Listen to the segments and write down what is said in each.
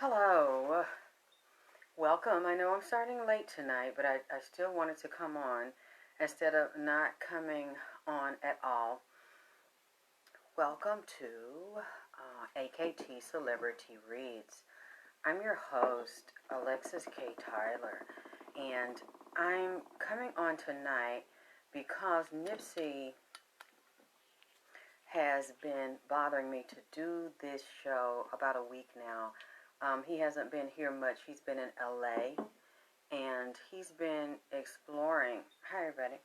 Hello, welcome. I know I'm starting late tonight, but I still wanted to come on instead of not coming on at all. Welcome to AKT Celebrity Reads. I'm your host, Alexis K. Tyler, and I'm coming on tonight because Nipsey has been bothering me to do this show about a week now. He hasn't been here much. He's been in LA, and he's been exploring. Hi, everybody.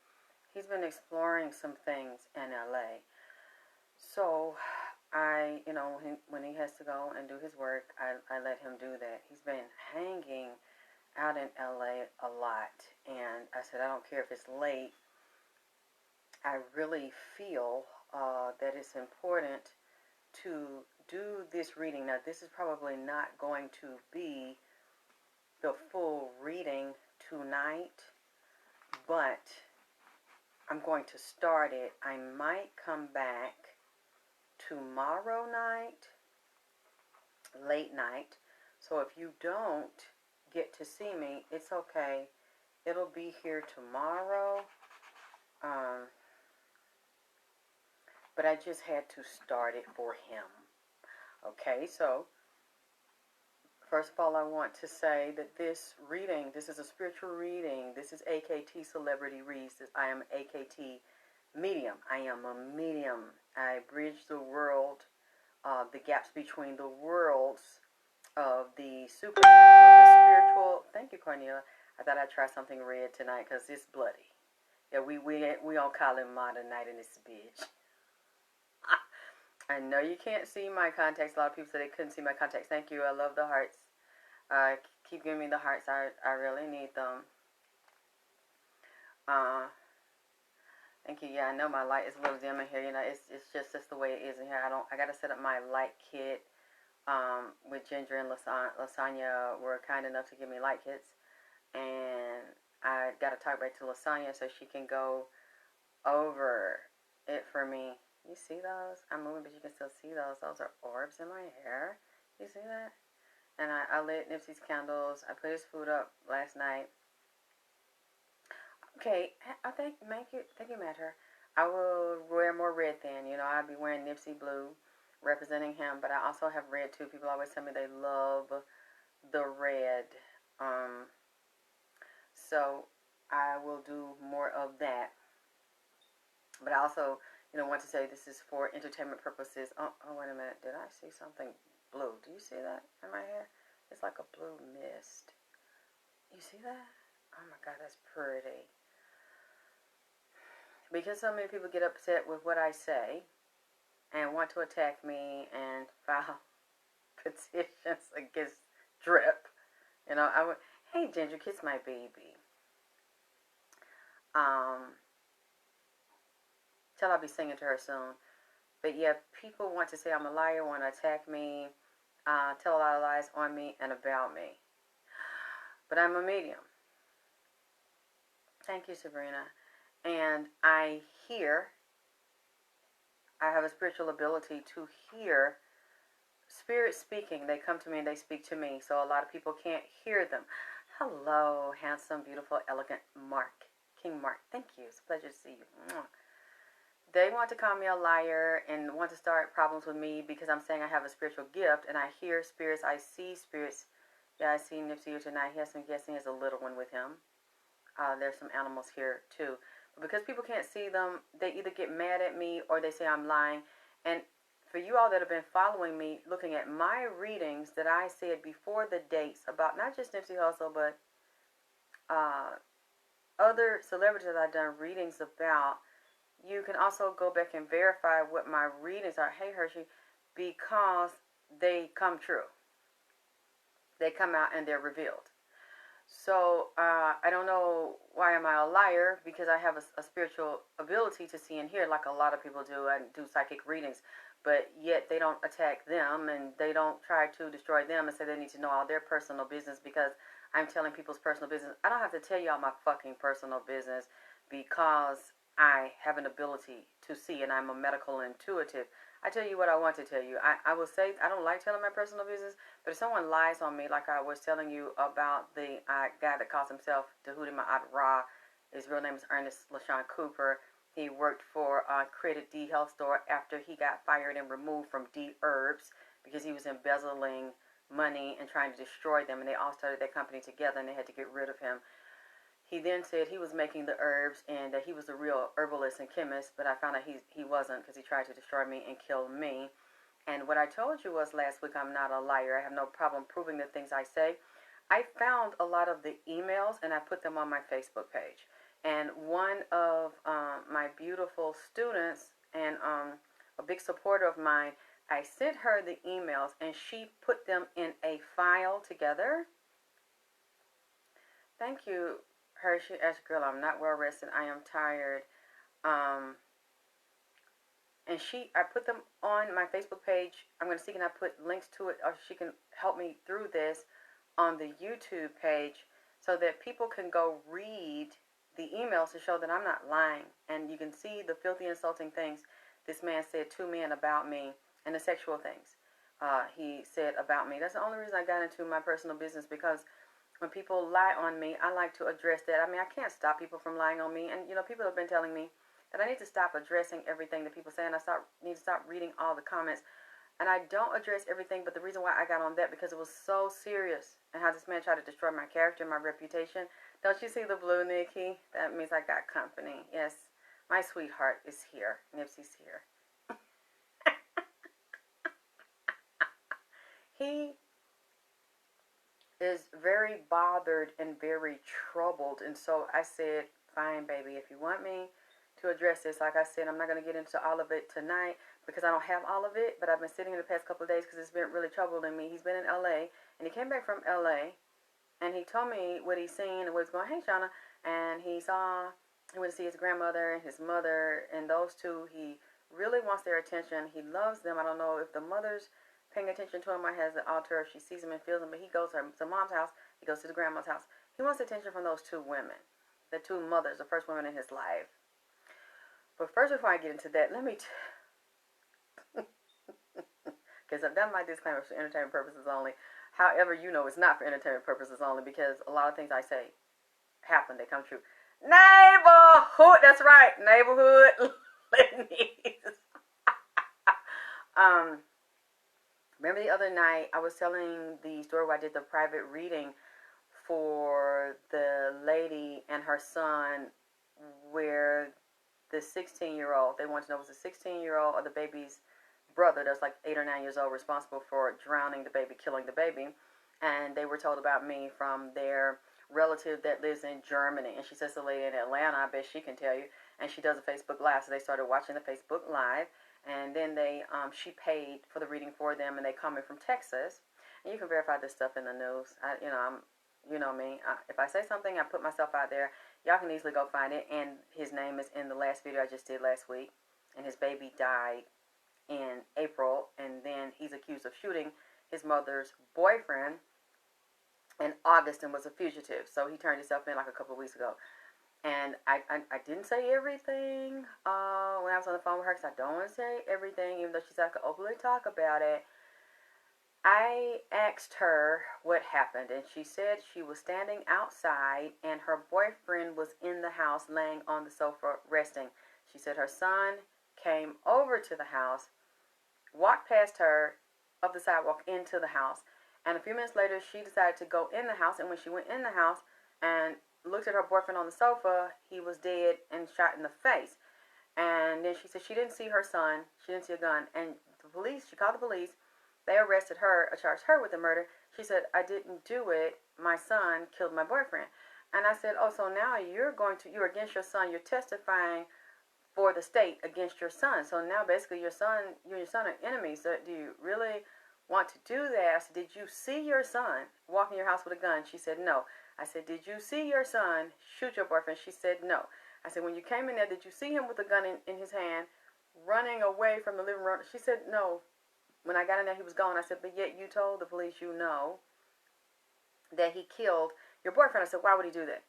He's been exploring some things in LA. So, when he has to go and do his work, I let him do that. He's been hanging out in LA a lot, and I said, I don't care if it's late. I really feel that it's important to do this reading. Now, this is probably not going to be the full reading tonight, but I'm going to start it. I might come back tomorrow night, late night. So if you don't get to see me, it's okay. It'll be here tomorrow. But I just had to start it for him. Okay, so first of all, I want to say that this reading, this is a spiritual reading. This is AKT Celebrity Reads. I am AKT medium. I am a medium. I bridge the world, the gaps between the worlds of the supernatural, the spiritual. Thank you, Cornelia. I thought I'd try something red tonight because it's bloody. Yeah, we on Cali modern night in this bitch. I know you can't see my contacts. A lot of people said they couldn't see my contacts. Thank you. I love the hearts. Keep giving me the hearts. I really need them. Thank you. Yeah, I know my light is a little dim in here. You know, it's just the way it is in here. I got to set up my light kit. With Ginger and Lasagna were kind enough to give me light kits, and I got to talk back to Lasagna so she can go over it for me. You see those? I'm moving, but you can still see those. Those are orbs in my hair. You see that? And I lit Nipsey's candles. I put his food up last night. Okay, thank you, Matter. I will wear more red then. You know, I'll be wearing Nipsey blue, representing him. But I also have red too. People always tell me they love the red. So I will do more of that. But I also, want to say this is for entertainment purposes. Oh, wait a minute. Did I see something blue? Do you see that in my hair? It's like a blue mist. You see that? Oh my God, that's pretty. Because so many people get upset with what I say and want to attack me and file petitions against Drip. Hey, Ginger, kiss my baby. Tell I'll be singing to her soon. But yeah, people want to say I'm a liar, want to attack me, tell a lot of lies on me and about me. But I'm a medium. Thank you, Sabrina. And I have a spiritual ability to hear spirits speaking. They come to me and they speak to me. So a lot of people can't hear them. Hello, handsome, beautiful, elegant Mark. King Mark, thank you. It's a pleasure to see you. They want to call me a liar and want to start problems with me because I'm saying I have a spiritual gift and I hear spirits, I see spirits. Yeah, I see Nipsey here tonight. He has some guessing. He has a little one with him. There's some animals here too. But because people can't see them, they either get mad at me or they say I'm lying. And for you all that have been following me, looking at my readings that I said before the dates about not just Nipsey Hussle, but other celebrities that I've done readings about, you can also go back and verify what my readings are. Hey, Hershey, because they come true. They come out and they're revealed. So I don't know why am I a liar, because I have a spiritual ability to see and hear like a lot of people do and do psychic readings, but yet they don't attack them and they don't try to destroy them and say they need to know all their personal business because I'm telling people's personal business. I don't have to tell y'all my fucking personal business because I have an ability to see and I'm a medical intuitive. I tell you what I want to tell you. I will say I don't like telling my personal business, but if someone lies on me, like I was telling you about the guy that calls himself Tahuti Ma'at Ra, his real name is Ernest LaShawn Cooper. He worked for Credit D Health Store after he got fired and removed from D Herbs because he was embezzling money and trying to destroy them, and they all started their company together, and they had to get rid of him. He then said he was making the herbs and that he was a real herbalist and chemist, but I found out he wasn't because he tried to destroy me and kill me. And what I told you was last week, I'm not a liar. I have no problem proving the things I say. I found a lot of the emails and I put them on my Facebook page. And one of my beautiful students and a big supporter of mine, I sent her the emails and she put them in a file together. Thank you, Hershey S. Girl. I'm not well rested. I am tired. And I put them on my Facebook page. I'm going to see can I put links to it, or she can help me through this on the YouTube page so that people can go read the emails to show that I'm not lying. And you can see the filthy, insulting things this man said to me and about me, and the sexual things he said about me. That's the only reason I got into my personal business, because when people lie on me, I like to address that. I mean, I can't stop people from lying on me. And, people have been telling me that I need to stop addressing everything that people say, and I need to stop reading all the comments. And I don't address everything, but the reason why I got on that, because it was so serious, and how this man tried to destroy my character and my reputation. Don't you see the blue, Nikki? That means I got company. Yes, my sweetheart is here. Nipsey's here. He is very bothered and very troubled, and so I said, fine, baby, if you want me to address this, like I said, I'm not going to get into all of it tonight because I don't have all of it, but I've been sitting in the past couple of days because it's been really troubling me. He's been in LA, and he came back from LA, and he told me what he's seen and what he's going, hey, Shauna, and he went to see his grandmother and his mother, and those two, he really wants their attention. He loves them. I don't know if the mother's paying attention to him or has the altar, if she sees him and feels him, but he goes to mom's house, he goes to the grandma's house. He wants attention from those two women, the two mothers, the first women in his life. But first, before I get into that, let me, because I've done my disclaimers for entertainment purposes only. However, it's not for entertainment purposes only, because a lot of things I say happen, they come true. Neighborhood, that's right, neighborhood ladies. Remember the other night I was telling the story where I did the private reading for the lady and her son, where the 16-year-old, they wanted to know, was the 16-year-old or the baby's brother that's like 8 or 9 years old responsible for drowning the baby, killing the baby. And they were told about me from their relative that lives in Germany. And she says, the lady in Atlanta, I bet she can tell you. And she does a Facebook Live. So they started watching the Facebook Live. And then she paid for the reading for them. And they call me from Texas. And you can verify this stuff in the news. You know me. If I say something, I put myself out there. Y'all can easily go find it. And his name is in the last video I just did last week. And his baby died in April. And then he's accused of shooting his mother's boyfriend in August and was a fugitive. So he turned himself in like a couple of weeks ago. And I didn't say everything when I was on the phone with her, because I don't want to say everything, even though she said I could openly talk about it. I asked her what happened, and she said she was standing outside and her boyfriend was in the house laying on the sofa resting. She said her son came over to the house, walked past her up the sidewalk into the house, and a few minutes later she decided to go in the house, and when she went in the house and looked at her boyfriend on the sofa, he was dead and shot in the face. And then she said she didn't see her son, she didn't see a gun, and she called the police. They arrested her, charged her with the murder. She said, I didn't do it. My son killed my boyfriend. And I said, oh, so now you're against your son. You're testifying for the state against your son. So now basically you and your son are enemies. So do you really want to do that? I said, did you see your son walk in your house with a gun? She said, no. I said, did you see your son shoot your boyfriend? She said, no. I said, when you came in there, did you see him with a gun in his hand running away from the living room? She said, no. When I got in there, he was gone. I said, but yet you told the police you know that he killed your boyfriend. I said, why would he do that?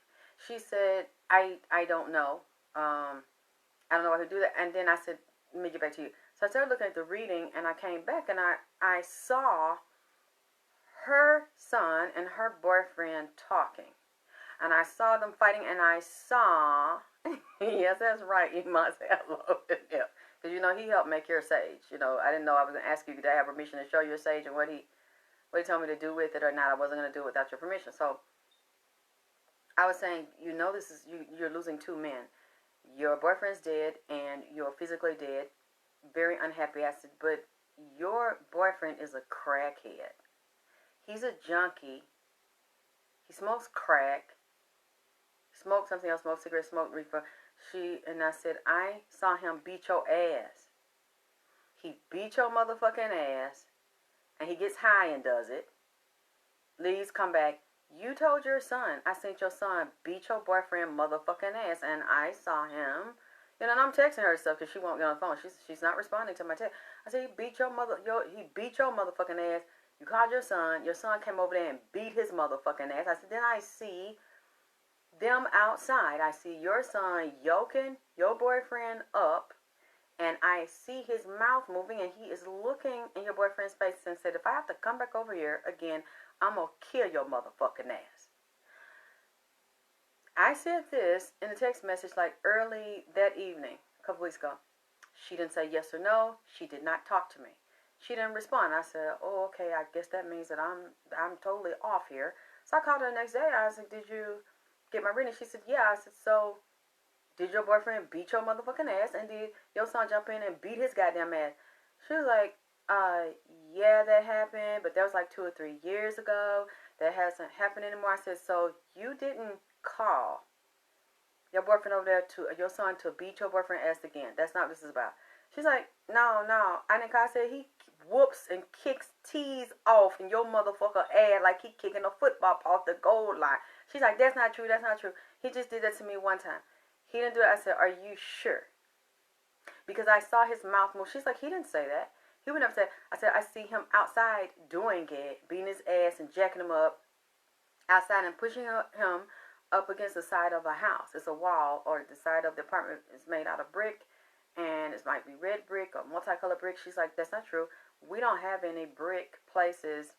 She said, I don't know. I don't know why he would do that. And then I said, let me get back to you. So I started looking at the reading, and I came back, and I saw her son and her boyfriend talking. And I saw them fighting, and I saw, yes, that's right, you must say hello to him. Because, he helped make your sage. I didn't know I was going to ask you, did I have permission to show your sage and what he told me to do with it or not. I wasn't going to do it without your permission. So I was saying, you're losing two men. Your boyfriend's dead, and you're physically dead. Very unhappy. I said, but your boyfriend is a crackhead. He's a junkie. He smokes crack. Smoked something else, smoked cigarettes, smoked reefer. And I said, I saw him beat your ass. He beat your motherfucking ass, and he gets high and does it. Leaves, come back. You told your son, I seen your son beat your boyfriend motherfucking ass, and I saw him. And I'm texting her stuff because she won't get on the phone. She's not responding to my text. I said, he beat your motherfucking ass. You called your son came over there and beat his motherfucking ass. I said, then I see them outside. I see your son yoking your boyfriend up, and I see his mouth moving, and he is looking in your boyfriend's face and said, if I have to come back over here again, I'm going to kill your motherfucking ass. I said this in a text message like early that evening, a couple weeks ago. She didn't say yes or no. She did not talk to me. She didn't respond. I said, oh, okay, I guess that means that I'm totally off here. So I called her the next day. I said, did you get my reading? She said, yeah. I said, so did your boyfriend beat your motherfucking ass? And did your son jump in and beat his goddamn ass? She was like, yeah, that happened, but that was like 2 or 3 years ago. That hasn't happened anymore. I said, so you didn't call your boyfriend over there your son to beat your boyfriend ass again? That's not what this is about. She's like, no, I didn't call. I said, he whoops and kicks tees off in your motherfucker ass like he kicking a football off the goal line. She's like, that's not true. He just did that to me one time. He didn't do it. I said, are you sure? Because I saw his mouth move. She's like, he didn't say that. He went up and said, I said, I see him outside doing it, beating his ass and jacking him up outside and pushing him up against the side of a house. It's a wall, or the side of the apartment is made out of brick, and it might be red brick or multicolored brick. She's like, that's not true. We don't have any brick places,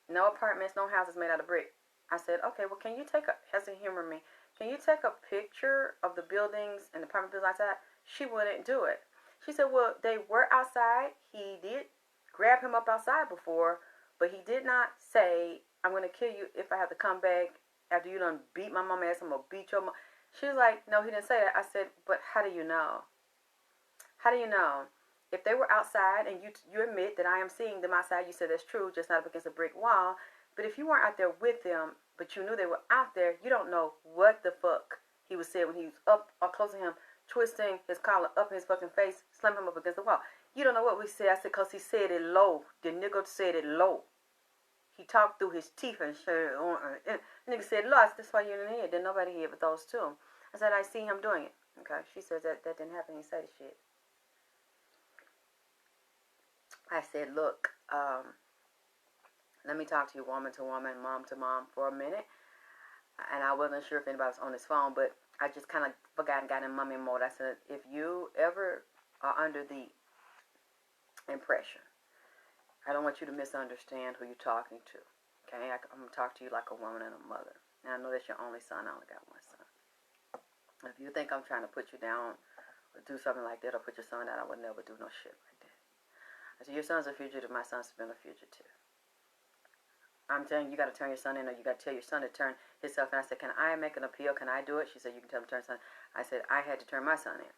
no apartments, no houses made out of brick. I said, okay, well, can you has to humor me, can you take a picture of the buildings and the apartment buildings outside? She wouldn't do it. She said, well, they were outside. He did grab him up outside before, but he did not say, I'm going to kill you if I have to come back after you done beat my mama ass. I'm going to beat your mom. She was like, no, he didn't say that. I said, but how do you know? How do you know? If they were outside and you admit that I am seeing them outside, you said that's true, just not up against a brick wall. But if you weren't out there with them, but you knew they were out there, you don't know what the fuck he was saying when he was up or close to him, twisting his collar up in his fucking face, slamming him up against the wall. You don't know what we said. I said, because he said it low. The nigga said it low. He talked through his teeth and said, and the nigga said, low. That's why you didn't hear. There's nobody here but those two. I said, I see him doing it. Okay. She said that didn't happen. He said the shit. I said, look, let me talk to you woman to woman, mom to mom for a minute. And I wasn't sure if anybody was on his phone, but I just kind of forgot and got in mommy mode. I said, if you ever are under the impression, I don't want you to misunderstand who you're talking to. Okay? I'm going to talk to you like a woman and a mother. And I know that's your only son. I only got one son. If you think I'm trying to put you down or do something like that or put your son down, I would never do no shit like that. I said, your son's a fugitive. My son's been a fugitive. I'm telling you, you got to turn your son in, or you got to tell your son to turn himself in. I said, can I make an appeal? Can I do it? She said, you can tell him to turn his son. I said, I had to turn my son in.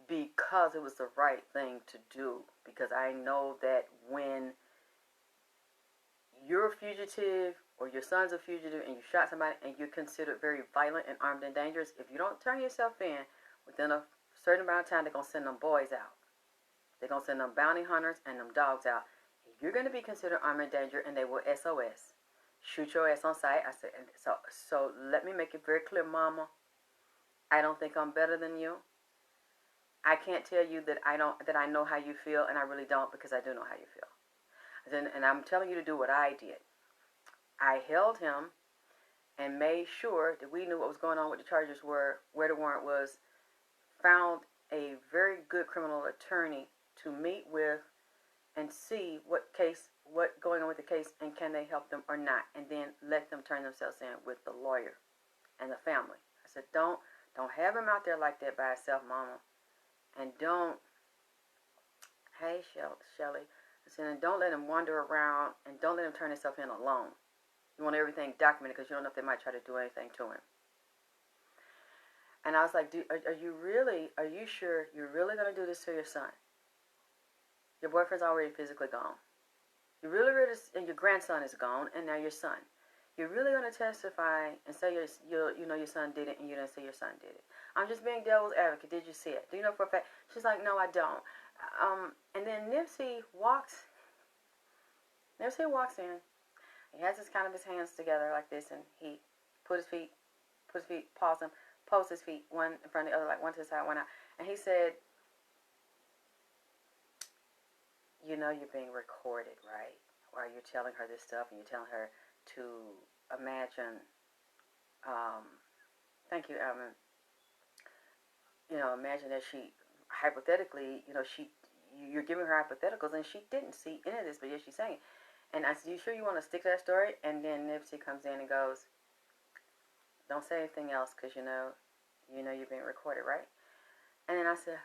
Because it was the right thing to do. Because I know that when you're a fugitive, or your son's a fugitive, and you shot somebody, and you're considered very violent and armed and dangerous, if you don't turn yourself in, within a certain amount of time, they're going to send them boys out. They're going to send them bounty hunters and them dogs out. You're going to be considered armed and danger, and they will SOS. Shoot your ass on sight. I said, so let me make it very clear, mama. I don't think I'm better than you. I can't tell you that I know how you feel, and I really don't, because I do know how you feel. And I'm telling you to do what I did. I held him and made sure that we knew what was going on, what the charges were, where the warrant was, found a very good criminal attorney to meet with and see what going on with the case, and can they help them or not, and then let them turn themselves in with the lawyer and the family. I said, don't have him out there like that by himself, Mama, and don't. Hey, Shelly. I said, and don't let him wander around, and don't let him turn himself in alone. You want everything documented because you don't know if they might try to do anything to him. And I was like, are you sure you're really going to do this to your son? Your boyfriend's already physically gone. You really, and your grandson is gone, and now your son. You're really going to testify and say your son did it, and you didn't say your son did it. I'm just being devil's advocate. Did you see it? Do you know for a fact? She's like, no, I don't. And then Nipsey walks in. He has his hands together like this, and he put his feet, pose his feet, one in front of the other, like one to the side, one out. And he said, you know you're being recorded, right? While you're telling her this stuff, and you're telling her to imagine, thank you, Alvin, imagine that she, hypothetically, you're giving her hypotheticals, and she didn't see any of this, but yes, she's saying. And I said, you sure you want to stick to that story? And then Nipsey comes in and goes, don't say anything else, because you know you're being recorded, right? And then I said,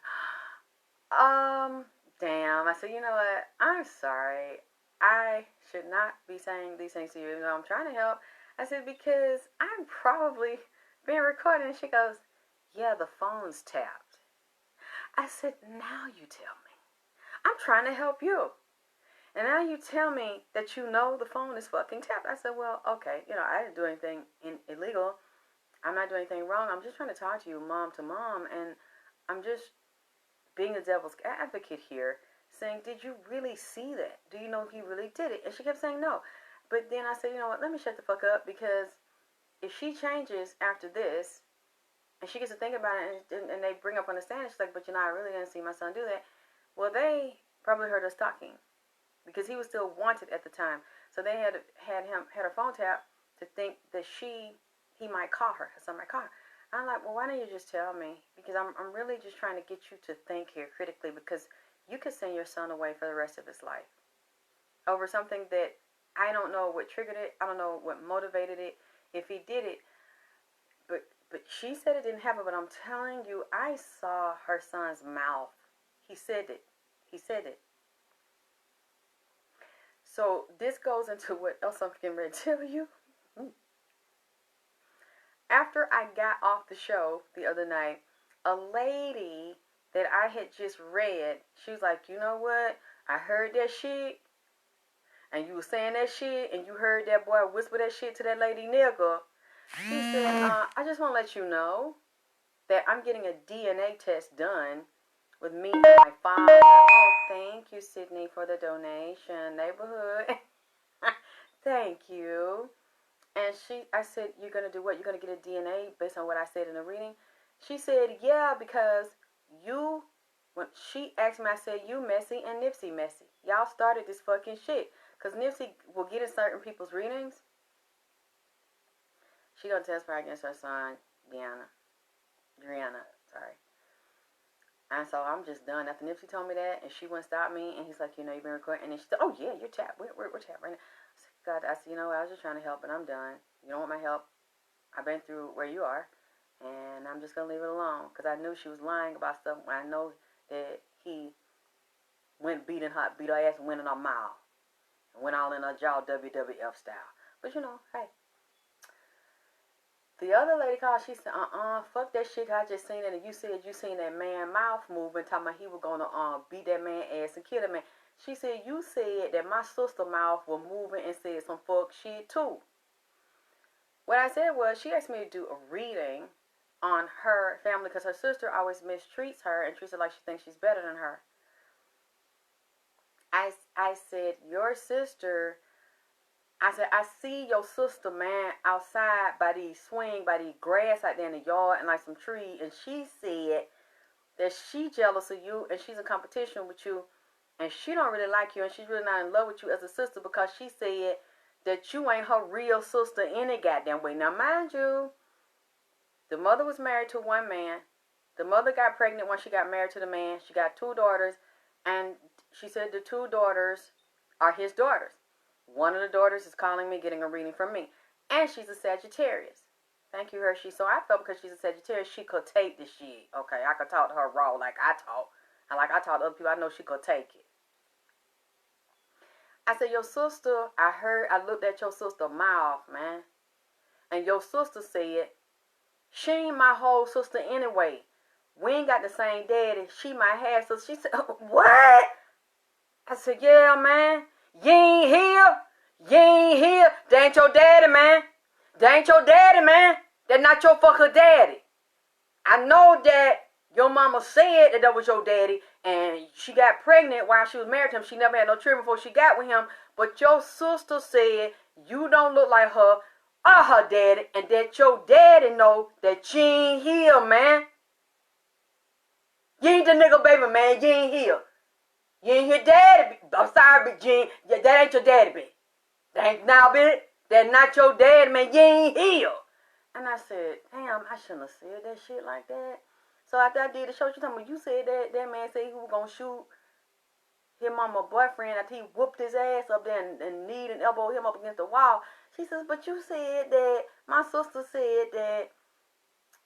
damn. I said, you know what? I'm sorry. I should not be saying these things to you, even though I'm trying to help. I said, because I'm probably being recorded. And she goes, yeah, the phone's tapped. I said, now you tell me. I'm trying to help you. And now you tell me that you know the phone is fucking tapped. I said, well, okay, I didn't do anything illegal. I'm not doing anything wrong. I'm just trying to talk to you mom to mom. And I'm just being the devil's advocate here, saying, did you really see that? Do you know if he really did it? And she kept saying no. But then I said, you know what, let me shut the fuck up, because if she changes after this, and she gets to think about it, and they bring up on the stand, she's like, but I really didn't see my son do that. Well, they probably heard us talking, because he was still wanted at the time. So they had her phone tapped to think that he might call her, her son might call her. I'm like, well, why don't you just tell me? Because I'm really just trying to get you to think here critically, because you could send your son away for the rest of his life over something that I don't know what triggered it. I don't know what motivated it, if he did it. But she said it didn't happen, but I'm telling you, I saw her son's mouth. He said it. So this goes into what else I'm getting ready to tell you. After I got off the show the other night, a lady that I had just read, she was like, you know what? I heard that shit, and you were saying that shit, and you heard that boy whisper that shit to that lady nigga. She said, I just want to let you know that I'm getting a DNA test done with me and my father. Oh, thank you, Sydney, for the donation. Neighborhood. Thank you. And I said, you're going to do what? You're going to get a DNA based on what I said in the reading? She said, yeah, because when she asked me, I said, you messy and Nipsey messy. Y'all started this fucking shit. Because Nipsey will get in certain people's readings. She going to testify against her son, Brianna, sorry. And so I'm just done. After Nipsey told me that, and she wouldn't stop me, and he's like, you've been recording. And then she said, oh, yeah, you're tapped. We're tapped right now. God, I said, you know what, I was just trying to help, but I'm done. You don't want my help. I've been through where you are, and I'm just going to leave it alone, because I knew she was lying about stuff when I know that he went beat her ass and went in her mouth, and went all in her jaw WWF style. But, hey. The other lady called, she said, fuck that shit, I just seen it, and you said you seen that man mouth moving, talking about he was going to beat that man ass and kill that man. She said, you said that my sister mouth was moving and said some fuck shit too. What I said was, she asked me to do a reading on her family, because her sister always mistreats her and treats her like she thinks she's better than her. I said, your sister, I said, I see your sister, man, outside by the grass out there in the yard and like some tree, and she said that she jealous of you and she's in competition with you. And she don't really like you, and she's really not in love with you as a sister, because she said that you ain't her real sister any goddamn way. Now, mind you, the mother was married to one man, The mother got pregnant when she got married to the man. She got 2 daughters, and she said the 2 daughters are his daughters. One of the daughters is calling me, getting a reading from me, and she's a Sagittarius. Thank you, Hershey. So I felt because she's a Sagittarius, she could take the shit. Okay, I could talk to her raw like I talk, and like I talk to other people, I know she could take it. I said, your sister, I looked at your sister's mouth, man, and your sister said, she ain't my whole sister anyway. We ain't got the same daddy. She my half sister. She said, what? I said, yeah, man. You ain't here. You ain't here. That ain't your daddy, man. That ain't your daddy, man. That's not your fucking daddy. I know that your mama said that was your daddy, and she got pregnant while she was married to him. She never had no children before she got with him. But your sister said you don't look like her or her daddy, and that your daddy know that you ain't here, man. You ain't the nigga baby, man. You ain't here. You ain't here, daddy. I'm sorry, but that ain't your daddy, bitch. That ain't now, bitch. That's not your daddy, man. You ain't here. And I said, damn, I shouldn't have said that shit like that. So after I did the show, she told me, you said that man said he was going to shoot his mama boyfriend after he whooped his ass up there and kneed and elbowed him up against the wall. She says, but you said that, my sister said that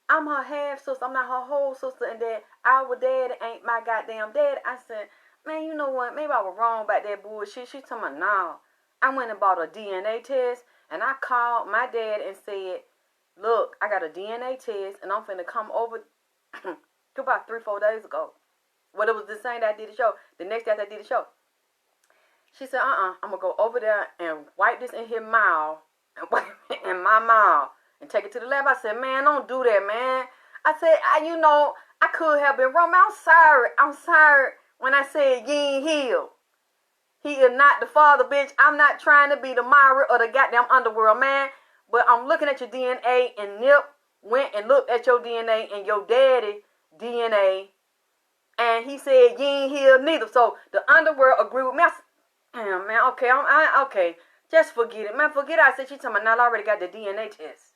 I'm her half sister, I'm not her whole sister, and that our daddy ain't my goddamn daddy. I said, man, you know what? Maybe I was wrong about that bullshit. She told me, no. I went and bought a DNA test, and I called my dad and said, look, I got a DNA test, and I'm finna come over to about 3-4 days ago. Well, it was the same that I did the show. The next day after I did the show. She said, I'm going to go over there and wipe this in his mouth, and wipe it in my mouth, and take it to the lab. I said, man, don't do that, man. I said, I could have been wrong. Man, I'm sorry when I said you ain't healed. He is not the father, bitch. I'm not trying to be the Myra or the goddamn underworld, man. But I'm looking at your DNA, and Nip went and looked at your DNA and your daddy DNA, and he said you ain't healed neither. So the underworld agreed with me. I said, damn, man, okay, okay. Just forget it, man. Forget it. I said, she told me, now I already got the DNA test.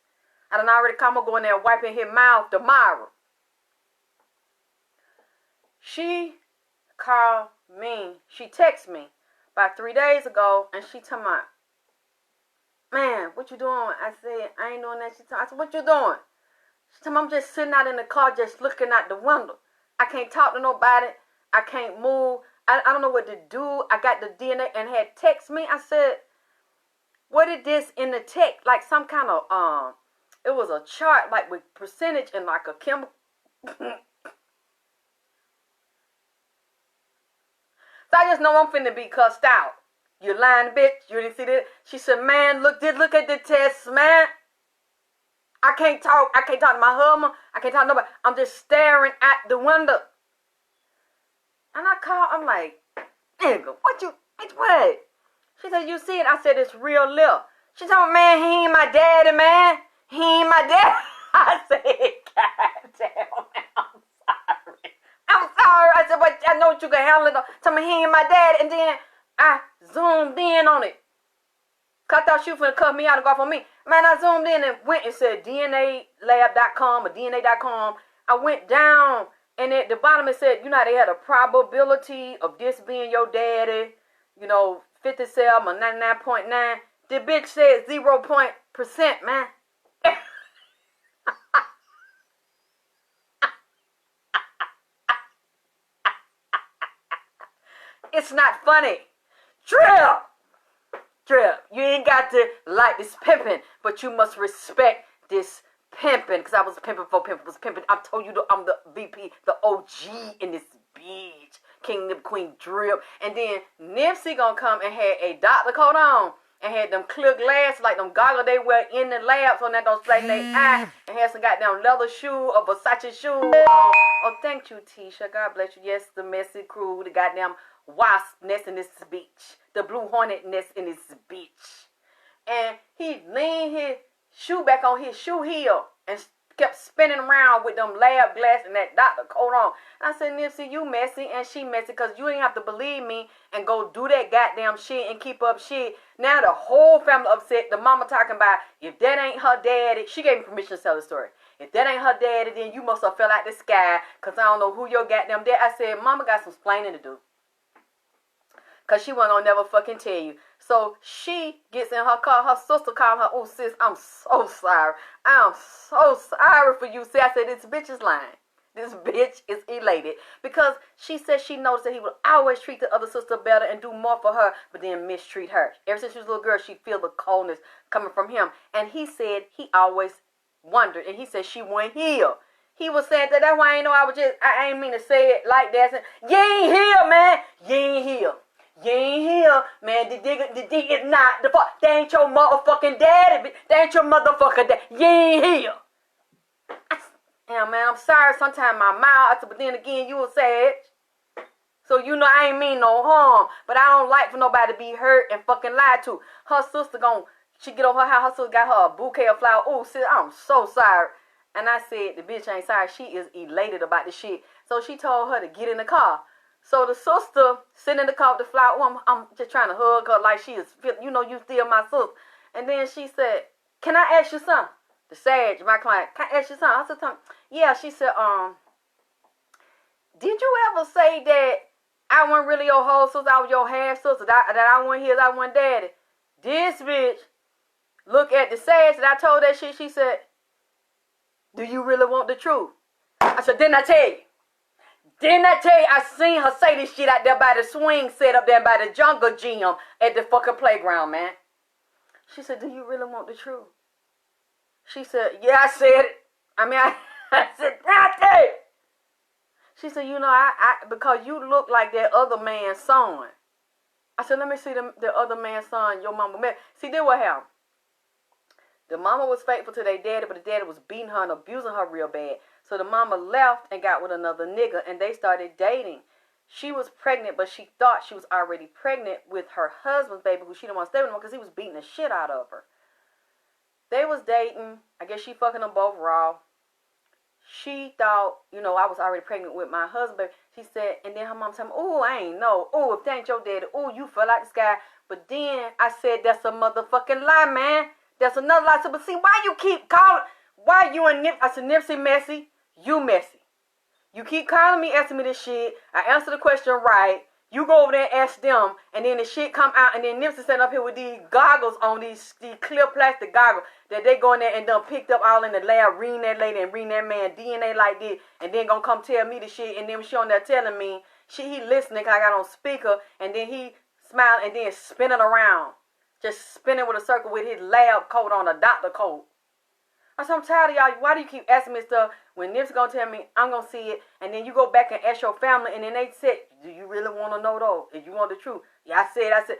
I done already come and go in there wiping his mouth tomorrow. She called me. She texted me about 3 days ago, and she told me, man, what you doing? I said, I ain't doing that. I said, what you doing? She told me, I'm just sitting out in the car, just looking out the window. I can't talk to nobody. I can't move. I don't know what to do. I got the DNA and had text me. I said, what is this in the text? Like some kind of, it was a chart like with percentage and like a chemical. So I just know I'm finna be cussed out. You lying bitch. You didn't see that? She said, man, look at the test, man. I can't talk. I can't talk to my husband. I can't talk to nobody. I'm just staring at the window. And I called. I'm like, nigga, what? She said, you see it? I said, it's real lip. She told me, man, he ain't my daddy, man. He ain't my daddy. I said, God damn, man, I'm sorry. I said, but I know you can handle it. Tell me he ain't my daddy. And then I zoomed in on it. Cause I thought she was finna cut me out and go off on me. Man, I zoomed in and went and said DNAlab.com or DNA.com. I went down and at the bottom it said, you know, they had a probability of this being your daddy, 57 or 99.9. The bitch said 0%, man. It's not funny. Drip, you ain't got to like this pimping, but you must respect this pimping. Because I was pimping before pimping was pimping. I told you I'm the VP, the OG in this bitch. King Nip, Queen Drip. And then Nipsey gonna come and had a doctor coat on. And had them clear glasses like them goggles they wear in the lab so that don't splash their eye. And had some goddamn leather shoe or Versace shoe on. Oh, thank you, Tisha. God bless you. Yes, the messy crew, the goddamn wasp nest in this bitch. The blue hornet nest in this bitch. And he leaned his shoe back on his shoe heel and kept spinning around with them lab glasses and that doctor coat on. I said, Nipsey, you messy and she messy because you ain't have to believe me and go do that goddamn shit and keep up shit. Now the whole family upset. The mama talking about if that ain't her daddy. She gave me permission to tell the story. If that ain't her daddy, then you must have fell out the sky, because I don't know who your goddamn dad. I said, Mama got some explaining to do. Because she wasn't going to never fucking tell you. So she gets in her car. Her sister called her, oh, sis, I'm so sorry. I'm so sorry for you. See, I said, this bitch is lying. This bitch is elated. Because she said she noticed that he would always treat the other sister better and do more for her, but then mistreat her. Ever since she was a little girl, she feel the coldness coming from him. And he said he always wondered. And he said she went here. He was saying that. That's why I ain't know I ain't mean to say it like that. You ain't here, man. You ain't here. You ain't here, man. The dig is not the fuck. They ain't your motherfucking daddy. They ain't your motherfucking daddy. You ain't here. Yeah, man, I'm sorry. Sometimes my mouth, but then again, you will say it. So, you know, I ain't mean no harm. But I don't like for nobody to be hurt and fucking lied to. Her sister she get over her house. Her sister got her a bouquet of flowers. Oh, sis, I'm so sorry. And I said, the bitch ain't sorry. She is elated about the shit. So she told her to get in the car. So the sister sitting in the car with the flower. Oh, I'm just trying to hug her like she is, you know, you still my sister. And then she said, can I ask you something? The Sage, my client, can I ask you something? I said, yeah. She said, did you ever say that I wasn't really your whole sister, I was your half sister, that I wasn't his, I wasn't daddy? This bitch look at the Sage that I told that shit. She said, do you really want the truth? I said, didn't I tell you? Didn't I tell you I seen her say this shit out there by the swing set up there by the jungle gym at the fucking playground, man? She said, do you really want the truth? She said, yeah, I said it. I said, I tell you. She said, you know, because you look like that other man's son. I said, let me see the other man's son your mama met. See, then what happened? The mama was faithful to their daddy, but the daddy was beating her and abusing her real bad. So the mama left and got with another nigga, and they started dating. She was pregnant, but she thought she was already pregnant with her husband's baby, who she didn't want to stay with him because he was beating the shit out of her. They was dating. I guess she fucking them both raw. She thought, you know, I was already pregnant with my husband. She said, and then her mom told me, oh, I ain't know. Oh, if that ain't your daddy, oh, you fell out the sky. But then I said, that's a motherfucking lie, man. That's another lie. So, but see, why you keep calling? Why you and Nipsey? I said, Nipsey messy. You messy. You keep calling me, asking me this shit. I answer the question right. You go over there and ask them, and then the shit come out, and then Nipsey sitting up here with these goggles on, these clear plastic goggles, that they go in there and done picked up all in the lab, reading that lady and reading that man DNA like this, and then gonna come tell me the shit, and then she on there telling me, he listening, cause I got on speaker, and then he smiling, and then spinning around, just spinning with a circle with his lab coat on, a doctor coat. I said, I'm tired of y'all. Why do you keep asking me stuff when Nipsey gonna tell me I'm gonna see it, and then you go back and ask your family, and then they said, do you really want to know though? If you want the truth? Yeah, I said,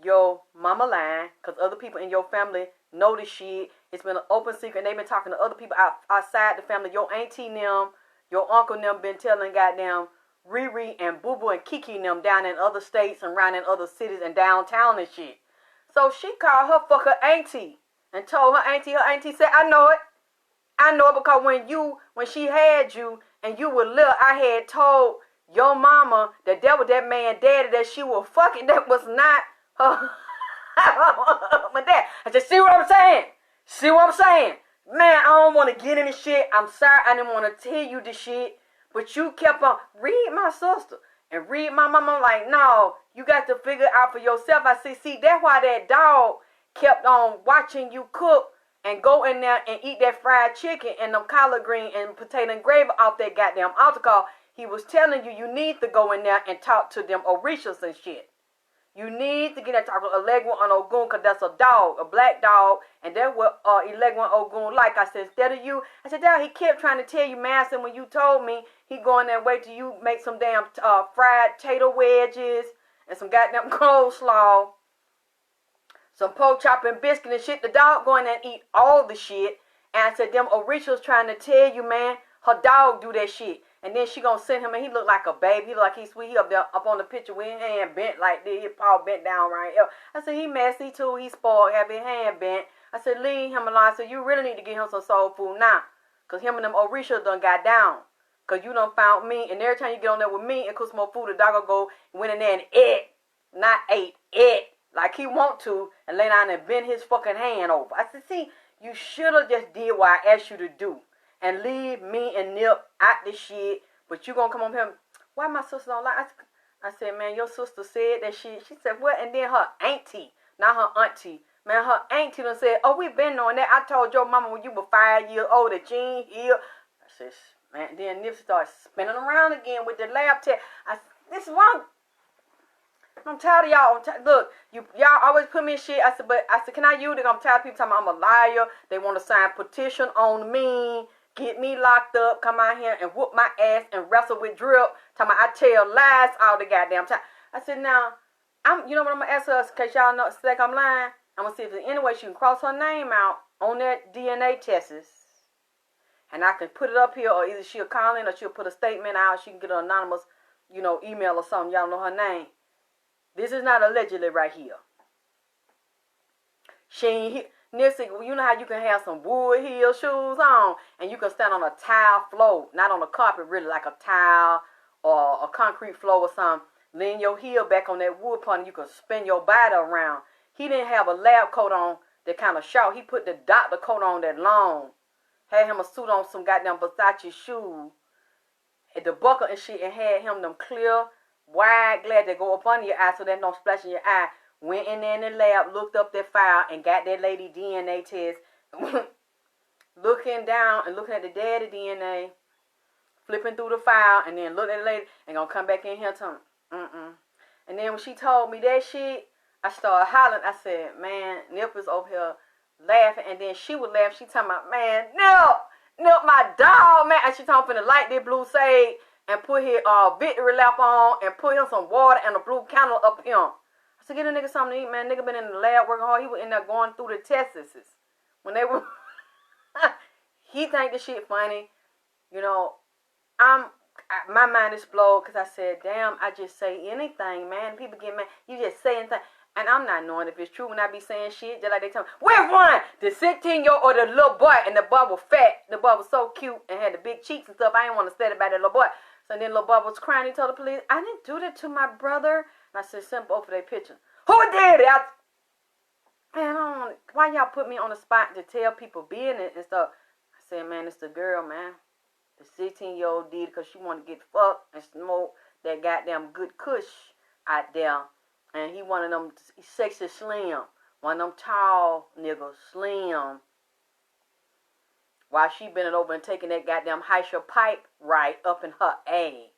your mama lying, because other people in your family know this shit. It's been an open secret, and they've been talking to other people outside the family. Your auntie them, your uncle them been telling goddamn Riri and Boo Boo and Kiki them down in other states and around in other cities and downtown and shit. So she called her fucker auntie and told her auntie said, I know it. I know it because when she had you and you were little, I had told your mama that was that man daddy that she was fucking. That was not her my dad. I said, see what I'm saying? See what I'm saying? Man, I don't want to get in this shit. I'm sorry I didn't want to tell you this shit. But you kept on, read my sister and read my mama. I'm like, no, you got to figure it out for yourself. I said, see, that's why that dog kept on watching you cook and go in there and eat that fried chicken and them collard green and potato and gravy off that goddamn altar call. He was telling you, you need to go in there and talk to them Orishas and shit. You need to get that talk to Elegua on Ogun, because that's a dog, a black dog, and that's what Elegua Ogun like. I said, instead of you, I said, Dad, he kept trying to tell you, man. I said, when you told me, he going there, wait till you make some damn fried tater wedges and some goddamn coleslaw, some pork chop and biscuit and shit. The dog going there and eat all the shit. And I said, them Orishas trying to tell you, man, her dog do that shit. And then she gonna send him, and he look like a baby. He look like he's sweet. He up there, up on the picture with his hand bent like this. His paw bent down right here. I said, he messy too. He spoiled, have his hand bent. I said, leave him alone. I said, you really need to get him some soul food now. Because him and them Orishas done got down. Because you done found me. And every time you get on there with me and cook some more food, the dog will go, went in there and ate. Not ate, ate. Like he want to. And lay down and bend his fucking hand over. I said, see, You should have just did what I asked you to do and leave me and Nip out the shit. But you gonna come on here? Why my sister don't like? I said, man, your sister said that she said what? And then her auntie, not her auntie, man, her auntie done said, oh, we been knowing that. I told your mama when you were 5 years old that you ain't here. I said, man, then Nipsey started spinning around again with the lab test. I said, this is wrong. I'm tired of y'all. Look, y'all always put me in shit. I said, can I use it? I'm tired of people talking about I'm a liar. They want to sign petition on me, get me locked up, come out here and whoop my ass and wrestle with Drip. Talking about I tell lies all the goddamn time. I said, now, you know what I'm gonna ask her? In case y'all know, think I'm lying. I'm gonna see if there's any way she can cross her name out on that DNA test, and I can put it up here, or either she'll call in or she'll put a statement out. She can get an anonymous, email or something. Y'all know her name. This is not allegedly right here. She ain't here. Nipsey, you know how you can have some wood heel shoes on and you can stand on a tile floor, not on a carpet, really, like a tile or a concrete floor or something. Lean your heel back on that wood part and you can spin your body around. He didn't have a lab coat on that kind of short. He put the doctor coat on that long. Had him a suit on, some goddamn Versace shoes. Had the buckle and shit, and had him them clear, wide glass that go up under your eye so that don't splash in your eye. Went in there in the lab, looked up that file, and got that lady DNA test. Looking down and looking at the daddy DNA, flipping through the file, and then looking at the lady, and gonna come back in here and tell me, And then when she told me that shit, I started hollering. I said, man, Nip is over here laughing. And then she would laugh. She talking about, man, Nip, my dog, man. And she told me to light that blue sage and put his victory lap on and put him some water and a blue candle up him. I said, get a nigga something to eat, man. Nigga been in the lab working hard. He was in there going through the tests. When they were, he think the shit funny. My mind exploded because I said, damn, I just say anything, man. People get mad. You just say anything. And I'm not knowing if it's true when I be saying shit. Just like they tell me, which one? The 16-year-old or the little boy? And the boy was fat. The boy was so cute and had the big cheeks and stuff. I didn't want to say about that little boy. So then little boy was crying. He told the police, I didn't do that to my brother. And I said, send both of their picture. Who did it? Man, why y'all put me on the spot to tell people business and stuff? I said, man, it's the girl, man. The 16-year-old did because she wanted to get fucked and smoke that goddamn good kush out there. And he one of them sexy slim. One of them tall niggas, slim. While she bending over and taking that goddamn Heisha pipe right up in her A.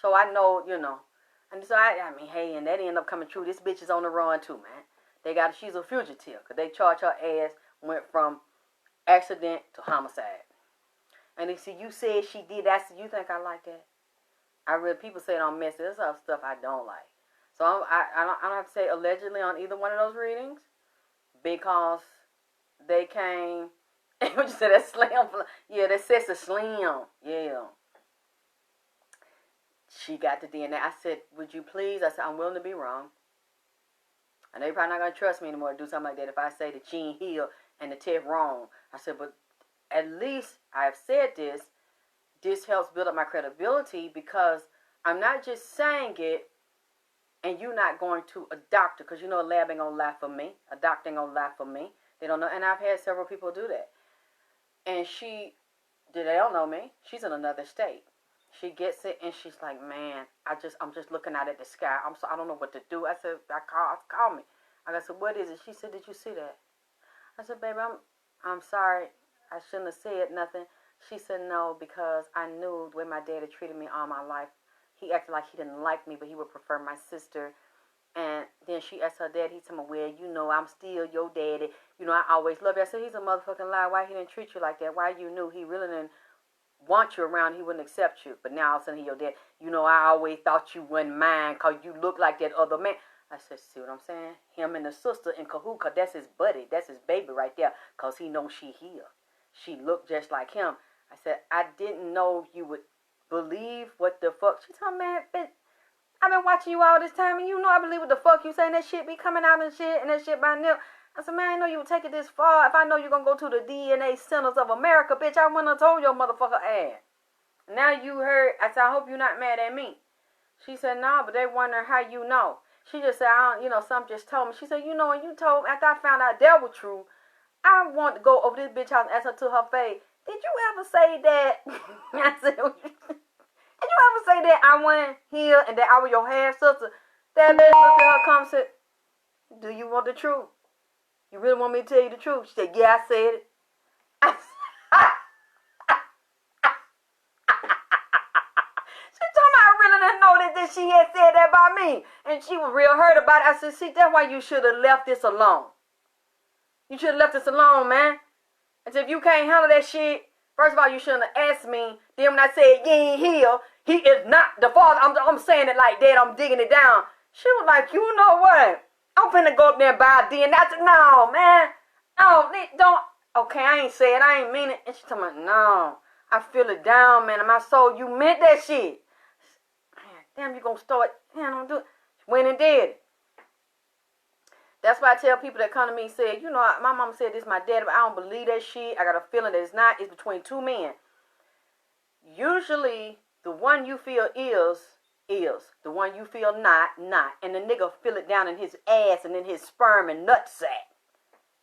So I know, And so I mean, hey, and that ended up coming true. This bitch is on the run too, man. She's a fugitive. Because they charge her ass went from accident to homicide. And they see, you said she did that. So you think I like that? People say I'm messy. There's other stuff I don't like. So I don't have to say allegedly on either one of those readings. Because they came. What you said, that slim? Yeah, that says the slim. Yeah. She got the DNA. I said, would you please? I said, I'm willing to be wrong. And they probably not going to trust me anymore to do something like that if I say that she ain't here and the test wrong. I said, but at least I've said this. This helps build up my credibility because I'm not just saying it and you're not going to a doctor because a lab ain't going to lie for me. A doctor ain't going to lie for me. They don't know. And I've had several people do that. And they don't know me. She's in another state. She gets it and she's like, man, I'm just looking out at the sky. I don't know what to do. I said, call me. I said, what is it? She said, did you see that? I said, baby, I'm sorry. I shouldn't have said nothing. She said, no, because I knew the way my daddy treated me all my life. He acted like he didn't like me, but he would prefer my sister. And then she asked her dad, he told me, well, I'm still your daddy. I always love you. I said, he's a motherfucking liar. Why he didn't treat you like that? Why you knew he really didn't want you around, he wouldn't accept you. But now all of a sudden he your dad. I always thought you wasn't mine because you look like that other man. I said, see what I'm saying? Him and the sister in cahoots, because that's his buddy. That's his baby right there because he knows she here. She looked just like him. I said, I didn't know you would believe what the fuck. She told me, man, bitch, I've been watching you all this time and I believe what the fuck you saying. That shit be coming out and shit and that shit by Nip. I said, man, I know you would take it this far. If I know you're going to go to the DNA Centers of America, bitch, I wouldn't have told your motherfucker ass. Now you heard. I said, I hope you're not mad at me. She said, no, but they wonder how you know. She just said, some just told me. She said, when you told me, after I found out that was true, I want to go over this bitch house and ask her to her face, did you ever say that? I said, did you ever say that I wasn't here and that I was your half sister? That bitch looked at her come and said, do you want the truth? You really want me to tell you the truth? She said, yeah, I said it. She told me I really didn't know that she had said that about me. And she was real hurt about it. I said, see, that's why you should have left this alone. You should have left this alone, man. I said, if you can't handle that shit, first of all, you shouldn't have asked me. Then when I said, you ain't here, he is not the father. I'm saying it like that. I'm digging it down. She was like, you know what? I'm finna go up there and buy a DNA. I said, no, man. No, don't. Okay, I ain't say it. I ain't mean it. And she told me, no. I feel it down, man. In my soul, you meant that shit. Damn, you gonna start. Damn, don't do it. She went and did it. That's why I tell people that come to me and say, you know, my mama said this is my daddy, but I don't believe that shit. I got a feeling that it's not. It's between two men. Usually, the one you feel is. The one you feel not. And the nigga feel it down in his ass and in his sperm and nutsack.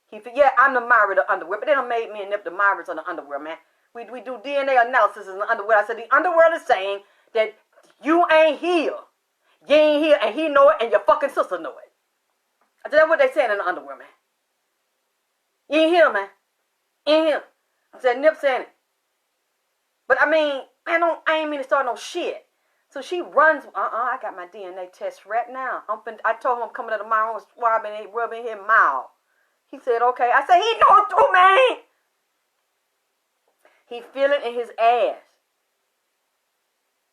He feel, yeah, I'm the Myra of the underwear, but they done made me and Nip the Myras of the underwear, man. We do DNA analysis in the underwear. I said, the underworld is saying that you ain't here. You ain't here, and he know it, and your fucking sister know it. I said, that's what they saying in the underwear, man. You ain't here, man. You ain't here. I said, Nip saying it. But I mean, I ain't mean to start no shit. So she runs, I got my DNA test right now. I told him I'm coming to tomorrow, rubbing his mouth. He said, okay. I said, he knows too, man. He feel it in his ass.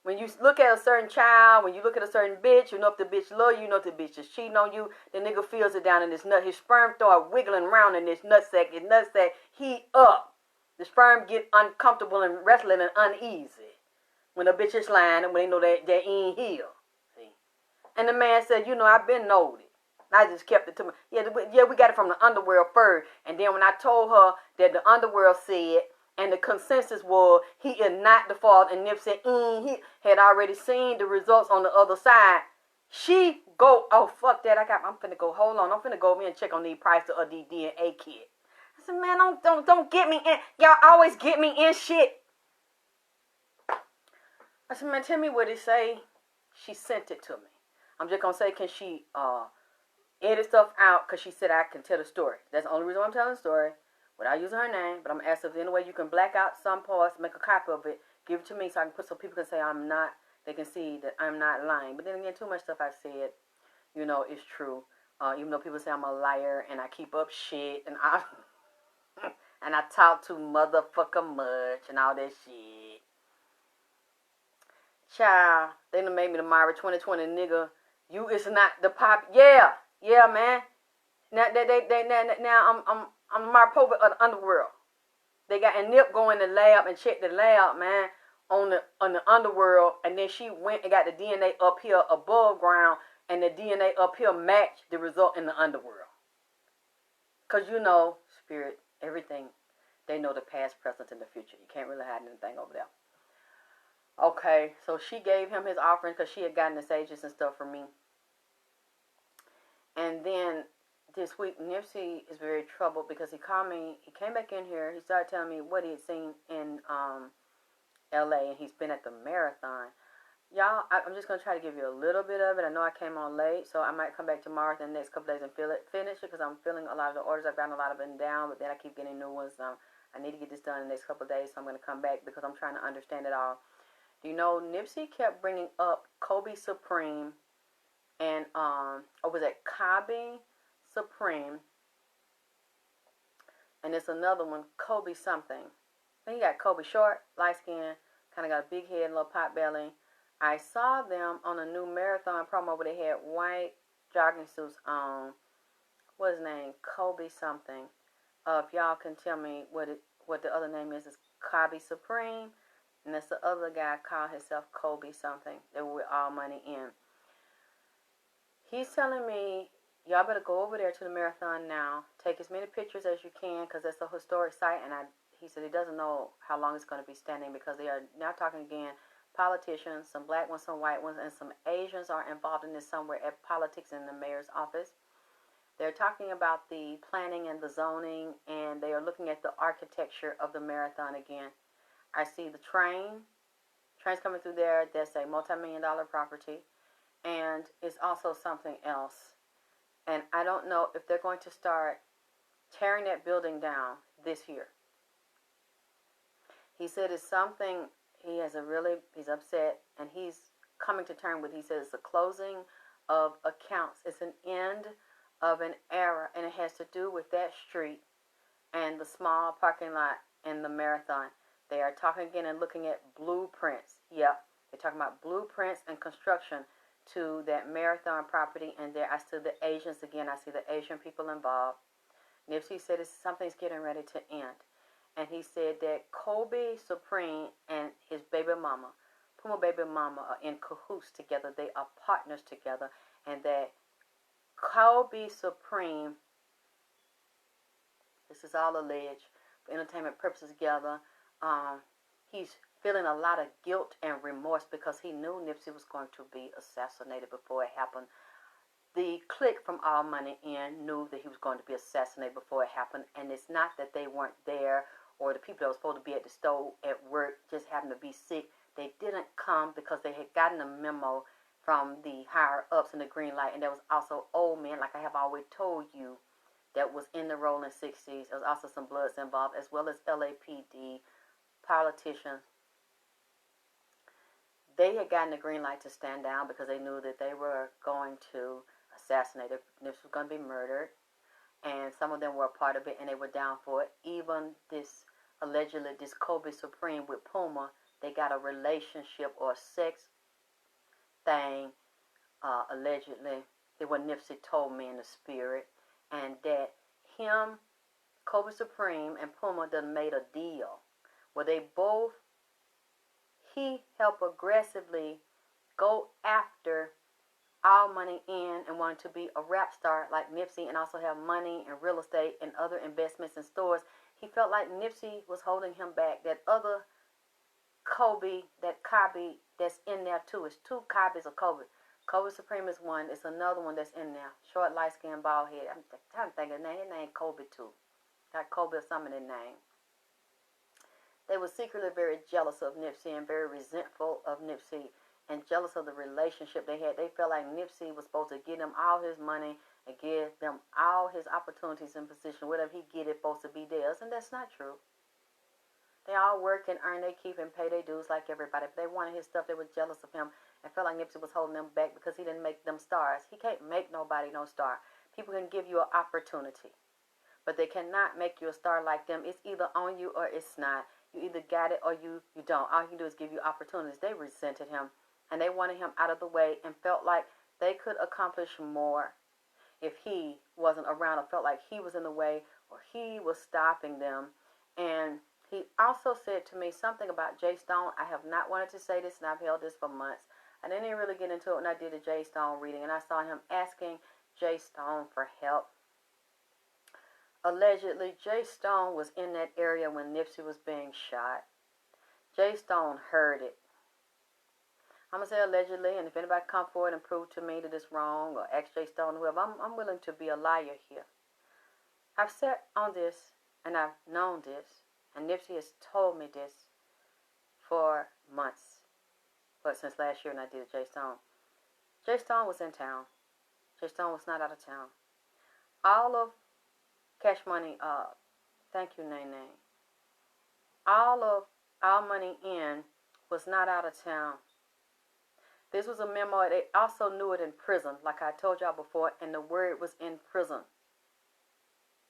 When you look at a certain child, when you look at a certain bitch, you know if the bitch love you, you know if the bitch is cheating on you, the nigga feels it down in his nut. His sperm start wiggling around in his nutsack. His nutsack heat up. The sperm get uncomfortable and restless and uneasy. When a bitch is lying and when they know that they ain't here. See? And the man said, you know, I've been knowed it. I just kept it to me. Yeah, we got it from the underworld first. And then when I told her that the underworld said, and the consensus was he is not the fault, and Nip said he had already seen the results on the other side. She go, oh fuck that! I'm finna go. Hold on, I'm finna go over and check on the price of the DNA kit. I said, man, don't get me in. Y'all always get me in shit. I said, man, tell me what it say. She sent it to me. I'm just gonna say, can she edit stuff out? Cause she said I can tell the story. That's the only reason why I'm telling the story. Without using her name, but I'm going to ask if there's any way you can black out some parts, make a copy of it, give it to me so I can put so people can say I'm not, they can see that I'm not lying. But then again, too much stuff I've said, you know, is true. Even though people say I'm a liar and I keep up shit and and I talk too motherfucker much and all that shit. Child, they done made me the Myra 2020 nigga. You is not the pop. Yeah, man. Now I'm my prophet of the underworld. They got a Nip go in the lab and check the lab, man, on the underworld, and then she went and got the DNA up here above ground, and the DNA up here matched the result in the underworld. Cause you know, spirit, everything, they know the past, present, and the future. You can't really hide anything over there. Okay, so she gave him his offering because she had gotten the sages and stuff from me, and then. This week, Nipsey is very troubled because he called me. He came back in here. He started telling me what he had seen in L.A. and he's been at the marathon. Y'all, I'm just going to try to give you a little bit of it. I know I came on late, so I might come back tomorrow in the next couple days and finish it because I'm feeling a lot of the orders. I've gotten a lot of them down, but then I keep getting new ones. I need to get this done in the next couple of days, so I'm going to come back because I'm trying to understand it all. Do you know, Nipsey kept bringing up Kobe Supreme and, was it Kobe Supreme, and it's another one, Kobe something. Then you got Kobe short, light skin, kind of got a big head, little pot belly. I saw them on a new marathon promo where they had white jogging suits on. What's his name? Kobe something. If y'all can tell me what the other name is Kobe Supreme, and that's the other guy called himself Kobe something. They were with All Money In. He's telling me, y'all better go over there to the marathon now. Take as many pictures as you can because that's a historic site. And he said he doesn't know how long it's going to be standing because they are now talking again. Politicians, some black ones, some white ones, and some Asians are involved in this somewhere at politics in the mayor's office. They're they're talking about the planning and the zoning, and they are looking at the architecture of the marathon again. I see the trains coming through there. That's a multi-million-dollar property, and it's also something else. And I don't know if they're going to start tearing that building down this year. He said it's something he's upset, and he's coming to terms with. He says it's the closing of accounts. It's an end of an era, and it has to do with that street and the small parking lot in the marathon. They are talking again and looking at blueprints. Yep, they're talking about blueprints and construction to that marathon property. And there I see the Asians again. I see the Asian people involved. Nipsey said something's getting ready to end. And he said that Kobe Supreme and his baby mama, Puma baby mama, are in cahoots together. They are partners together. And that Kobe Supreme, this is all alleged, for entertainment purposes together, he's feeling a lot of guilt and remorse because he knew Nipsey was going to be assassinated before it happened. The clique from All Money In knew that he was going to be assassinated before it happened, and it's not that they weren't there or the people that were supposed to be at the store at work just happened to be sick. They didn't come because they had gotten a memo from the higher-ups in the green light, and there was also old men, like I have always told you, that was in the rolling 60s. There was also some Bloods involved, as well as LAPD, politicians. They had gotten the green light to stand down because they knew that they were going to assassinate him. This was going to be murdered, and some of them were a part of it, and they were down for it. Even this, allegedly, this Kobe Supreme with Puma, they got a relationship or a sex thing, allegedly. They what Nipsey told me in the spirit, and that him, Kobe Supreme, and Puma done made a deal where they both, he helped aggressively go after All Money In and wanted to be a rap star like Nipsey and also have money and real estate and other investments and stores. He felt like Nipsey was holding him back. That other Kobe, that Kobe that's in there too. It's two Kobe's of Kobe. Kobe Supreme is one. It's another one that's in there. Short, light skin, bald head. I'm trying to think of his name. His name Kobe too. Got Kobe or something in his name. They were secretly very jealous of Nipsey and very resentful of Nipsey and jealous of the relationship they had. They felt like Nipsey was supposed to give them all his money and give them all his opportunities and position. Whatever he get, it's supposed to be theirs. And that's not true. They all work and earn their keep and pay their dues like everybody. If they wanted his stuff, they were jealous of him and felt like Nipsey was holding them back because he didn't make them stars. He can't make nobody no star. People can give you an opportunity, but they cannot make you a star like them. It's either on you or it's not. You either got it or you don't. All you can do is give you opportunities. They resented him, and they wanted him out of the way and felt like they could accomplish more if he wasn't around or felt like he was in the way or he was stopping them. And he also said to me something about Jay Stone. I have not wanted to say this, and I've held this for months. I didn't even really get into it when I did a Jay Stone reading, and I saw him asking Jay Stone for help. Allegedly, Jay Stone was in that area when Nipsey was being shot. Jay Stone heard it. I'm going to say allegedly, and if anybody come forward and prove to me that it's wrong or ask Jay Stone, whoever, I'm willing to be a liar here. I've sat on this, and I've known this, and Nipsey has told me this for months. But since last year when I did Jay Stone. Jay Stone was in town. Jay Stone was not out of town. All of Cash Money, thank you, Nene. All of All Money In was not out of town. This was a memo. They also knew it in prison, like I told y'all before, and the word was in prison.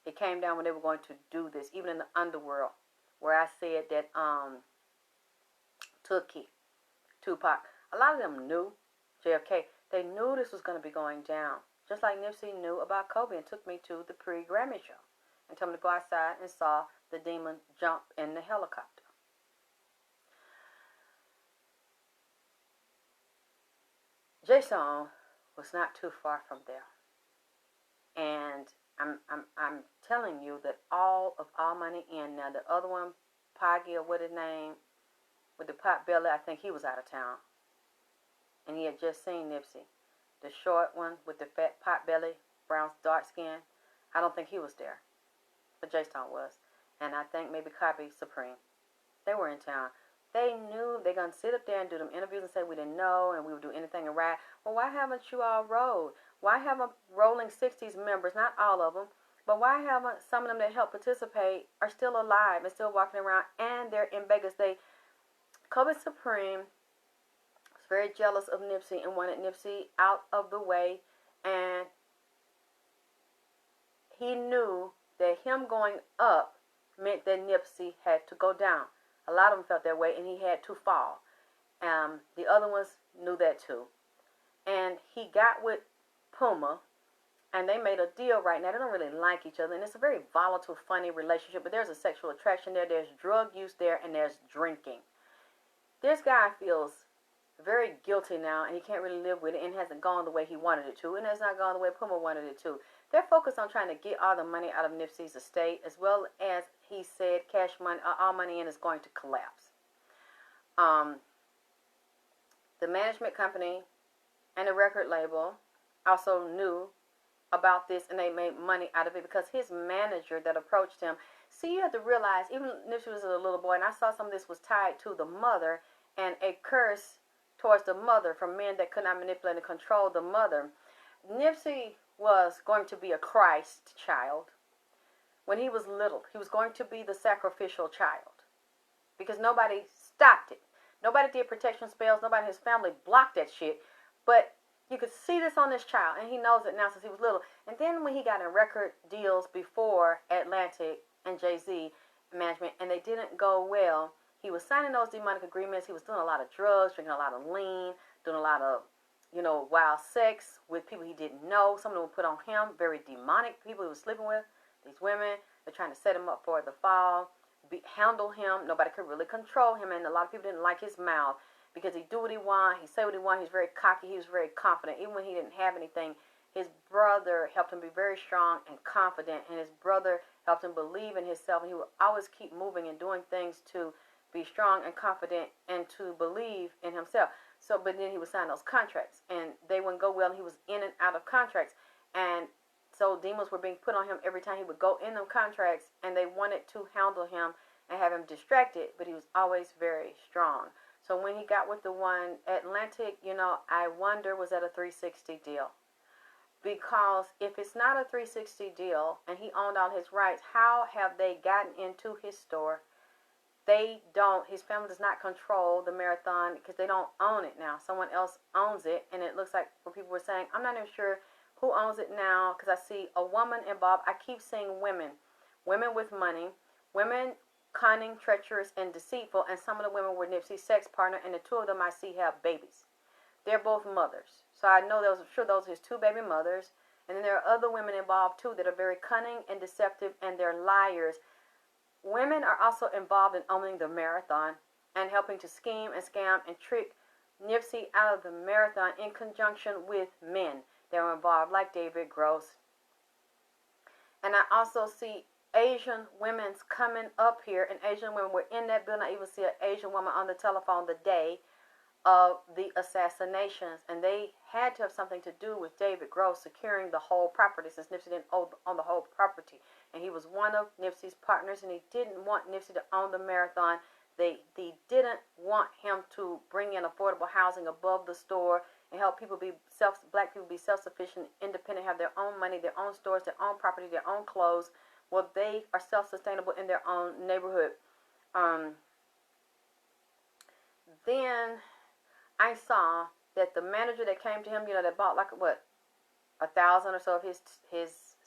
It came down when they were going to do this, even in the underworld, where I said that Tupac, a lot of them knew, JFK, they knew this was going to be going down. Just like Nipsey knew about Kobe and took me to the pre-Grammy show and told me to go outside and saw the demon jump in the helicopter. Jay Stone was not too far from there. And I'm telling you that all of All Money In, now the other one, Poggy or what his name, with the pot belly, I think he was out of town. And he had just seen Nipsey. The short one with the fat pot belly, Brown's dark skin. I don't think he was there, but J Stone was. And I think maybe Copy Supreme. They were in town. They knew they're going to sit up there and do them interviews and say we didn't know and we would do anything and ride. Well, why haven't you all rode? Why haven't Rolling 60s members, not all of them, but why haven't some of them that helped participate are still alive and still walking around and they're in Vegas? Kobe Supreme was very jealous of Nipsey and wanted Nipsey out of the way, and he knew that him going up meant that Nipsey had to go down. A lot of them felt that way, and he had to fall. The other ones knew that too. And he got with Puma, and they made a deal right now. They don't really like each other, and it's a very volatile, funny relationship, but there's a sexual attraction there, there's drug use there, and there's drinking. This guy feels very guilty now, and he can't really live with it, and hasn't gone the way he wanted it to, and it's not gone the way Puma wanted it to. They're focused on trying to get all the money out of Nipsey's estate, as well as he said cash money, all money in is going to collapse. The management company and the record label also knew about this, and they made money out of it because his manager that approached him. See, you have to realize, even Nipsey was a little boy, and I saw some of this was tied to the mother and a curse towards the mother from men that could not manipulate and control the mother. Nipsey was going to be a Christ child. When he was little, he was going to be the sacrificial child because nobody stopped it. Nobody did protection spells. Nobody in his family blocked that shit. But you could see this on this child, and he knows it now since he was little. And then when he got in record deals before Atlantic and Jay-Z management, and they didn't go well, he was signing those demonic agreements. He was doing a lot of drugs, drinking a lot of lean, doing a lot of, wild sex with people he didn't know. Some of them were put on him, very demonic people he was sleeping with. These women, they're trying to set him up for the fall, handle him. Nobody could really control him, and a lot of people didn't like his mouth because he do what he want, he say what he want. He's very cocky, he was very confident. Even when he didn't have anything, his brother helped him be very strong and confident, and his brother helped him believe in himself, and he would always keep moving and doing things to be strong and confident and to believe in himself. But then he would sign those contracts, and they wouldn't go well, and he was in and out of contracts. And so demons were being put on him every time he would go in them contracts, and they wanted to handle him and have him distracted, but he was always very strong. So when he got with the one Atlantic, I wonder, was that a 360 deal? Because if it's not a 360 deal and he owned all his rights, how have they gotten into his store? His family does not control the marathon because they don't own it now. Someone else owns it, and it looks like what people were saying, I'm not even sure who owns it now because I see a woman involved. I keep seeing women with money, women cunning, treacherous, and deceitful, and some of the women were Nipsey's sex partner, and the two of them I see have babies. They're both mothers. So I know those are his two baby mothers, and then there are other women involved too that are very cunning and deceptive, and they're liars. Women are also involved in owning the marathon and helping to scheme and scam and trick Nipsey out of the marathon in conjunction with men that were involved, like David Gross. And I also see Asian women's coming up here, and Asian women were in that building. I even see an Asian woman on the telephone the day of the assassinations, and they had to have something to do with David Gross securing the whole property, since Nipsey didn't own the whole property, and he was one of Nipsey's partners, and he didn't want Nipsey to own the marathon. They didn't want him to bring in affordable housing above the store and help black people be self-sufficient, independent, have their own money, their own stores, their own property, their own clothes. Well, they are self-sustainable in their own neighborhood. Then I saw that the manager that came to him, that bought 1,000 or so of his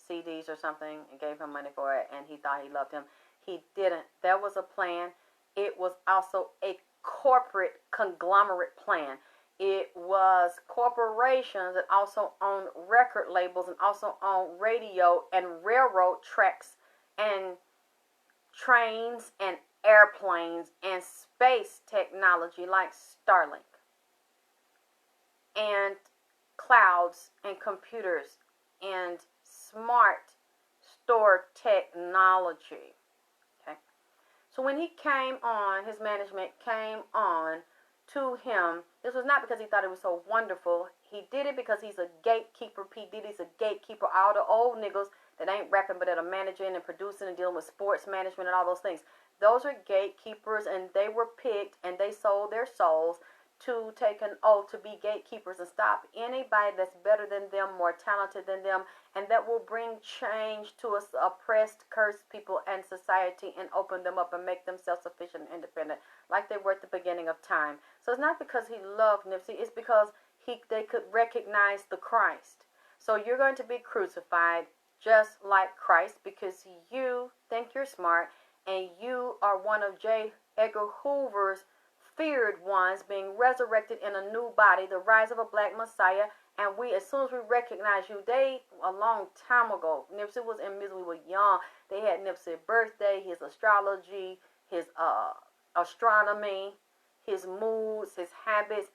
CDs or something and gave him money for it, and he thought he loved him. He didn't. There was a plan. It was also a corporate conglomerate plan. It was corporations that also own record labels and also own radio and railroad tracks and trains and airplanes and space technology like Starlink and clouds and computers and smart store technology. Okay. So when he came on, his management came on to him, this was not because he thought it was so wonderful. He did it because he's a gatekeeper. P. Diddy's a gatekeeper. All the old niggas that ain't rapping but that are managing and producing and dealing with sports management and all those things. Those are gatekeepers, and they were picked, and they sold their souls to take an oath to be gatekeepers and stop anybody that's better than them, more talented than them, and that will bring change to us oppressed, cursed people and society, and open them up and make them self-sufficient and independent like they were at the beginning of time. So it's not because he loved Nipsey, it's because they could recognize the Christ. So you're going to be crucified just like Christ because you think you're smart, and you are one of J. Edgar Hoover's feared ones being resurrected in a new body, the rise of a black Messiah. And we, as soon as we recognize you, a long time ago, Nipsey was in music, we were young. They had Nipsey's birthday, his astrology, his astronomy, his moods, his habits,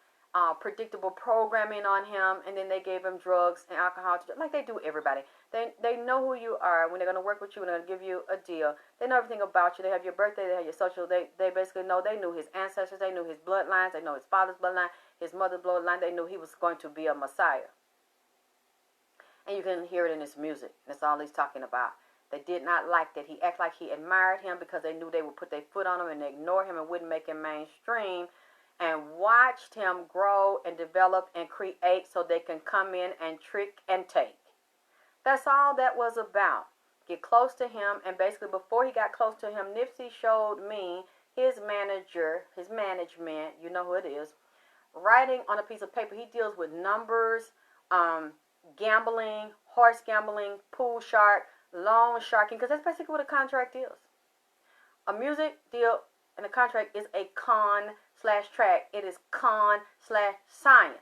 predictable programming on him, and then they gave him drugs and alcohol, like they do everybody. They know who you are when they're going to work with you and they're going to give you a deal. They know everything about you. They have your birthday, they have your social. They basically know. They knew his ancestors. They knew his bloodlines. They know his father's bloodline, his mother's bloodline. They knew he was going to be a Messiah. And you can hear it in his music. That's all he's talking about. They did not like that. He acted like he admired him because they knew they would put their foot on him and ignore him and wouldn't make him mainstream, and watched him grow and develop and create so they can come in and trick and take. That's all that was about. Get close to him, and basically before he got close to him, Nipsey showed me his manager, his management, you know who it is, writing on a piece of paper. He deals with numbers, gambling, horse gambling, pool shark, loan sharking, because that's basically what a contract is. A music deal and a contract is a con/track. It is con/science.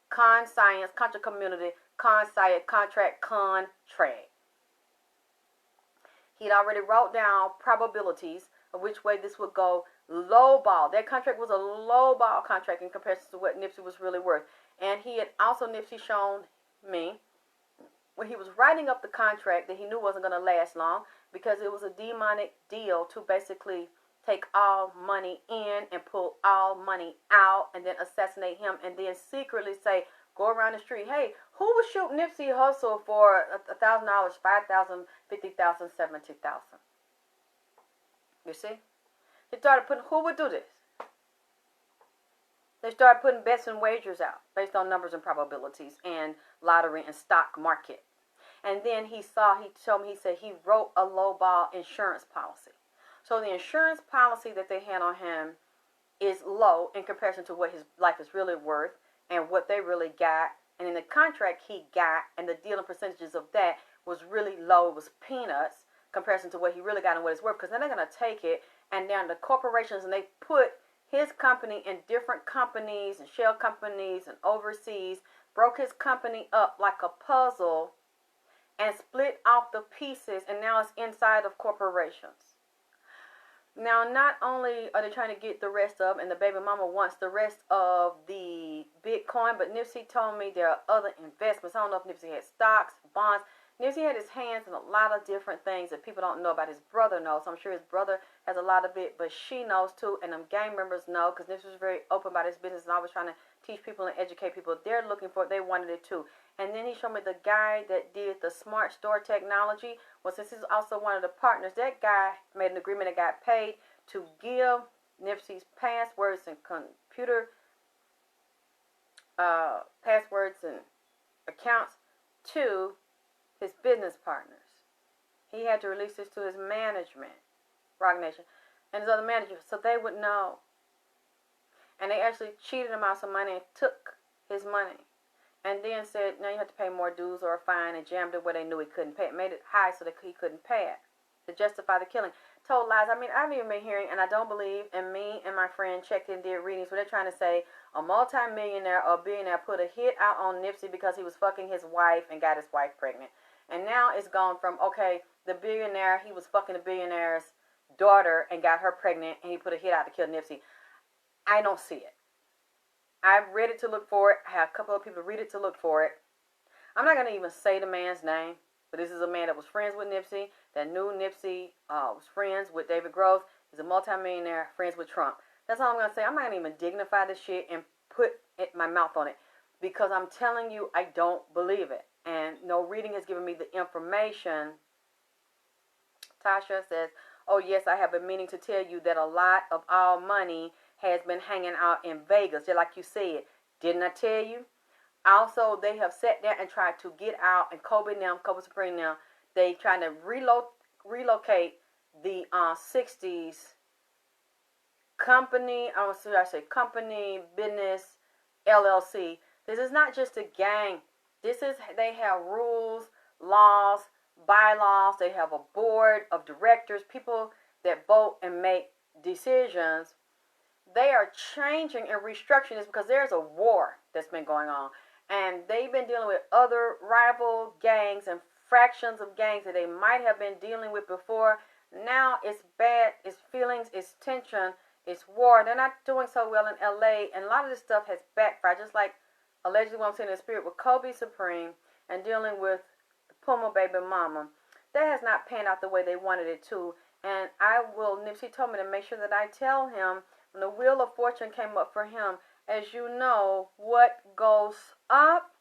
Con science, contra community, con science, contract, contract. He'd already wrote down probabilities of which way this would go. Low ball. That contract was a low ball contract in comparison to what Nipsey was really worth. And he had also, Nipsey, shown me when he was writing up the contract that he knew wasn't going to last long, because it was a demonic deal to basically take all money in and pull all money out and then assassinate him and then secretly say, go around the street, hey, who would shoot Nipsey Hussle for $1,000, $5,000, $50,000, $70,000? You see? They started putting, who would do this? They started putting bets and wagers out based on numbers and probabilities and lottery and stock market. And then he told me, he said he wrote a lowball insurance policy. So the insurance policy that they had on him is low in comparison to what his life is really worth and what they really got. And in the contract he got and the deal and percentages of that was really low. It was peanuts in comparison to what he really got and what it's worth. Because then they're going to take it and down the corporations, and they put his company in different companies and shell companies and overseas, broke his company up like a puzzle and split off the pieces, and now it's inside of corporations. Now, not only are they trying to get the rest of, and the baby mama wants the rest of the Bitcoin, but Nipsey told me there are other investments. I don't know if Nipsey had stocks, bonds. Nipsey had his hands in a lot of different things that people don't know about. His brother knows. I'm sure his brother has a lot of it, but she knows too, and them gang members know, because Nipsey was very open about his business and always trying to teach people and educate people. They're looking for it. They wanted it too. And then he showed me the guy that did the smart store technology. Well, since he's also one of the partners, that guy made an agreement and got paid to give Nipsey's passwords and computer passwords and accounts to his business partners. He had to release this to his management, Rock Nation, and his other managers, so they would know. And they actually cheated him out some money and took his money. And then said, now you have to pay more dues or a fine, and jammed it where they knew he couldn't pay it. Made it high so that he couldn't pay it to justify the killing. Told lies. I mean, I've even been hearing, and I don't believe, and me and my friend checked and did readings where they're trying to say a multi-millionaire or billionaire put a hit out on Nipsey because he was fucking his wife and got his wife pregnant. And now it's gone from, okay, the billionaire, he was fucking the billionaire's daughter and got her pregnant, and he put a hit out to kill Nipsey. I don't see it. I've read it to look for it. I have a couple of people read it to look for it. I'm not going to even say the man's name, but this is a man that was friends with Nipsey, that knew Nipsey, was friends with David Gross. He's a multimillionaire, friends with Trump. That's all I'm going to say. I'm not going to even dignify this shit and put my mouth on it. because I'm telling you, I don't believe it. And no reading has given me the information. Tasha says, oh, yes, I have been meaning to tell you that a lot of our money has been hanging out in Vegas, just like you said. Didn't I tell you? Also, they have sat there and tried to get out, and Kobe Supreme now, they trying to relocate the 60s company, company, business, LLC. This is not just a gang. They have rules, laws, bylaws. They have a board of directors, people that vote and make decisions. They are changing and restructuring this because there's a war that's been going on. And they've been dealing with other rival gangs and fractions of gangs that they might have been dealing with before. Now it's bad, it's feelings, it's tension, it's war. They're not doing so well in LA, and a lot of this stuff has backfired, just like allegedly what I'm saying in the spirit with Kobe Supreme and dealing with the Puma baby mama. That has not panned out the way they wanted it to. And Nipsey told me to make sure that I tell him when the wheel of fortune came up for him, as you know, what goes up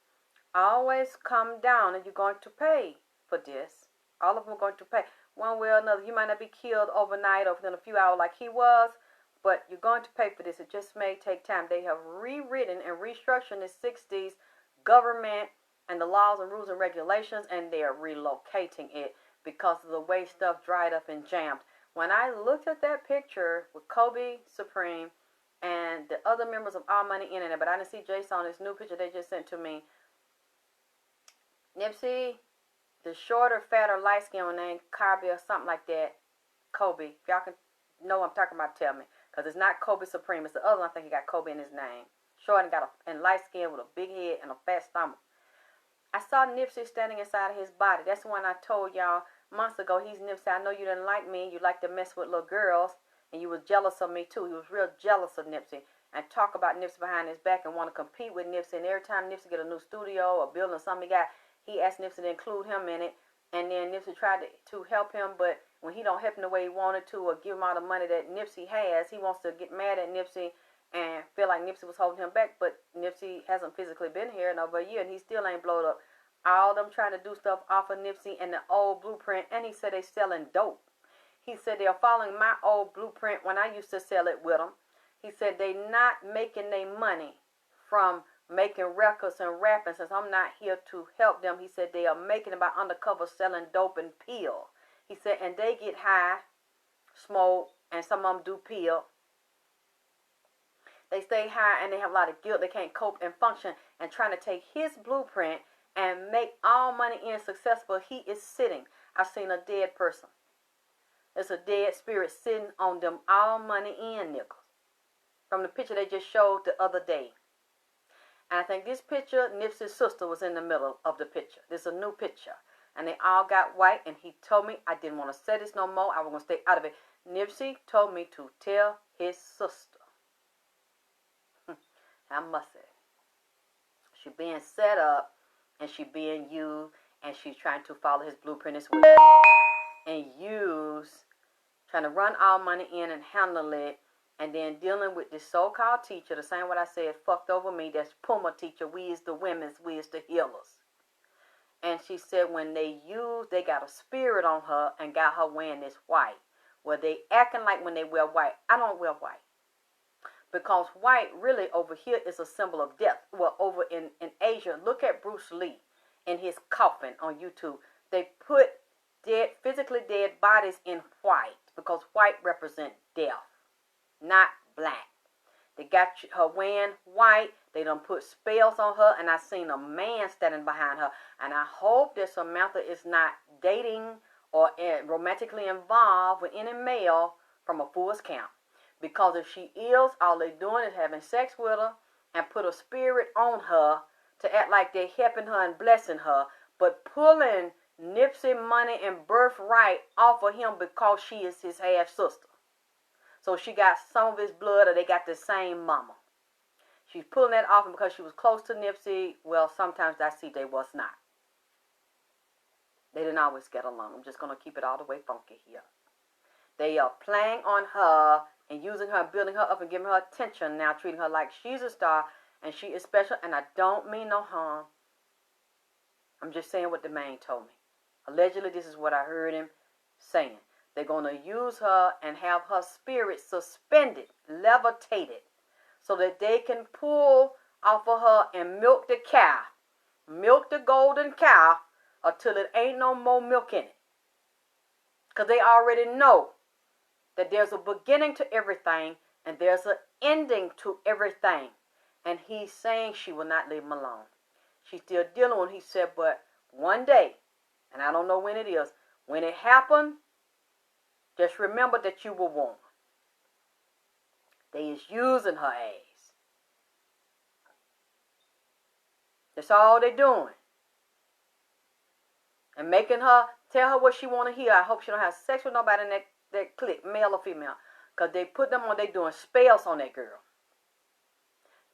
always come down, and you're going to pay for this. All of them are going to pay one way or another. You might not be killed overnight or within a few hours like he was, but you're going to pay for this. It just may take time. They have rewritten and restructured the 60s government and the laws and rules and regulations, and they are relocating it because of the way stuff dried up and jammed. When I looked at that picture with Kobe Supreme and the other members of All Money in it, but I didn't see Jason on this new picture they just sent to me. Nipsey, the shorter, fatter, light-skinned one named Carby or something like that, Kobe. If y'all can know what I'm talking about, tell me. Because it's not Kobe Supreme. It's the other one. I think he got Kobe in his name. Short and light-skinned with a big head and a fat stomach. I saw Nipsey standing inside of his body. That's the one I told y'all months ago. He's Nipsey. I know you didn't like me. You like to mess with little girls. And you was jealous of me, too. He was real jealous of Nipsey. And talk about Nipsey behind his back and want to compete with Nipsey. And every time Nipsey get a new studio or building or something he asked Nipsey to include him in it. And then Nipsey tried to help him. But when he don't help him the way he wanted to or give him all the money that Nipsey has, he wants to get mad at Nipsey and feel like Nipsey was holding him back. But Nipsey hasn't physically been here in over a year. And he still ain't blowed up. All them trying to do stuff off of Nipsey and the old blueprint. And he said they selling dope. He said they're following my old blueprint when I used to sell it with them. He said they not making their money from making records and rapping since I'm not here to help them. He said they are making it by undercover selling dope and pill. He said, and they get high, smoke, and some of them do pill. They stay high and they have a lot of guilt. They can't cope and function and trying to take his blueprint and make all money in successful. He is sitting. I've seen a dead person. There's a dead spirit sitting on them all money in nickels. From the picture they just showed the other day. And I think this picture, Nipsey's sister was in the middle of the picture. This is a new picture. And they all got white. And he told me I didn't want to say this no more. I was going to stay out of it. Nipsey told me to tell his sister. I must say. She being set up. And she being used. And she's trying to follow his blueprint as well. And use. Trying to run all money in and handle it. And then dealing with this so-called teacher, the same what I said, fucked over me, that's Puma teacher, we is the women's, we is the healers. And she said when they got a spirit on her and got her wearing this white. Well, they acting like when they wear white. I don't wear white. Because white really over here is a symbol of death. Well, over in Asia, look at Bruce Lee in his coffin on YouTube. They put physically dead bodies in white because white represents death. Not black. They got her wearing white. They done put spells on her. And I seen a man standing behind her. And I hope that Samantha is not dating or romantically involved with any male from a fool's camp. Because if she is, all they doing is having sex with her and put a spirit on her to act like they helping her and blessing her. But pulling Nipsey money and birthright off of him because she is his half-sister. So she got some of his blood or they got the same mama. She's pulling that off because she was close to Nipsey. Well, sometimes I see they was not. They didn't always get along. I'm just going to keep it all the way funky here. They are playing on her and using her, building her up and giving her attention now, treating her like she's a star. And she is special, and I don't mean no harm. I'm just saying what the man told me. Allegedly, this is what I heard him saying. They're going to use her and have her spirit suspended, levitated, so that they can pull off of her and milk the cow. Milk the golden cow until it ain't no more milk in it. Because they already know that there's a beginning to everything and there's an ending to everything. And he's saying she will not leave him alone. She's still dealing with him. He said, but one day, and I don't know when it is, when it happened, just remember that you were warned. They is using her ass. That's all they doing. And making her tell her what she want to hear. I hope she don't have sex with nobody in that clique, male or female. Because they put them on, they doing spells on that girl.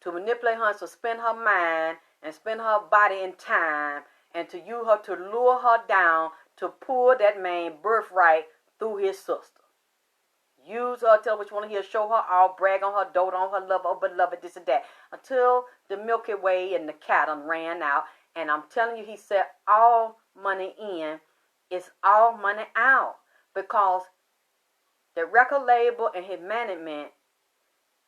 To manipulate her, to spend her mind and spend her body in time. And to use her to lure her down to pull that man birthright through his sister. Use her, tell her what you want to hear, show her all, brag on her, dote on her, love her, beloved, this and that. Until the Milky Way and the cat ran out. And I'm telling you, he said all money in is all money out. Because the record label and his management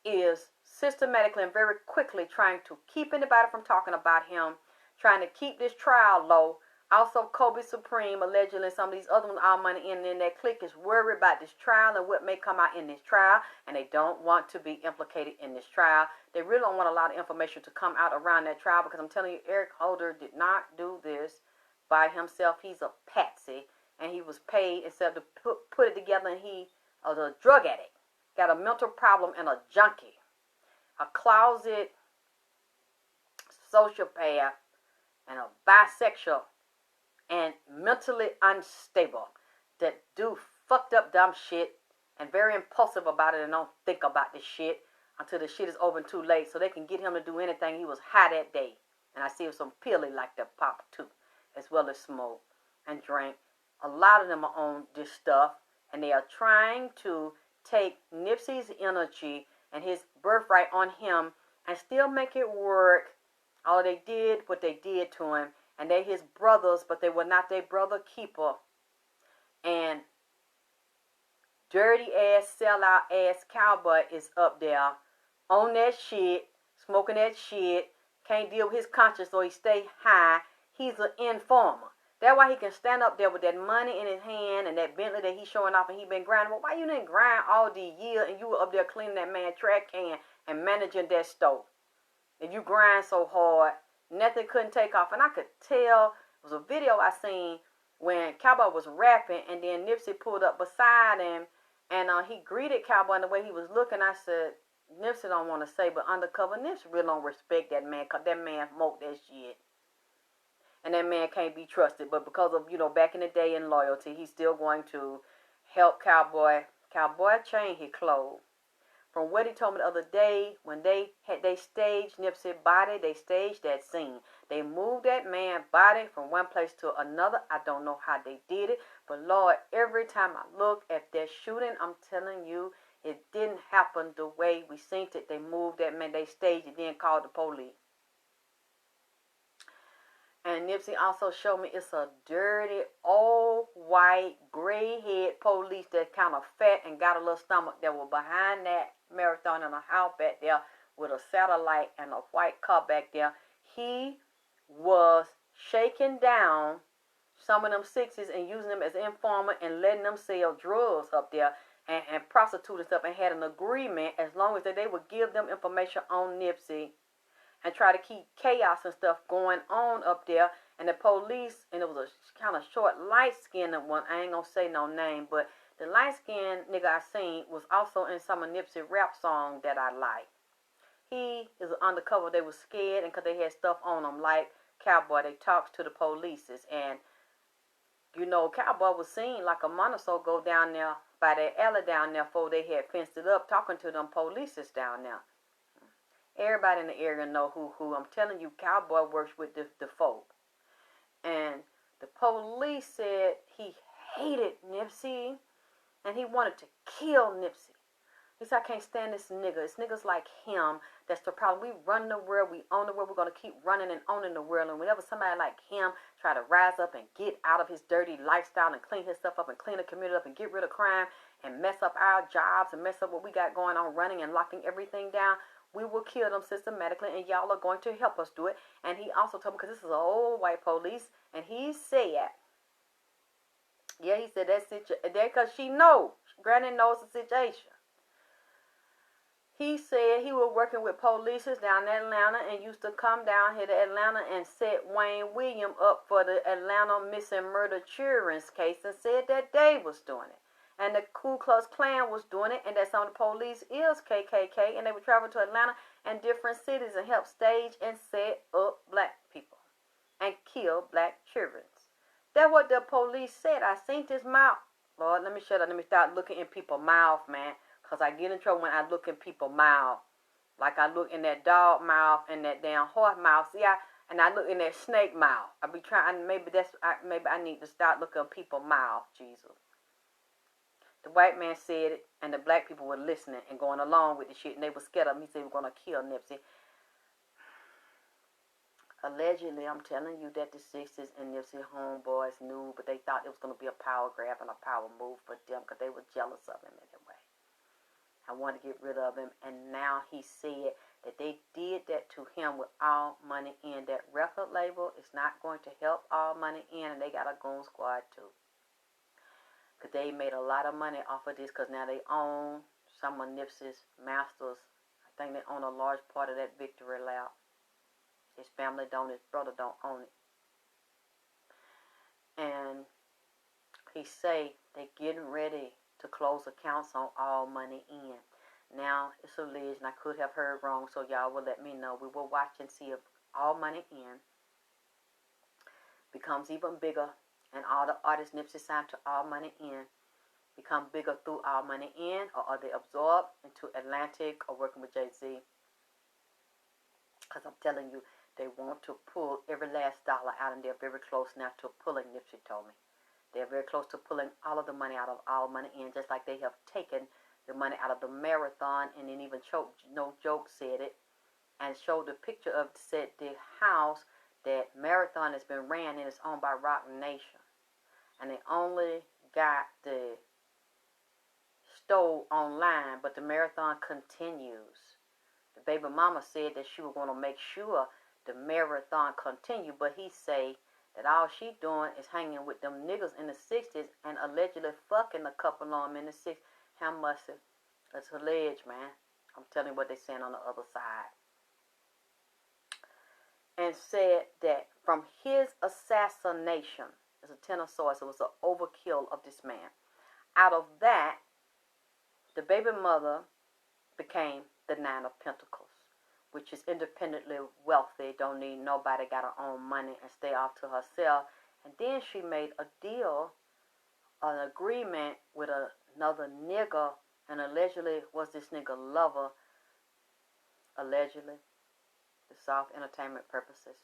is systematically and very quickly trying to keep anybody from talking about him, trying to keep this trial low. Also, Kobe Supreme, allegedly, some of these other ones, all money in that clique is worried about this trial and what may come out in this trial, and they don't want to be implicated in this trial. They really don't want a lot of information to come out around that trial, because I'm telling you, Eric Holder did not do this by himself. He's a patsy, and he was paid instead to put it together, and he was a drug addict, got a mental problem and a junkie, a closet sociopath, and a bisexual, and mentally unstable, that do fucked up dumb shit and very impulsive about it and don't think about this shit until the shit is over and too late, so they can get him to do anything. He was high that day, and I see him some pilly like that pop too, as well as smoke and drink. A lot of them are on this stuff, and they are trying to take Nipsey's energy and his birthright on him and still make it work. All they did, what they did to him, and they his brothers, but they were not their brother keeper. And dirty ass, sellout ass cowboy is up there on that shit, smoking that shit, can't deal with his conscience, so he stay high. He's an informer. That's why he can stand up there with that money in his hand and that Bentley that he's showing off, and he been grinding. Well, why you didn't grind all the year and you were up there cleaning that man trash can and managing that store? If you grind so hard, nothing couldn't take off. And I could tell, it was a video I seen when Cowboy was rapping, and then Nipsey pulled up beside him, and he greeted Cowboy in the way he was looking. I said, Nipsey don't want to say, but undercover Nipsey really don't respect that man, because that man smoked that shit. And that man can't be trusted. But because of, back in the day in loyalty, he's still going to help Cowboy. Cowboy changed his clothes. From what he told me the other day, when they staged Nipsey's body, they staged that scene. They moved that man's body from one place to another. I don't know how they did it, but Lord, every time I look at that shooting, I'm telling you, it didn't happen the way we seen it. They moved that man, they staged it, then called the police. And Nipsey also showed me it's a dirty, old, white, gray-head police that's kind of fat and got a little stomach that were behind that marathon in a house back there with a satellite and a white car back there. He was shaking down some of them sixes and using them as informer and letting them sell drugs up there and prostitute and stuff, and had an agreement as long as they would give them information on Nipsey and try to keep chaos and stuff going on up there. And the police, and it was a kind of short, light-skinned one. I ain't going to say no name, but the light-skinned nigga I seen was also in some of Nipsey rap songs that I like. He is undercover. They were scared, and because they had stuff on them, like Cowboy, they talks to the polices. And, Cowboy was seen like a month or so ago down there by that alley down there before they had fenced it up, talking to them polices down there. Everybody in the area know who. I'm telling you, Cowboy works with the folk. And the police said he hated Nipsey and he wanted to kill Nipsey. He said, I can't stand this nigga. It's niggas like him that's the problem. We run the world. We own the world. We're going to keep running and owning the world. And whenever somebody like him try to rise up and get out of his dirty lifestyle and clean his stuff up and clean the community up and get rid of crime and mess up our jobs and mess up what we got going on running and locking everything down, we will kill them systematically, and y'all are going to help us do it. And he also told me, because this is an old white police, and he said, yeah, he said that because she knows. Granny knows the situation. He said he was working with police down in Atlanta and used to come down here to Atlanta and set Wayne Williams up for the Atlanta missing murder children's case and said that they was doing it. And the Ku Klux Klan was doing it, and that some of the police is KKK, and they would travel to Atlanta and different cities and help stage and set up black people and kill black children. That's what the police said. I seen his mouth. Lord, let me shut up. Let me start looking in people's mouth, man. Because I get in trouble when I look in people's mouth. Like I look in that dog mouth and that damn horse mouth. See, and I look in that snake mouth. I be trying, maybe I need to start looking in people's mouth, Jesus. The white man said it, and the black people were listening and going along with the shit, and they were scared of him. He said, we're going to kill Nipsey. Allegedly, I'm telling you that the 60s and Nipsey homeboys knew, but they thought it was going to be a power grab and a power move for them because they were jealous of him anyway. I wanted to get rid of him, and now he said that they did that to him with All Money In. That record label is not going to help All Money In, and they got a goon squad too. Because they made a lot of money off of this, because now they own some of Nipsey's masters. I think they own a large part of that victory lap. His family don't, his brother don't own it. And he say they getting ready to close accounts on All Money In. Now, it's alleged, and I could have heard wrong, so y'all will let me know. We will watch and see if All Money In becomes even bigger, and all the artists Nipsey signed to All Money In become bigger through All Money In, or are they absorbed into Atlantic or working with Jay-Z? Because I'm telling you, they want to pull every last dollar out, and they're very close now to pulling, Nipsey told me. They're very close to pulling all of the money out of All Money In, just like they have taken the money out of the marathon, and then even No Joke said it, and showed the picture of said the house that marathon has been ran and is owned by Rock Nation. And they only got the stole online, but the marathon continues. The baby mama said that she was going to make sure the marathon continue, but he say that all she doing is hanging with them niggas in the 60s and allegedly fucking a couple of them in the 60s. How much? That's alleged, man. I'm telling you what they saying on the other side. And said that from his assassination, as a tenor source, it was an overkill of this man. Out of that, the baby mother became the Nine of Pentacles, which is independently wealthy, don't need nobody, got her own money, and stay off to herself. And then she made a deal, an agreement with another nigga, and allegedly was this nigga lover, allegedly, to soft entertainment purposes.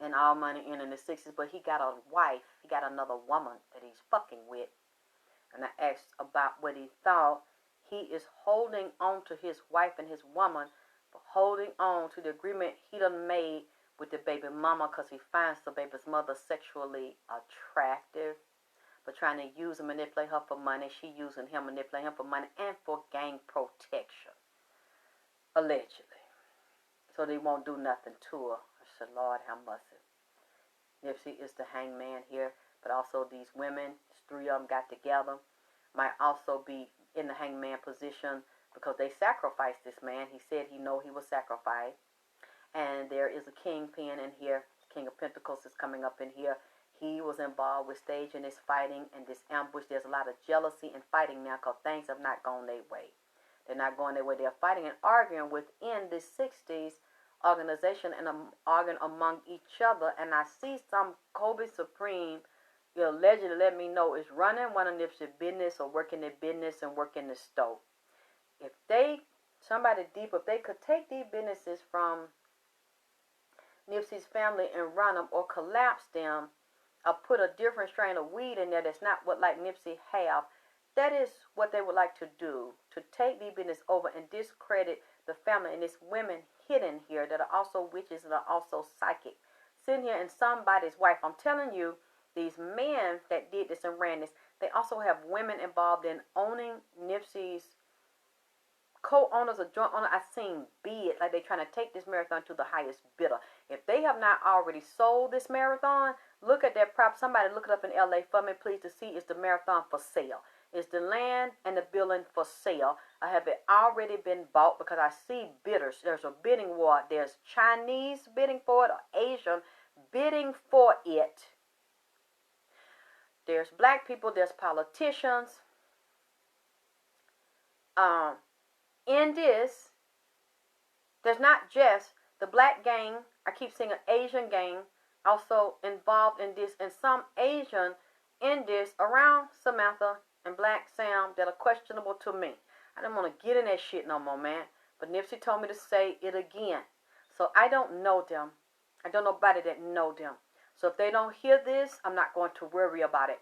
And All Money In the 60s, but he got a wife, he got another woman that he's fucking with. And I asked about what he thought. He is holding on to his wife and his woman, but holding on to the agreement he done made with the baby mama, because he finds the baby's mother sexually attractive, but trying to use and manipulate her for money. She using him, manipulating him for money and for gang protection, allegedly. So they won't do nothing to her. I said, Lord, have mercy. Nipsey is the hangman here, but also these women, three of them got together, might also be in the hangman position because they sacrificed this man. He said he know he was sacrificed. And there is a kingpin in here. King of Pentacles is coming up in here. He was involved with staging this fighting and this ambush. There's a lot of jealousy and fighting now because things have not gone their way. They're not going their way. They're fighting and arguing within the 60s organization and arguing among each other. And I see some Kobe Supreme allegedly let me know is running one of Nipsey's business or working their business and working the stove. If they, somebody deep, if they could take these businesses from Nipsey's family and run them or collapse them or put a different strain of weed in there that's not what like Nipsey have, that is what they would like to do, to take the business over and discredit the family. And it's women hidden here that are also witches and are also psychic, sitting here and somebody's wife. I'm telling you, these men that did this and ran this, they also have women involved in owning Nipsey's co-owners or joint owner. I've seen bid like they're trying to take this marathon to the highest bidder. If they have not already sold this marathon, look at that prop. Somebody look it up in LA for me, please, to see is the marathon for sale. Is the land and the building for sale? Have it already been bought? Because I see bidders. There's a bidding war. There's Chinese bidding for it or Asian bidding for it. There's black people. There's politicians. In this, there's not just the black gang. I keep seeing an Asian gang also involved in this, and some Asian in this around Samantha and Black Sam that are questionable to me. I don't want to get in that shit no more, man. But Nipsey told me to say it again. So I don't know them. I don't know nobody that know them. So if they don't hear this, I'm not going to worry about it,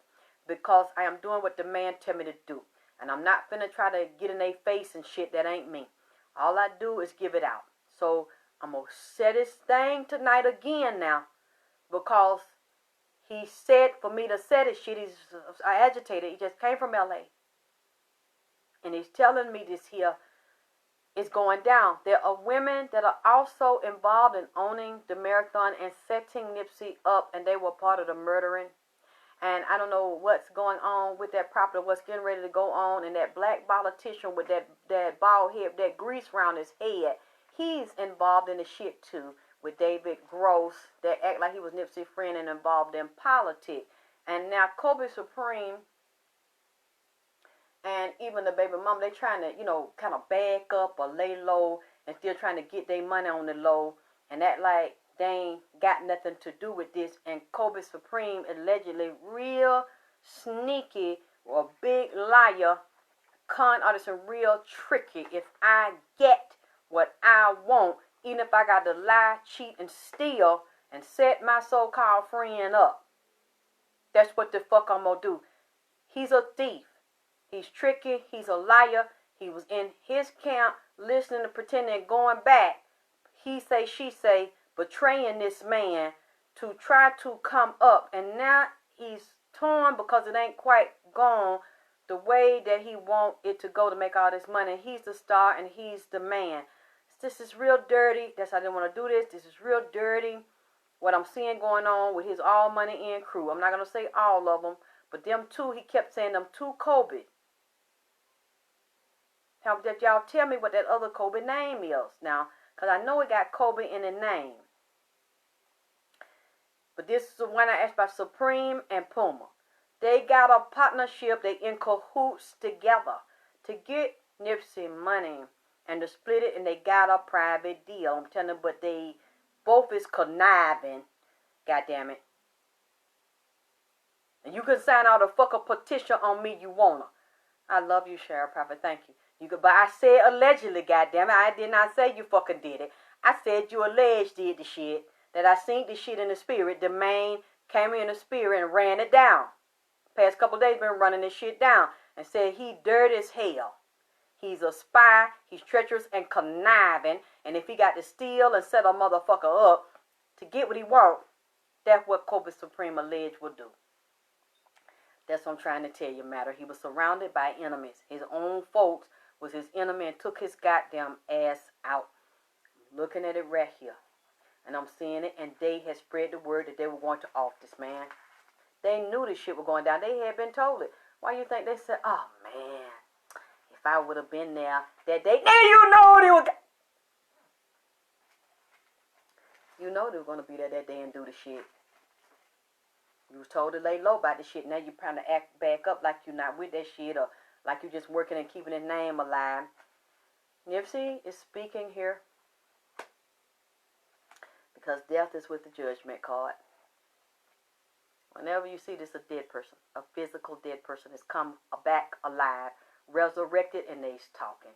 because I am doing what the man tell me to do. And I'm not finna try to get in their face and shit. That ain't me. All I do is give it out. So I'm going to say this thing tonight again now, because he said for me to say this shit. He's agitated. He just came from LA. And he's telling me this here is going down. There are women that are also involved in owning the marathon and setting Nipsey up. And they were part of the murdering. And I don't know what's going on with that property, what's getting ready to go on. And that black politician with that bald head, that grease around his head, he's involved in the shit too. With David Gross, that act like he was Nipsey's friend and involved in politics. And now Kobe Supreme and even the baby mama, they trying to, kind of back up or lay low and still trying to get their money on the low. And act like they ain't got nothing to do with this. And Kobe Supreme allegedly real sneaky or a big liar, con artist, and real tricky. If I get what I want, even if I got to lie, cheat, and steal and set my so-called friend up, that's what the fuck I'm gonna do. He's a thief. He's tricky. He's a liar. He was in his camp listening to pretending and going back. He say, she say, betraying this man to try to come up. And now he's torn because it ain't quite gone the way that he want it to go to make all this money. He's the star and he's the man. This is real dirty. That's why I didn't want to do this. This is real dirty. What I'm seeing going on with his all money in crew. I'm not going to say all of them, but them two, he kept saying them two Kobe. How that y'all tell me what that other Kobe name is now, because I know it got Kobe in the name. But this is the one I asked about, Supreme and Puma. They got a partnership. They in cahoots together to get Nipsey money and to split it, and they got a private deal. I'm telling you, but they both is conniving. God damn it. And you can sign out a fucking petition on me you wanna. I love you, Sheriff Prophet. Thank you. You could, but I said allegedly, goddamn it. I did not say you fucking did it. I said you alleged did the shit. That I seen the shit in the spirit. The man came in the spirit and ran it down. Past couple days been running this shit down and said he dirty as hell. He's a spy. He's treacherous and conniving. And if he got to steal and set a motherfucker up to get what he want, that's what Kobe Supreme alleged would do. That's what I'm trying to tell you, matter. He was surrounded by enemies. His own folks was his enemy and took his goddamn ass out. I'm looking at it right here. And I'm seeing it. And they had spread the word that they were going to office, man. They knew this shit was going down. They had been told it. Why you think they said, oh, man, if I would have been there that day, then you know they were... You know they were going to be there that day and do the shit. You was told to lay low about the shit. Now you're trying to act back up like you're not with that shit, or like you're just working and keeping his name alive. Nipsey is speaking here because death is with the judgment card. Whenever you see this, a dead person, a physical dead person has come back alive, resurrected, and they's talking.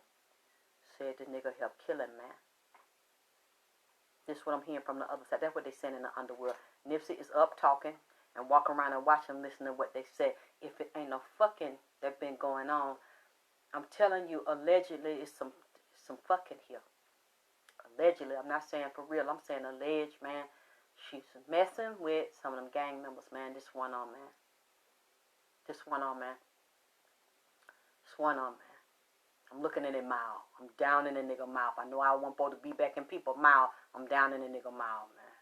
Said the nigga helped kill him, man. This is what I'm hearing from the other side. That's what they saying in the underworld. Nipsey is up talking. and walk around and watch them listen to what they say. If it ain't no fucking that been going on, I'm telling you, allegedly, it's some fucking here. Allegedly, I'm not saying for real. I'm saying alleged, man. She's messing with some of them gang members, man. This one on, man. This one on, man. This one on, man. I'm looking in their mouth. I'm down in the nigga mouth. I know I won't supposed to be back in people's mouth. I'm down in the nigga mouth, man.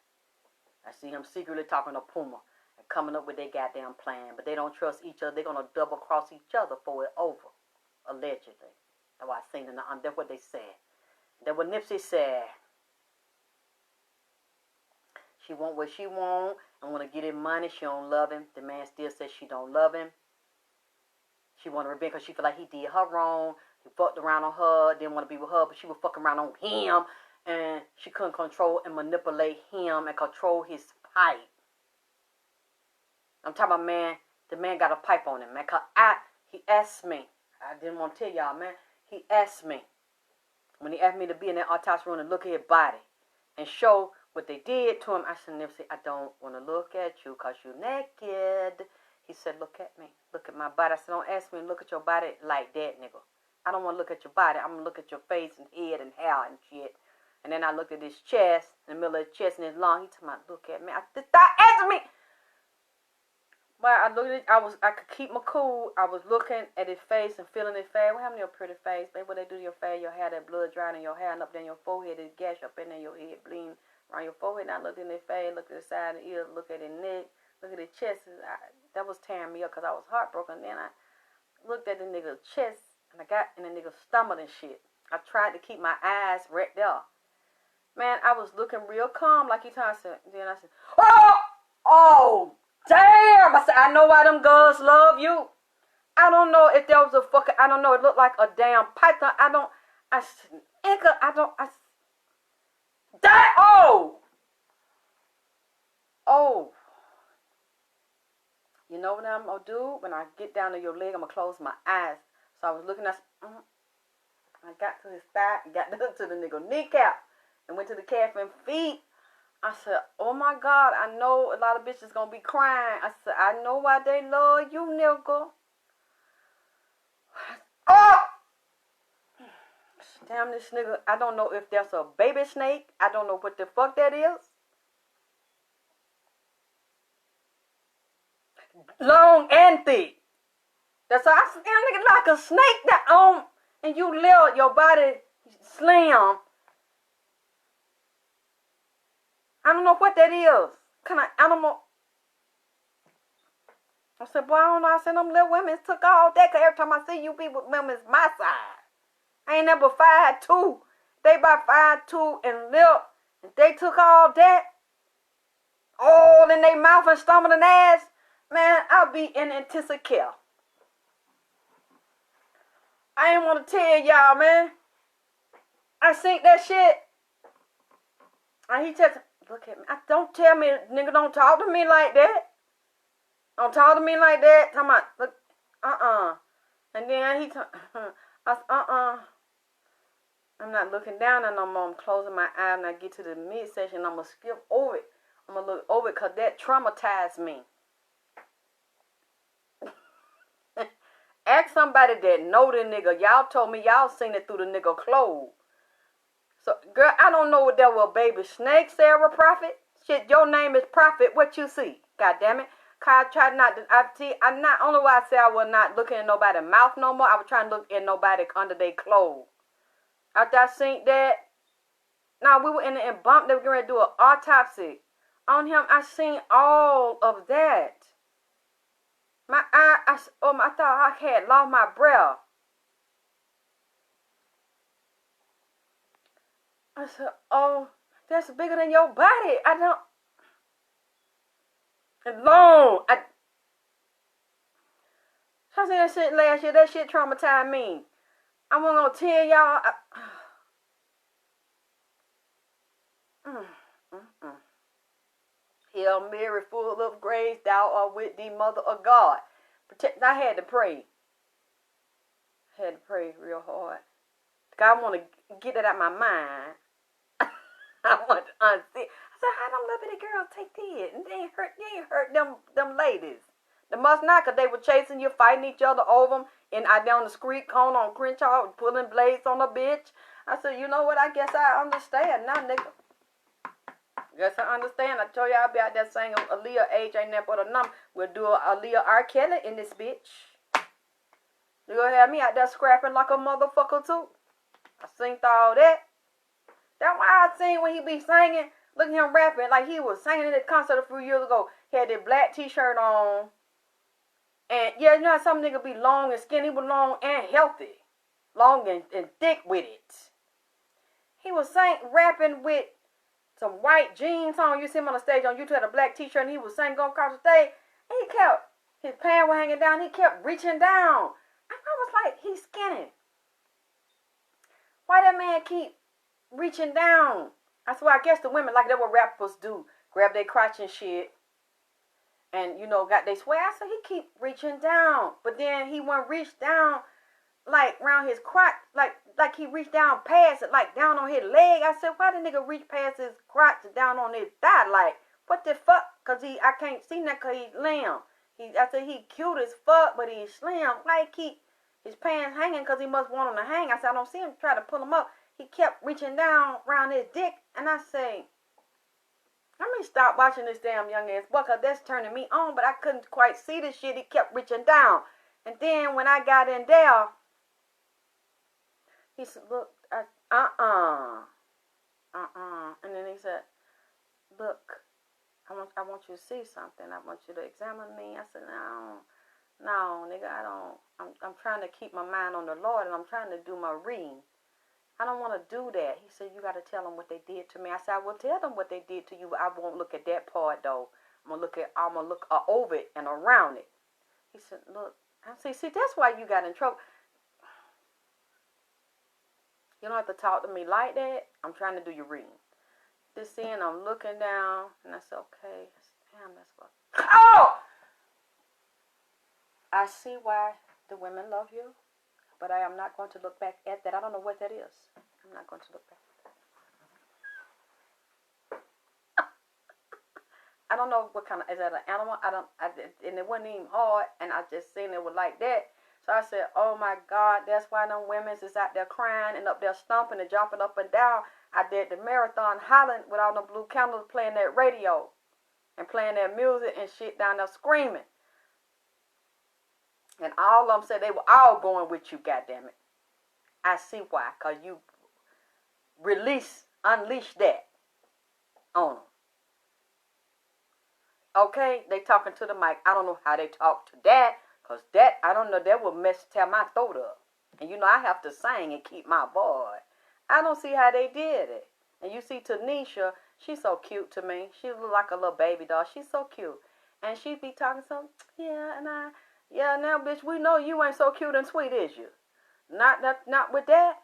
I see him secretly talking to Puma and coming up with their goddamn plan, but they don't trust each other. They're gonna double cross each other for it over. Allegedly. That's what I seen in that's what they said. That's what Nipsey said. She want what she want and want to get him money. She don't love him. The man still says she don't love him. She want to revenge because she feel like he did her wrong. He fucked around on her, didn't want to be with her, but she was fucking around on him. And she couldn't control and manipulate him and control his pipe. I'm talking about, man, the man got a pipe on him, man. Because he asked me. I didn't want to tell y'all, man. He asked me. When he asked me to be in that autopsy room and look at his body and show what they did to him, I said, Nipsey, I don't want to look at you because you're naked. He said, look at me. Look at my body. I said, don't ask me to look at your body like that, nigga. I don't want to look at your body. I'm going to look at your face and head and hair and shit. And then I looked at his chest, in the middle of his chest and his lung. He told me, look at me. I said, stop asking me. But I looked at it, I could keep my cool. I was looking at his face and feeling his face. What happened to your pretty face, baby? What they do to your face? Your hair, that blood drying in your hair and up there in your forehead, this gash up in there, your head bleeding around your forehead. And I looked at his face, looked at the side of the ears, looked at his neck, looked at his chest. That was tearing me up because I was heartbroken. Then I looked at the nigga's chest and I got in the nigga's stomach and shit. I tried to keep my eyes right there. Man, I was looking real calm like he told me. Then I said, oh, damn. I said, I know why them girls love you. I don't know if there was a fucking, I don't know. It looked like a damn python. I said, oh. You know what I'm going to do? When I get down to your leg, I'm going to close my eyes. So I was looking at, I got to his thigh, got to the nigga kneecap, and went to the calf and feet. I said, oh my God, I know a lot of bitches going to be crying. I said, I know why they love you, nigga. Oh! Damn, this nigga, I don't know if that's a baby snake. I don't know what the fuck that is. Long and thick. That's all. I said, damn, nigga, like a snake that on, and you live your body slim. I don't know what that is. Kind of animal. I said, boy, I don't know. I said, them little women took all that, because every time I see you be with women, it's my size. I ain't never 5'2". They about 5'2" and lip. And they took all that, all in their mouth and stomach and ass. Man, I'll be in intensive care. I ain't want to tell y'all, man. I seen that shit. And he just, look at me. Don't tell me, nigga, don't talk to me like that. Don't talk to me like that. Talking about, look, And then he I said, I'm not looking down at no more. I'm closing my eye and I get to the midsection. I'm going to skip over it. I'm going to look over it because that traumatized me. Ask somebody that know the nigga. Y'all told me y'all seen it through the nigga clothes. So, girl, I don't know what that was, baby snake, Sarah Prophet. Shit, your name is Prophet. What you see? God damn it. I tried not to, I'm not, only why I say I was not looking in nobody's mouth no more. I was trying to look in nobody under their clothes. After I seen that, now we were in the bump. They were going to do an autopsy on him. I seen all of that. My eye, I thought I had lost my breath. I said, oh, that's bigger than your body. I don't. It's long. I seen that shit last year. That shit traumatized me. I wasn't going to tell y'all. Hail Mary, full of grace, thou art with thee, mother of God. I had to pray. Had to pray real hard. God, I want to get it out of my mind. I want to unsee. I said, how them little bitty girls take that? And you ain't hurt them ladies. They must not, because they were chasing you, fighting each other over them. And I down the street corner on Crenshaw, pulling blades on a bitch. I said, you know what? I guess I understand now, nigga. Guess I understand. I told you I'll be out there saying Aaliyah age ain't there but a number. We'll do a Aaliyah R. Kelly in this bitch. You gonna have me out there scrapping like a motherfucker too. I seen all that. That's why I seen when he be singing. Look at him rapping like he was singing at a concert a few years ago. He had that black t-shirt on. And yeah, you know how some nigga be long and skinny, but long and healthy. Long and thick with it. He was rapping with some white jeans on. You see him on the stage on YouTube, had a black t-shirt, and he was singing going across the stage. And he kept, his pants were hanging down. He kept reaching down. I was like, he's skinny. Why that man keep reaching down? That's why I guess the women, like that what rappers do. Grab their crotch and shit. And, you know, got they swear. I said, he keep reaching down. But then he won't reach down, like, around his crotch. Like he reached down past it, like, down on his leg. I said, why the nigga reach past his crotch down on his thigh? Like, what the fuck? Because I can't see that because he's slim. I said, he cute as fuck, but he's slim. Why he keep his pants hanging? Because he must want them to hang. I said, I don't see him try to pull them up. He kept reaching down around his dick. And I say, let me stop watching this damn young ass boy, because that's turning me on. But I couldn't quite see the shit. He kept reaching down. And then when I got in there, he said, look, and then he said, look, I want you to see something. I want you to examine me. I said, no, nigga, I don't. I'm trying to keep my mind on the Lord, and I'm trying to do my reading. I don't want to do that. He said, you got to tell them what they did to me. I said, I will tell them what they did to you, but I won't look at that part, though. I'm going to look over it and around it. He said, look. I said, see, that's why you got in trouble. You don't have to talk to me like that. I'm trying to do your reading. This in, I'm looking down, and I said, okay. I said, damn, that's what. Oh! I see why the women love you. But I am not going to look back at that. I don't know what that is. I'm not going to look back at that. I don't know what kind of, is that an animal? And it wasn't even hard. And I just seen it was like that. So I said, oh my God, that's why them women is out there crying and up there stomping and jumping up and down. I did the marathon hollering with all the blue candles playing that radio and playing that music and shit down there screaming. And all of them said they were all going with you, goddammit. I see why, because you unleash that on them. Okay, they talking to the mic. I don't know how they talk to that, because that, I don't know, that will tear my throat up. And you know, I have to sing and keep my voice. I don't see how they did it. And you see Tanisha, she's so cute to me. She look like a little baby doll. She's so cute. And she be talking so, yeah, now, bitch, we know you ain't so cute and sweet, is you? Not with that.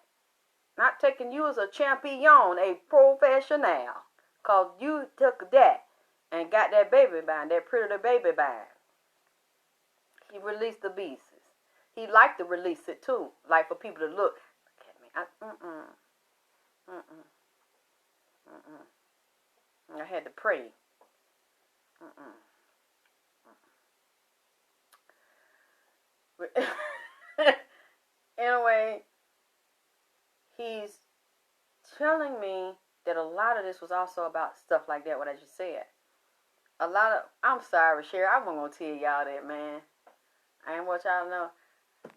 Not taking you as a champion, a professional. Because you took that and got that baby bind, that pretty baby bind. He released the beasts. He liked to release it, too. Like, for people to look at me. I had to pray. Anyway, he's telling me that a lot of this was also about stuff like that, what I just said. I'm sorry, Sherry, I wasn't going to tell y'all that, man. I ain't want y'all to know.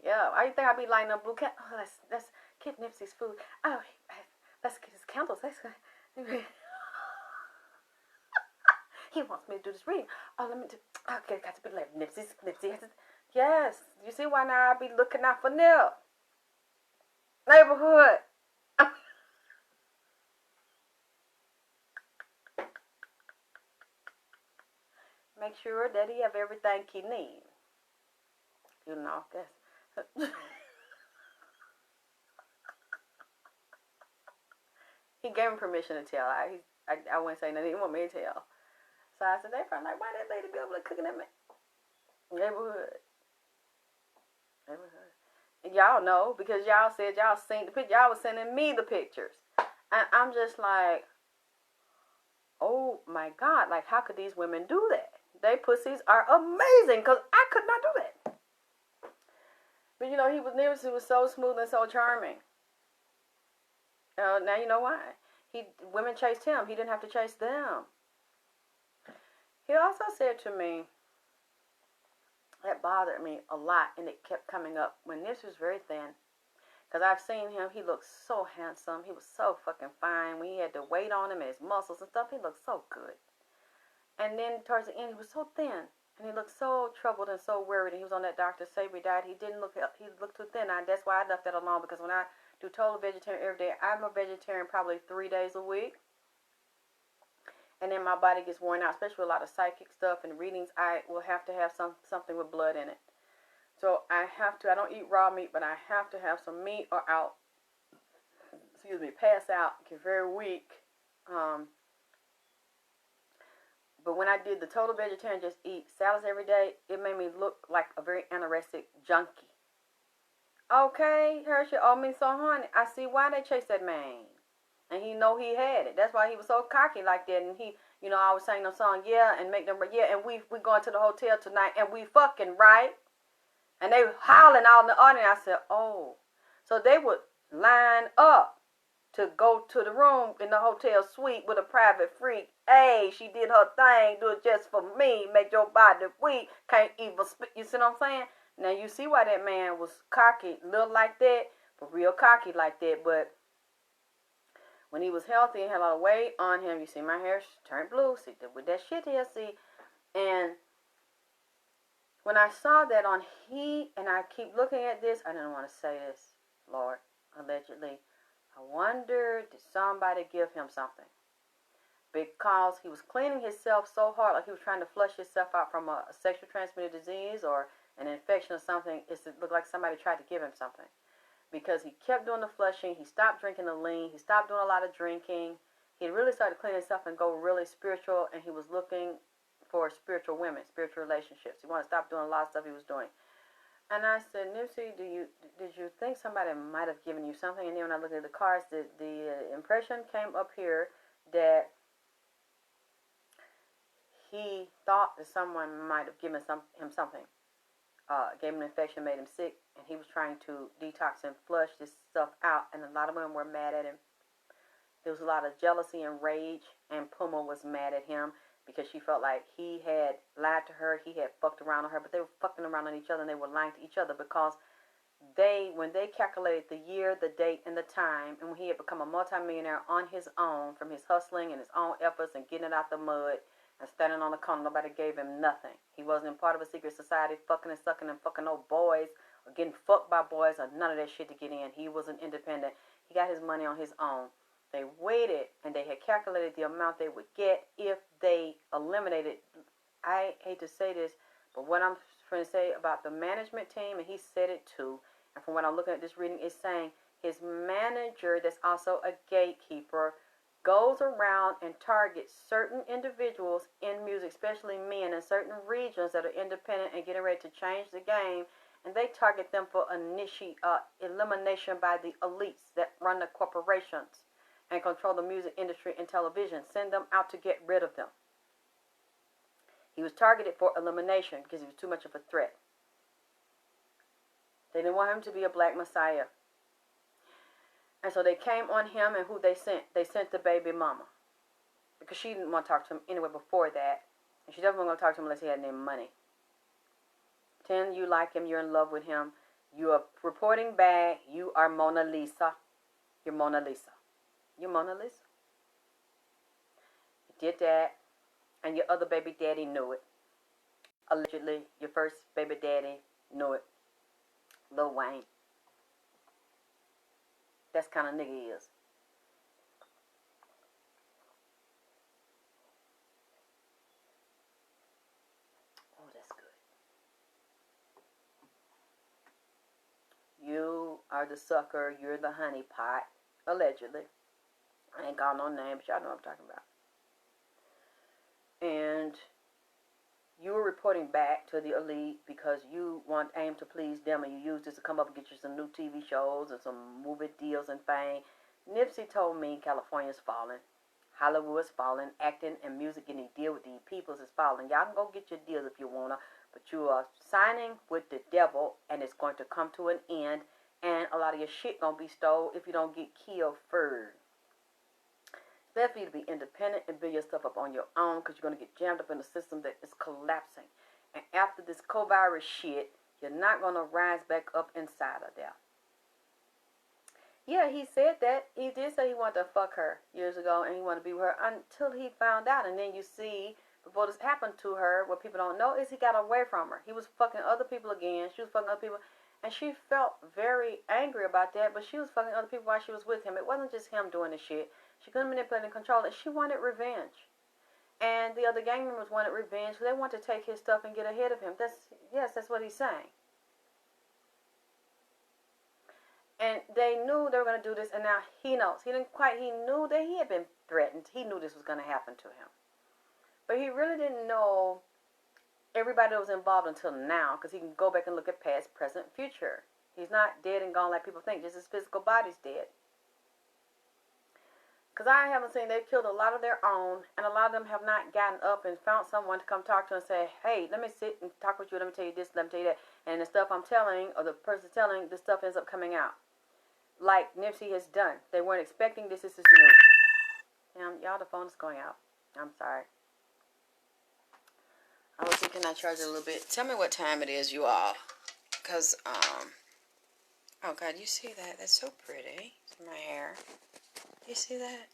Yeah, why you think I be lighting up blue candles? Oh, let's get Nipsey's food. Oh, let's get his candles. He wants me to do this reading. Oh, let me do. Okay, got to be like Nipsey has to. Yes, you see why now I be looking out for Nip. Neighborhood. Make sure that he have everything he needs. You know, that's... He gave him permission to tell. I wouldn't say nothing. He didn't want me to tell. So I said, they probably like, why that lady be over there cooking that man? Neighborhood. And y'all know, because y'all said y'all seen the picture. Y'all was sending me the pictures. And I'm just like, oh my God, like how could these women do that? They pussies are amazing because I could not do that. But you know, Nipsey was so smooth and so charming. Now you know why. Women chased him. He didn't have to chase them. He also said to me, that bothered me a lot, and it kept coming up when Nipsey was very thin. Because I've seen him, he looked so handsome. He was so fucking fine. When he had the weight on him and his muscles and stuff, he looked so good. And then towards the end, he was so thin. And he looked so troubled and so worried. And he was on that Dr. Sabi diet. He looked too thin. That's why I left that alone. Because when I do total vegetarian every day, I'm a vegetarian probably 3 days a week. And then my body gets worn out, especially with a lot of psychic stuff and readings. I will have to have something with blood in it. So I don't eat raw meat, but I have to have some meat or I'll, pass out, get very weak. But when I did the total vegetarian, just eat salads every day, it made me look like a very anorexic junkie. Okay, Hershey, me so honey. I see why they chased that man. And he know he had it. That's why he was so cocky like that. And he, I was saying the song, yeah, and make them, yeah, and we going to the hotel tonight, and we fucking, right? And they howling out in the audience. I said, oh. So they would line up to go to the room in the hotel suite with a private freak. Hey, she did her thing. Do it just for me. Make your body weak. Can't even spit. You see what I'm saying? Now, you see why that man was cocky. Little like that, but real cocky like that. But when he was healthy and had a lot of weight on him, you see my hair turned blue. See, with that shit here, see. And when I saw that on and I keep looking at this, I didn't want to say this, Lord, allegedly. I wonder, did somebody give him something? Because he was cleaning himself so hard, like he was trying to flush himself out from a sexually transmitted disease or an infection or something. It looked like somebody tried to give him something. Because he kept doing the flushing, he stopped drinking the lean, he stopped doing a lot of drinking. He really started cleaning himself and go really spiritual, and he was looking for spiritual women, spiritual relationships. He wanted to stop doing a lot of stuff he was doing. And I said, Nipsey, did you think somebody might have given you something? And then when I looked at the cards, the impression came up here that he thought that someone might have given him something. Gave him an infection, made him sick, and he was trying to detox and flush this stuff out, and a lot of women were mad at him. There was a lot of jealousy and rage, and Puma was mad at him because she felt like he had lied to her, he had fucked around on her, but they were fucking around on each other, and they were lying to each other because when they calculated the year, the date, and the time, and when he had become a multimillionaire on his own from his hustling and his own efforts and getting it out the mud and standing on the corner, nobody gave him nothing. He wasn't part of a secret society fucking and sucking and fucking no boys or getting fucked by boys or none of that shit to get in. He was an independent. He got his money on his own. They waited, and they had calculated the amount they would get if they eliminated. I hate to say this, but what I'm trying to say about the management team, and he said it too, and from what I'm looking at this reading, is saying his manager, that's also a gatekeeper, goes around and targets certain individuals in music, especially men in certain regions that are independent and getting ready to change the game, and they target them for elimination by the elites that run the corporations and control the music industry and television. Send them out to get rid of them. He was targeted for elimination because he was too much of a threat. They didn't want him to be a black messiah. And so they came on him, and who they sent? They sent the baby mama. Because she didn't want to talk to him anyway before that. And she definitely wasn't going to talk to him unless he had any money. Pretend you like him, you're in love with him. You are reporting back, you are Mona Lisa. You're Mona Lisa. You're Mona Lisa. You did that, and your other baby daddy knew it. Allegedly, your first baby daddy knew it. Lil Wayne. That's kind of nigga he is. Oh, that's good. You are the sucker. You're the honeypot. Allegedly. I ain't got no name, but y'all know what I'm talking about. And you were reporting back to the elite because you aim to please them, and you use this to come up and get you some new TV shows and some movie deals and fame. Nipsey told me California's falling. Hollywood's falling, acting and music and the deal with these peoples is falling. Y'all can go get your deals if you wanna, but you are signing with the devil, and it's going to come to an end. And a lot of your shit gonna be stole if you don't get killed first. It's better for you to be independent and build your stuff up on your own, because you're gonna get jammed up in a system that is collapsing. And after this COVID shit, you're not gonna rise back up inside of there. Yeah, he said that. He did say he wanted to fuck her years ago and he wanted to be with her until he found out. And then you see, before this happened to her, what people don't know is he got away from her. He was fucking other people again. She was fucking other people. And she felt very angry about that, but she was fucking other people while she was with him. It wasn't just him doing the shit. She couldn't manipulate and control it. She wanted revenge. And the other gang members wanted revenge. They wanted to take his stuff and get ahead of him. That's what he's saying. And they knew they were going to do this, and now he knows. He knew that he had been threatened. He knew this was going to happen to him. But he really didn't know everybody that was involved until now, because he can go back and look at past, present, future. He's not dead and gone like people think. Just his physical body's dead. Because I haven't seen, they've killed a lot of their own, and a lot of them have not gotten up and found someone to come talk to and say, hey, let me sit and talk with you, let me tell you this, let me tell you that. And the stuff I'm telling, or the person telling, the stuff ends up coming out. Like Nipsey has done. They weren't expecting this. This is new. Damn, y'all, the phone is going out. I'm sorry. I was thinking I charge it a little bit. Tell me what time it is, you all. Because, oh, God, you see that? That's so pretty. It's my hair. You see that?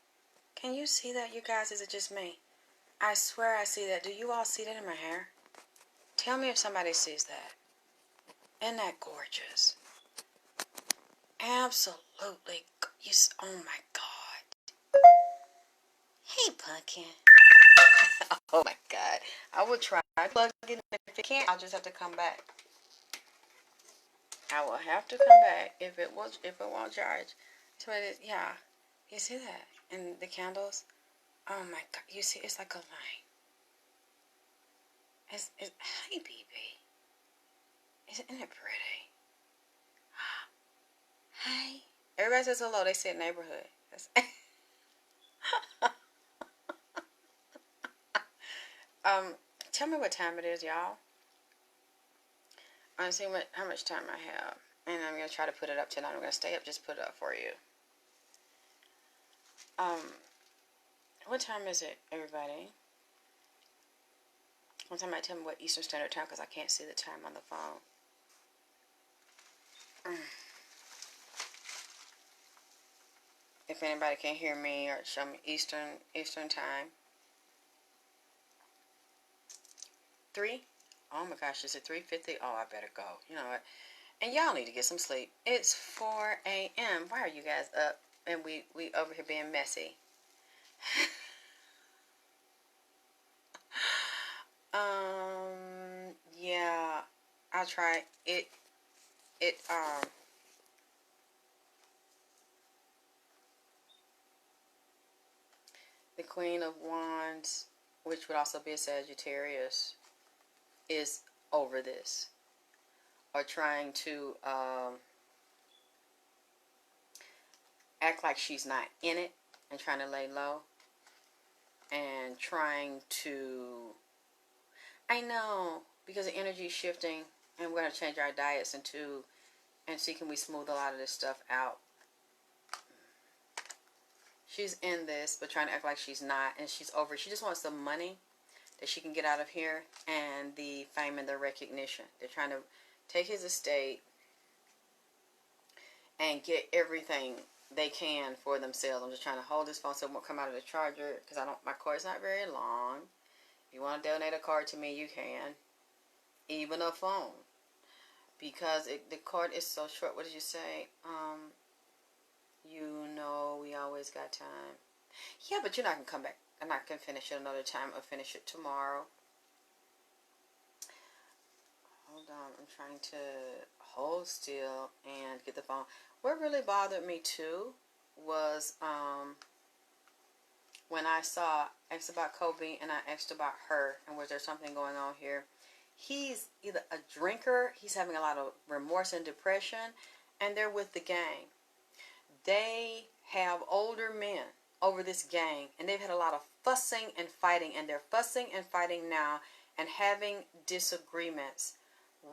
Can you see that, you guys? Is it just me? I swear I see that. Do you all see that in my hair? Tell me if somebody sees that. Isn't that gorgeous? Absolutely. Oh my God. Hey, Pumpkin. Oh my God. I will try to plug it in. If it can't, I'll just have to come back. I will have to come back if it won't charge. So it is, yeah. You see that? And the candles. Oh my God. You see, it's like a line. Hey, baby. Isn't it pretty? Hey. Everybody says hello. They say neighborhood. Tell me what time it is, y'all. I'm seeing how much time I have. And I'm going to try to put it up tonight. I'm going to stay up, just put it up for you. What time is it, everybody? One time tell me what Eastern Standard Time, because I can't see the time on the phone. If anybody can hear me or show me Eastern Time. 3? Oh my gosh, is it 3:50? Oh, I better go. You know what? And y'all need to get some sleep. It's 4 a.m. Why are you guys up? And we over here being messy. Yeah, I'll try it. The Queen of Wands, which would also be a Sagittarius, is over this, or trying to act like she's not in it and trying to lay low and trying to, I know, because the energy is shifting, and we're going to change our diets and see can we smooth a lot of this stuff out. She's in this, but trying to act like she's not, and she's over. She just wants the money that she can get out of here and the fame and the recognition. They're trying to take his estate and get everything they can for themselves. I'm just trying to hold this phone so it won't come out of the charger, because my cord's not very long. If you want to donate a card to me, you can. Even a phone. Because the cord is so short. What did you say? You know we always got time. Yeah, but you're not going to come back. I'm not going to finish it another time. I'll finish it tomorrow. Hold on. I'm trying to hold still and get the phone. What really bothered me too was when I asked about Kobe and I asked about her and was there something going on here. He's either a drinker, he's having a lot of remorse and depression, and they're with the gang. They have older men over this gang, and they've had a lot of fussing and fighting, and they're fussing and fighting now and having disagreements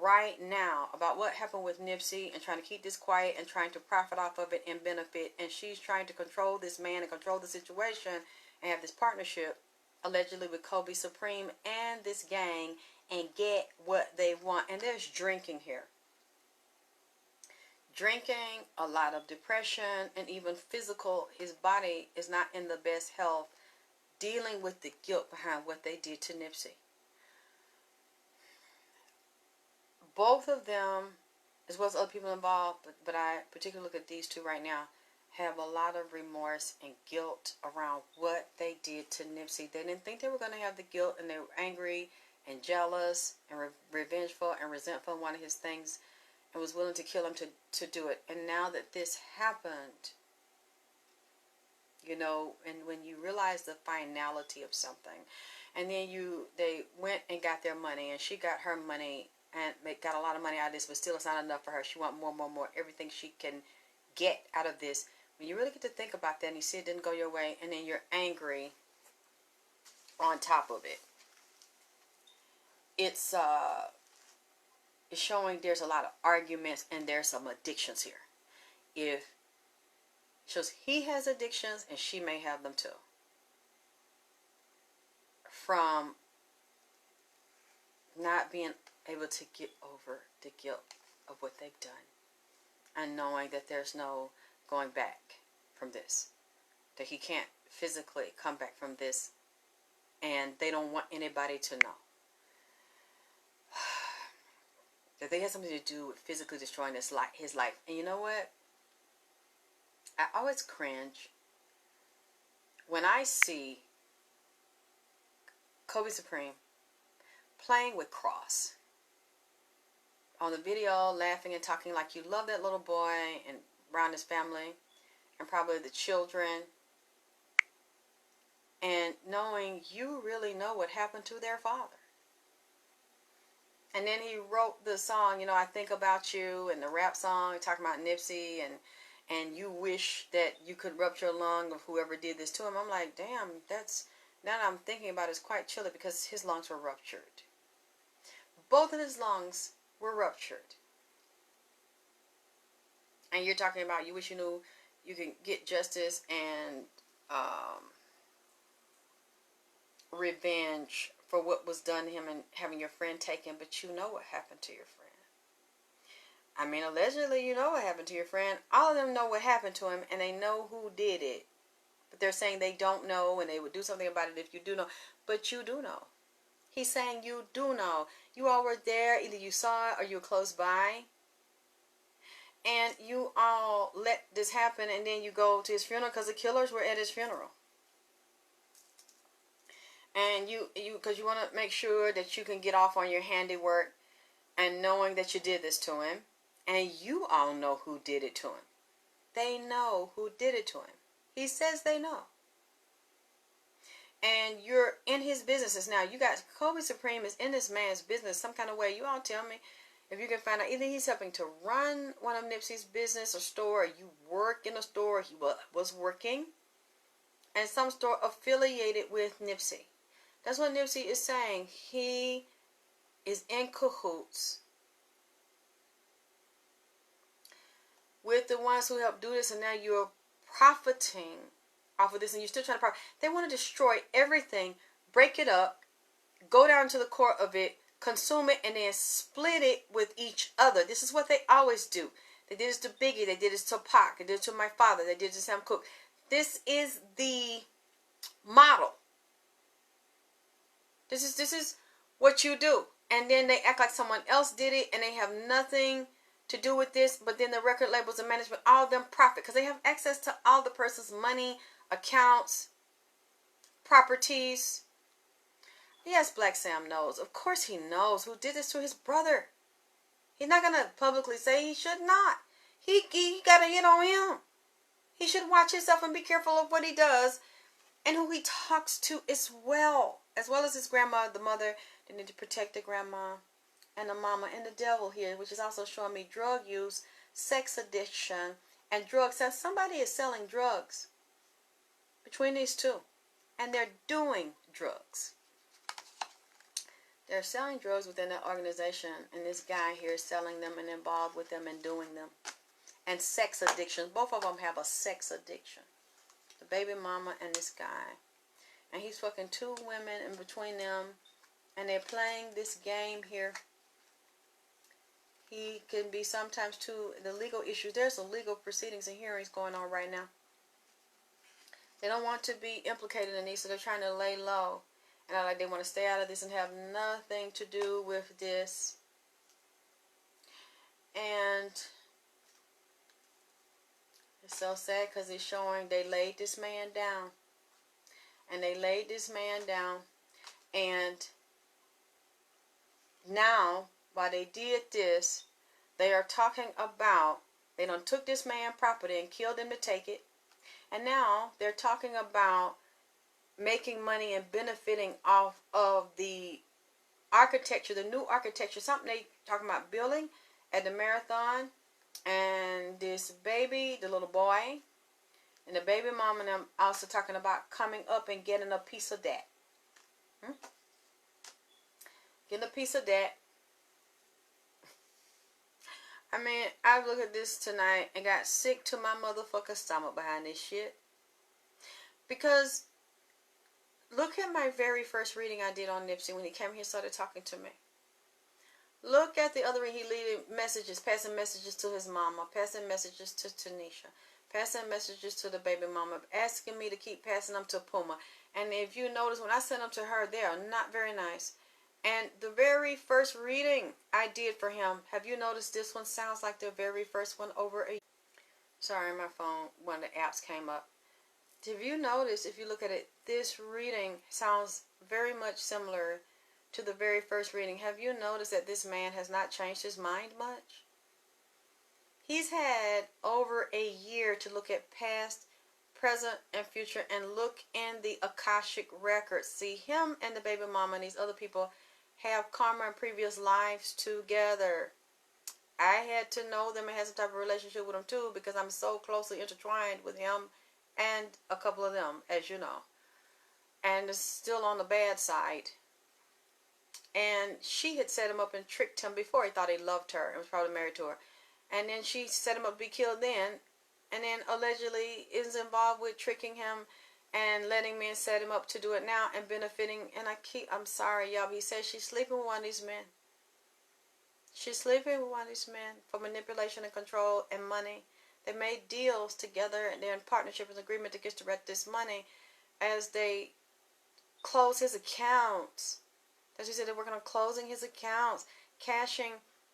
right now about what happened with Nipsey and trying to keep this quiet and trying to profit off of it and benefit. And she's trying to control this man and control the situation and have this partnership allegedly with Kobe Supreme and this gang and get what they want. And there's drinking here. Drinking, a lot of depression, and even physical. His body is not in the best health, dealing with the guilt behind what they did to Nipsey. Both of them, as well as other people involved, but I particularly look at these two right now, have a lot of remorse and guilt around what they did to Nipsey. They didn't think they were going to have the guilt, and they were angry and jealous and revengeful and resentful of one of his things, and was willing to kill him to do it. And now that this happened, you know, and when you realize the finality of something, and then they went and got their money, and she got her money, and got a lot of money out of this, but still it's not enough for her. She wants more, everything she can get out of this. When you really get to think about that, and you see it didn't go your way, and then you're angry on top of it, it's showing there's a lot of arguments and there's some addictions here. If shows he has addictions and she may have them too, from not being able to get over the guilt of what they've done, and knowing that there's no going back from this, that he can't physically come back from this, and they don't want anybody to know that they had something to do with physically destroying his life. And you know what? I always cringe when I see Kobe Supreme playing with Cross on the video, laughing and talking like you love that little boy and around his family and probably the children, and knowing you really know what happened to their father. And then he wrote the song, you know, I Think About You, and the rap song talking about Nipsey, and you wish that you could rupture a lung of whoever did this to him. I'm like, damn, that's, now that I'm thinking about it, it's quite chilly because his lungs were ruptured. Both of his lungs were ruptured. And you're talking about you wish you knew you can get justice and revenge for what was done to him and having your friend taken, but you know what happened to your friend. I mean, allegedly you know what happened to your friend. All of them know what happened to him, and they know who did it. But they're saying they don't know, and they would do something about it if you do know. But you do know. He's saying you do know. You all were there. Either you saw it or you were close by. And you all let this happen, and then you go to his funeral because the killers were at his funeral. And because you want to make sure that you can get off on your handiwork and knowing that you did this to him. And you all know who did it to him. They know who did it to him. He says they know. And you're in his businesses now. You got Kobe Supreme is in this man's business some kind of way. You all tell me if you can find out. Either he's helping to run one of Nipsey's business or store, or you work in a store he was working, and some store affiliated with Nipsey. That's what Nipsey is saying. He is in cahoots with the ones who helped do this, and now you're profiting off of this, and you're still trying to profit. They want to destroy everything, break it up, go down to the core of it, consume it, and then split it with each other. This is what they always do. They did this to Biggie. They did this to Pac. They did it to my father. They did it to Sam Cooke. This is the model. This is what you do. And then they act like someone else did it, and they have nothing to do with this. But then the record labels and management, all of them profit because they have access to all the person's money, accounts, properties. Yes, Black Sam knows. Of course he knows who did this to his brother. He's not going to publicly say he should not. He got a hit on him. He should watch himself and be careful of what he does and who he talks to as well as his grandma, the mother. They need to protect the grandma and the mama and the devil here, which is also showing me drug use, sex addiction, and drugs. So somebody is selling drugs. between these two. And they're doing drugs. They're selling drugs within that organization, and this guy here is selling them and involved with them and doing them. And sex addiction. Both of them have a sex addiction. The baby mama and this guy. And he's fucking two women in between them, and they're playing this game here. He can be sometimes too, the legal issues. There's some legal proceedings and hearings going on right now. They don't want to be implicated in these, so they're trying to lay low. And like they want to stay out of this and have nothing to do with this. And it's so sad because it's showing they laid this man down. And they laid this man down. And now, while they did this, they are talking about, they done took this man's property and killed him to take it. And now they're talking about making money and benefiting off of the architecture, the new architecture, something they talking about building at the marathon. And this baby, the little boy, and the baby mom and them also talking about coming up and getting a piece of that. Getting a piece of that. I mean, I look at this tonight and got sick to my motherfucking stomach behind this shit. Because look at my very first reading I did on Nipsey when he came here and started talking to me. Look at the other reading. He leaving messages, passing messages to his mama, passing messages to Tanisha, passing messages to the baby mama, asking me to keep passing them to Puma. And if you notice, when I send them to her, they are not very nice. And the very first reading I did for him, have you noticed this one sounds like the very first one over a... Sorry, my phone, one of the apps came up. Have you noticed, if you look at it, this reading sounds very much similar to the very first reading. Have you noticed that this man has not changed his mind much? He's had over a year to look at past, present, and future and look in the Akashic records. See, him and the baby mama and these other people have karma in previous lives together. I had to know them and have some type of relationship with them too, because I'm so closely intertwined with him and a couple of them, as you know. And it's still on the bad side. And she had set him up and tricked him before. He thought he loved her and was probably married to her. And then she set him up to be killed then. And then allegedly is involved with tricking him and letting men set him up to do it now and benefiting. And I'm sorry, y'all, but he says she's sleeping with one of these men. She's sleeping with one of these men for manipulation and control and money. They made deals together and they're in partnership and agreement to get to direct this money as they close his accounts. As he said, they're working on closing his accounts, cashing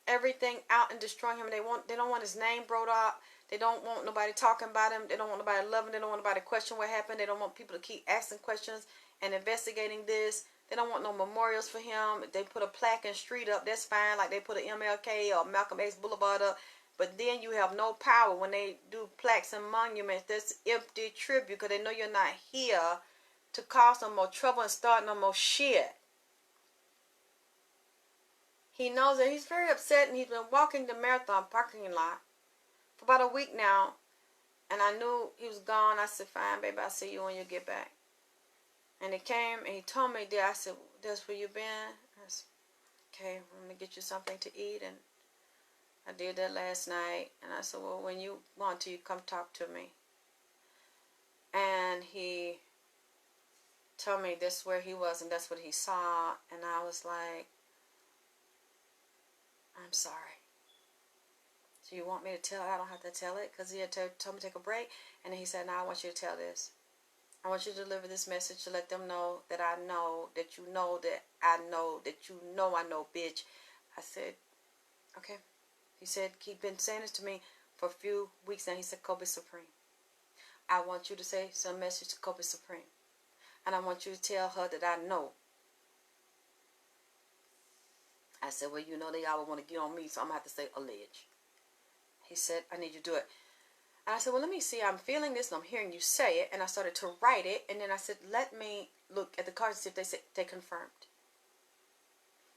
everything out and destroying him. They don't want his name brought up. They don't want nobody talking about him. They don't want nobody loving him. They don't want nobody to question what happened. They don't want people to keep asking questions and investigating this. They don't want no memorials for him. If they put a plaque and street up, that's fine. Like they put an MLK or Malcolm X Boulevard up. But then you have no power when they do plaques and monuments. That's empty tribute because they know you're not here to cause no more trouble and start no more shit. He knows that he's very upset and he's been walking the marathon parking lot for about a week now. And I knew he was gone. I said, fine, baby, I'll see you when you get back. And he came and he told me that. I said, that's where you been? I said, okay, I'm going to get you something to eat. And I did that last night. And I said, well, when you want to, you come talk to me. And he told me this is where he was and that's what he saw. And I was like, I'm sorry. So you want me to tell? I don't have to tell it because he had told me to take a break. And then he said, no, I want you to tell this. I want you to deliver this message to let them know that I know that you know that I know that you know I know, bitch. I said, okay. He said, he'd been saying this to me for a few weeks now. He said, Kobe Supreme. I want you to say some message to Kobe Supreme. And I want you to tell her that I know. I said, well, you know they all want to get on me, so I'm going to have to say allege. He said, I need you to do it. And I said, well, let me see. I'm feeling this and I'm hearing you say it. And I started to write it. And then I said, let me look at the cards and see if they said they confirmed.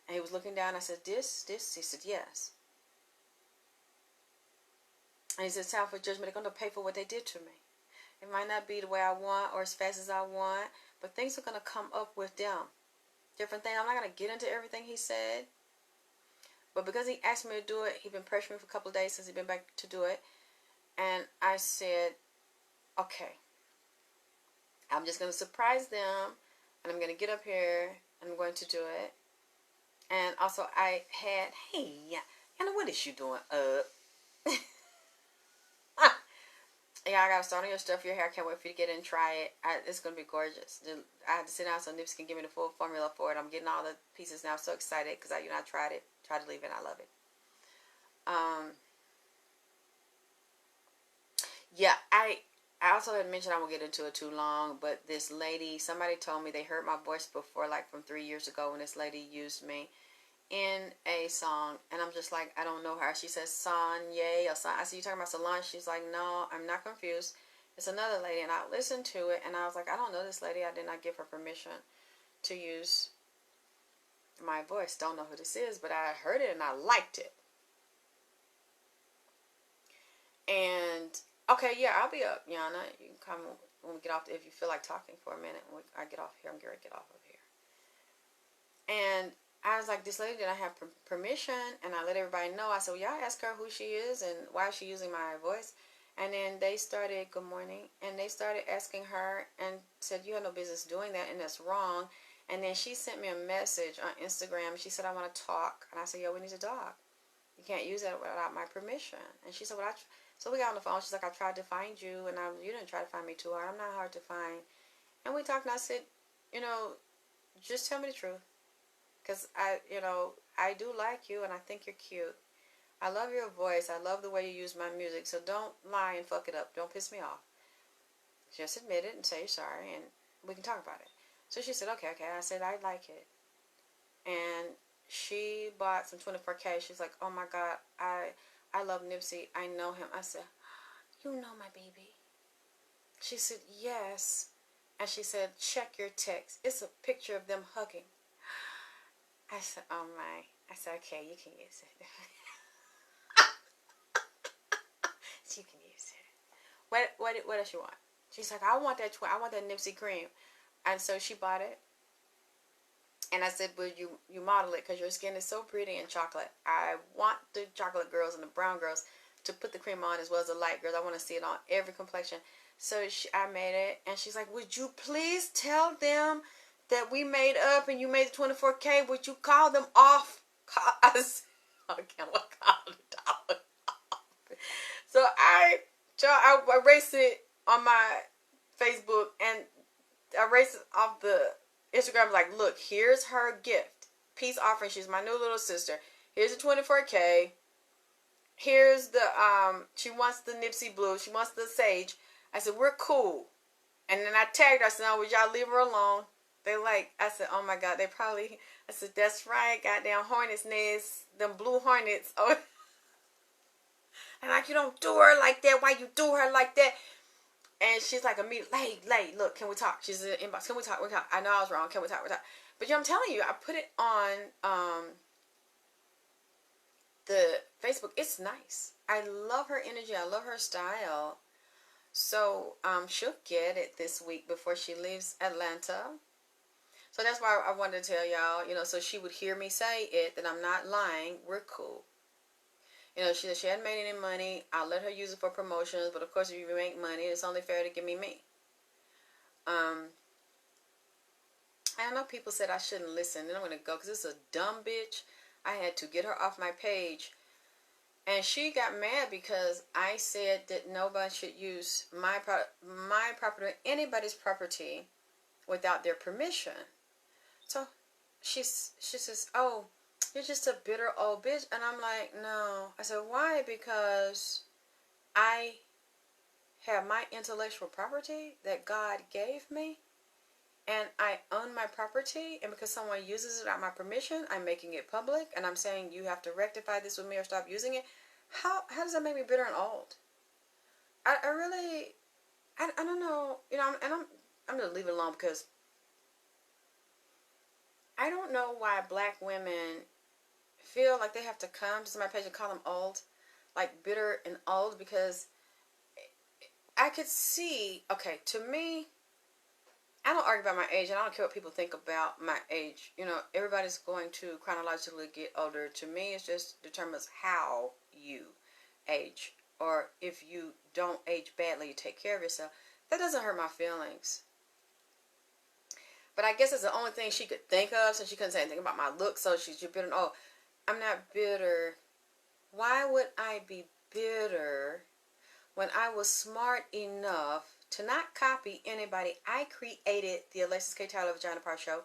And he was looking down. I said, this? He said, yes. And he said, it's time for judgment. They're going to pay for what they did to me. It might not be the way I want or as fast as I want, but things are going to come up with them. Different things. I'm not going to get into everything he said, but because he asked me to do it, he's been pressuring me for a couple of days since he's been back to do it, and I said, okay, I'm just going to surprise them, and I'm going to get up here, and I'm going to do it. And also, I had, hey, Anna, what is you doing up? Yeah, I gotta start on your stuff, your hair. I can't wait for you to get in and try it. It's gonna be gorgeous. I had to sit down so Nipsey can give me the full formula for it. I'm getting all the pieces now. I'm so excited because I tried it, tried to leave it, and I love it. Yeah, I also had mentioned I won't get into it too long, but this lady, somebody told me they heard my voice before, like from 3 years ago, when this lady used me in a song, and I'm just like, I don't know her. She says Sanye or Son. I said, you talking about Solange? She's like, no, I'm not confused. It's another lady, and I listened to it, and I was like, I don't know this lady. I did not give her permission to use my voice. Don't know who this is, but I heard it and I liked it. And okay, yeah, I'll be up, Yana. You can come when we get off, if you feel like talking for a minute. When I get off here, I'm going to get off of here. And I was like, this lady, did I have permission? And I let everybody know. I said, well, y'all ask her who she is and why is she using my voice. And then they started, good morning, and they started asking her and said, you have no business doing that, and that's wrong. And then she sent me a message on Instagram. She said, I want to talk. And I said, yeah, we need to talk. You can't use that without my permission. And she said, well, so we got on the phone. She's like, I tried to find you, and you didn't try to find me too hard. I'm not hard to find. And we talked, and I said, just tell me the truth. Because I do like you, and I think you're cute. I love your voice. I love the way you use my music. So don't lie and fuck it up. Don't piss me off. Just admit it and say you're sorry, and we can talk about it. So she said, okay. I said, I like it. And she bought some 24K. She's like, oh my God, I love Nipsey. I know him. I said, you know my baby. She said, yes. And she said, check your text. It's a picture of them hugging. I said, oh my. I said, okay, you can use it. You can use it. What else you want? She's like, I want that Nipsey cream. And so she bought it. And I said, well, you model it because your skin is so pretty and chocolate. I want the chocolate girls and the brown girls to put the cream on as well as the light girls. I want to see it on every complexion. So I made it. And she's like, would you please tell them that we made up and you made the 24K? Would you call them off? I said, okay, what call it off? So I erased it on my Facebook and I erased it off the Instagram. Like, look, here's her gift. Peace offering. She's my new little sister. Here's the 24K. Here's the, she wants the Nipsey Blue. She wants the Sage. I said, we're cool. And then I tagged her. I said, no, would y'all leave her alone? They like, I said, oh my God, I said, that's right, goddamn hornet's nest, them blue hornets. Oh. And like, you don't do her like that. Why you do her like that? And she's like, late, look, can we talk? She's in the inbox. Can we talk? I know I was wrong. Can we talk? But I'm telling you, I put it on the Facebook. It's nice. I love her energy. I love her style. So she'll get it this week before she leaves Atlanta. So that's why I wanted to tell y'all, so she would hear me say it, that I'm not lying. We're cool. She said she hadn't made any money. I'll let her use it for promotions. But, of course, if you make money, it's only fair to give me. I know people said I shouldn't listen. Then I'm going to go because it's a dumb bitch. I had to get her off my page. And she got mad because I said that nobody should use my property, anybody's property, without their permission. So she says, oh, you're just a bitter old bitch. And I'm like, no. I said, why? Because I have my intellectual property that God gave me. And I own my property. And because someone uses it without my permission, I'm making it public. And I'm saying you have to rectify this with me or stop using it. How does that make me bitter and old? I don't know. I'm going to leave it alone because I don't know why black women feel like they have to come to my page and call them old, like bitter and old, because I could see, okay, to me, I don't argue about my age, and I don't care what people think about my age. You know, everybody's going to chronologically get older. To me, it just determines how you age. Or if you don't age badly, you take care of yourself. That doesn't hurt my feelings. But I guess it's the only thing she could think of, since she couldn't say anything about my look. So she's bitter. Oh, I'm not bitter. Why would I be bitter when I was smart enough to not copy anybody? I created the Alexis K. Tyler Vagina Part Show.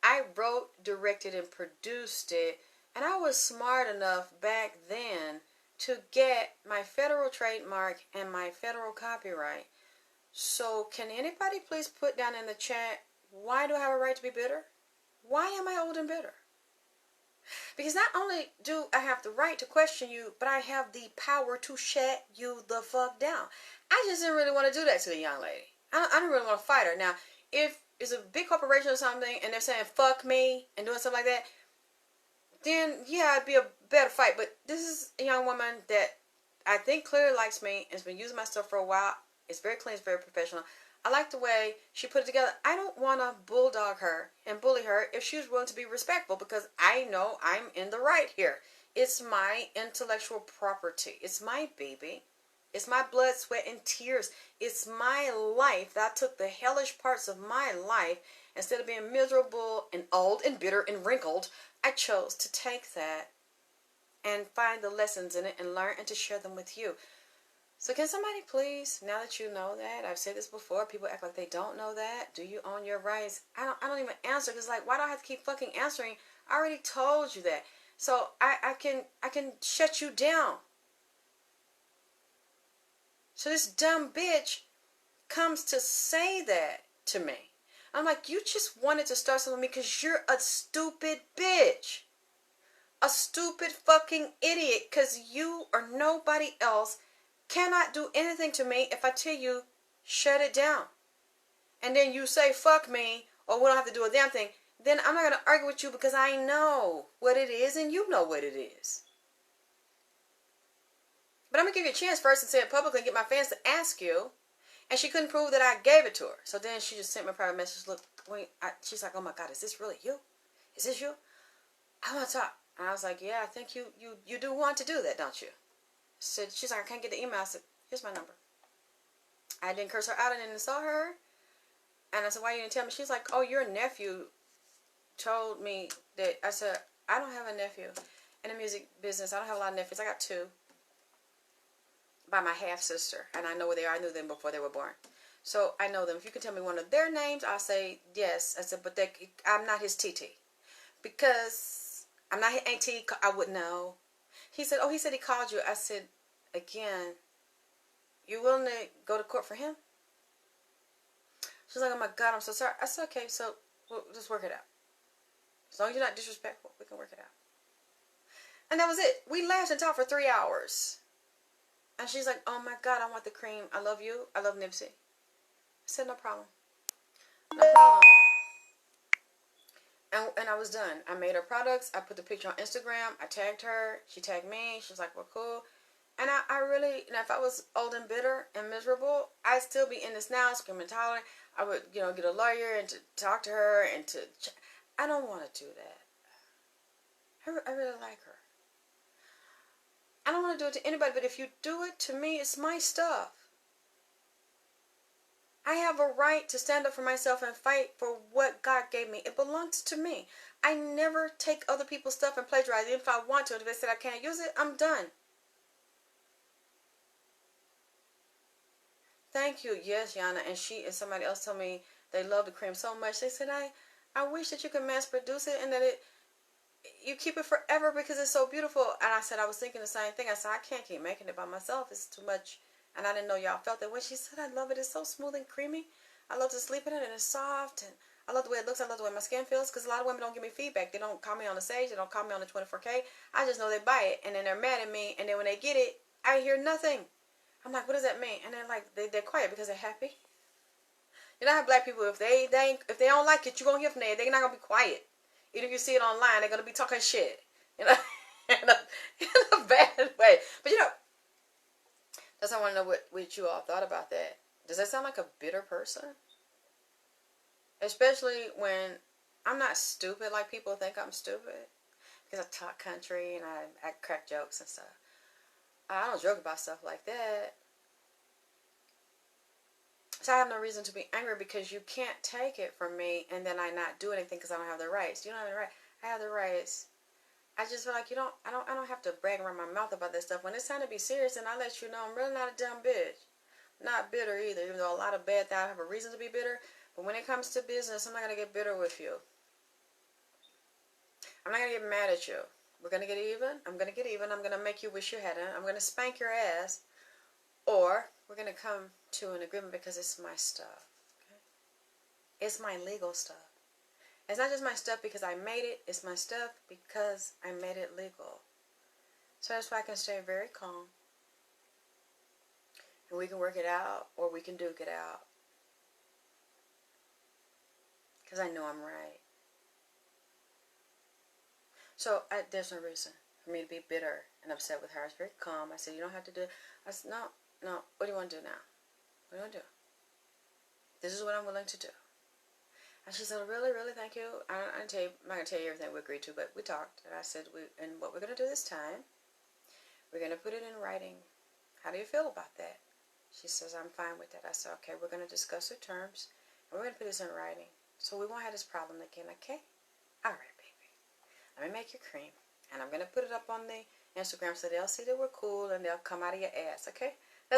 I wrote, directed, and produced it. And I was smart enough back then to get my federal trademark and my federal copyright. So can anybody please put down in the chat, why do I have a right to be bitter? Why am I old and bitter? Because not only do I have the right to question you, but I have the power to shut you the fuck down. I just didn't really want to do that to the young lady. I didn't really want to fight her. Now, if it's a big corporation or something and they're saying fuck me and doing stuff like that, then yeah, it'd be a better fight. But this is a young woman that I think clearly likes me and has been using my stuff for a while. It's very clean, it's very professional. I like the way she put it together. I don't want to bulldog her and bully her if she's willing to be respectful, because I know I'm in the right here. It's my intellectual property. It's my baby. It's my blood, sweat, and tears. It's my life. I took the hellish parts of my life. Instead of being miserable and old and bitter and wrinkled, I chose to take that and find the lessons in it and learn and to share them with you. So can somebody please, now that you know that, I've said this before, people act like they don't know that. Do you own your rights? I don't even answer, because like, why do I have to keep fucking answering? I already told you that. So I can shut you down. So this dumb bitch comes to say that to me. I'm like, you just wanted to start something with me because you're a stupid bitch. A stupid fucking idiot, because you or nobody else cannot do anything to me if I tell you, shut it down. And then you say, fuck me, or we don't have to do a damn thing. Then I'm not going to argue with you, because I know what it is and you know what it is. But I'm going to give you a chance first and say it publicly and get my fans to ask you. And she couldn't prove that I gave it to her. So then she just sent me a private message. Look, she's like, oh my God, is this really you? Is this you? I want to talk. And I was like, yeah, I think you do want to do that, don't you? She's like, I can't get the email. I said, here's my number. I didn't curse her out. I didn't insult her. And I said, why you didn't tell me? She's like, oh, your nephew told me that. I said, I don't have a nephew in the music business. I don't have a lot of nephews. I got two by my half-sister. And I know where they are. I knew them before they were born. So I know them. If you can tell me one of their names, I'll say yes. I said, but I'm not his TT. Because I'm not his auntie. I wouldn't know. He said, he said he called you. I said, again, you willing to go to court for him? She's like, oh my God, I'm so sorry. I said, okay, so we'll just work it out. As long as you're not disrespectful, we can work it out. And that was it. We laughed and talked for 3 hours. And she's like, oh my God, I want the cream. I love you. I love Nipsey. I said, no problem. No problem. And I was done. I made her products. I put the picture on Instagram. I tagged her. She tagged me. She was like, well, cool. And I really, if I was old and bitter and miserable, I'd still be in this now, screaming, hollering. I would, get a lawyer and to talk to her and to, I don't want to do that. I really like her. I don't want to do it to anybody, but if you do it to me, it's my stuff. I have a right to stand up for myself and fight for what God gave me. It belongs to me. I never take other people's stuff and plagiarize it. If I want to, if they said I can't use it, I'm done. Thank you. Yes, Yana. And she and somebody else told me they love the cream so much. They said, I wish that you could mass produce it and that you keep it forever because it's so beautiful. And I said, I was thinking the same thing. I said, I can't keep making it by myself. It's too much. And I didn't know y'all felt that way. She said, I love it. It's so smooth and creamy. I love to sleep in it and it's soft. And I love the way it looks. I love the way my skin feels. Because a lot of women don't give me feedback. They don't call me on the stage. They don't call me on the 24K. I just know they buy it. And then they're mad at me. And then when they get it, I hear nothing. I'm like, what does that mean? And they're like, they're quiet because they're happy. You know how black people, if they don't like it, you're going to hear from them. They're not going to be quiet. Even if you see it online, they're going to be talking shit. In a bad way. But that's what I want want to know what you all thought about that. Does that sound like a bitter person? Especially when I'm not stupid like people think I'm stupid. Because I talk country and I crack jokes and stuff. I don't joke about stuff like that. So I have no reason to be angry because you can't take it from me and then I not do anything because I don't have the rights. You don't have the right. I have the rights. I just feel like I don't have to brag around my mouth about this stuff. When it's time to be serious, and I let you know I'm really not a dumb bitch. Not bitter either, even though a lot of bad things I have a reason to be bitter. But when it comes to business, I'm not gonna get bitter with you. I'm not gonna get mad at you. We're gonna get even. I'm gonna get even. I'm gonna make you wish you hadn't. I'm gonna spank your ass. Or we're gonna come to an agreement because it's my stuff. Okay? It's my legal stuff. It's not just my stuff because I made it. It's my stuff because I made it legal. So that's why I can stay very calm. And we can work it out or we can duke it out. Because I know I'm right. So there's no reason for me to be bitter and upset with her. I was very calm. I said, you don't have to do it. I said, no. What do you want to do now? What do you want to do? This is what I'm willing to do. And she said, really, really, thank you. I'm not going to tell you everything we agreed to, but we talked. And I said, and what we're going to do this time, we're going to put it in writing. How do you feel about that? She says, I'm fine with that. I said, okay, we're going to discuss the terms, and we're going to put this in writing. So we won't have this problem again, okay? All right, baby. Let me make your cream. And I'm going to put it up on the Instagram so they'll see that we're cool and they'll come out of your ass, okay? So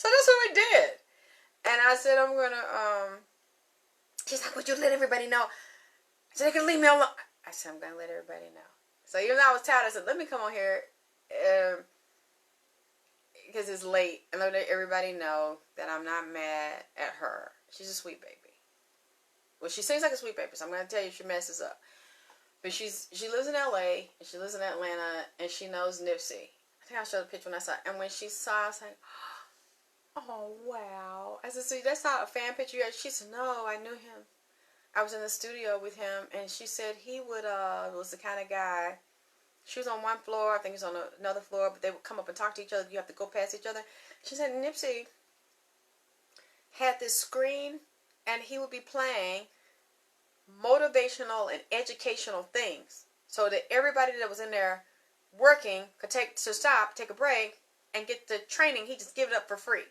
that's what we did. And I said, I'm going to, she's like, would you let everybody know? I said, they can leave me alone. I said, I'm going to let everybody know. So even though I was tired, I said, let me come on here because it's late and let everybody know that I'm not mad at her. She's a sweet baby. Well, she seems like a sweet baby, so I'm going to tell you she messes up. But she lives in L.A., and she lives in Atlanta, and she knows Nipsey. I think I showed a picture when I saw it. And when she saw it, I was like, oh, wow. I said, see, that's not a fan picture yet. She said, no, I knew him. I was in the studio with him, and she said he was the kind of guy. She was on one floor, I think he was on another floor, but they would come up and talk to each other. You have to go past each other. She said Nipsey had this screen, and he would be playing motivational and educational things so that everybody that was in there working could take a break, and get the training. He just give it up for free.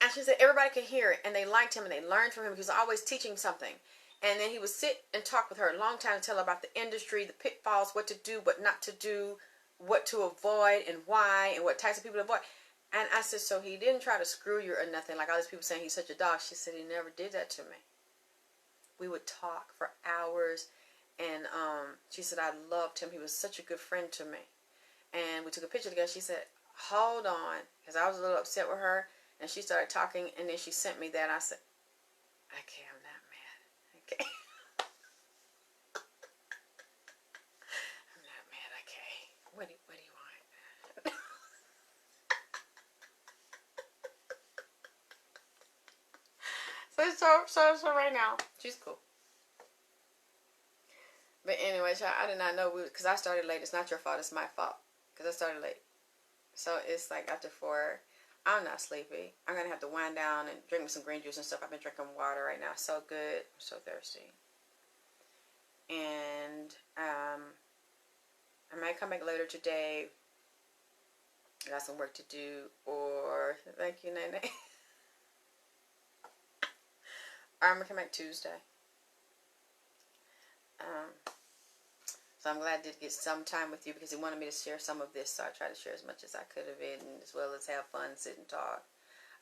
And she said everybody could hear it, and they liked him, and they learned from him. He was always teaching something. And then he would sit and talk with her a long time to tell her about the industry, the pitfalls, what to do, what not to do, what to avoid, and why, and what types of people to avoid. And I said, so he didn't try to screw you or nothing, like all these people saying he's such a dog. She said he never did that to me. We would talk for hours, and she said I loved him. He was such a good friend to me. And we took a picture together. She said, hold on, because I was a little upset with her. And she started talking, and then she sent me that. I said, okay, I'm not mad. Okay. I'm not mad, okay. What do you want? So right now, she's cool. But anyway, child, I did not know, because I started late. It's not your fault, it's my fault, because I started late. So it's like after 4. I'm not sleepy. I'm going to have to wind down and drink me some green juice and stuff. I've been drinking water right now. So good. I'm so thirsty. And I might come back later today. I got some work to do. Or, thank you, Nene. Or I'm going to come back Tuesday. So I'm glad I did get some time with you because he wanted me to share some of this. So I tried to share as much as I could of it, and as well as have fun, sit and talk.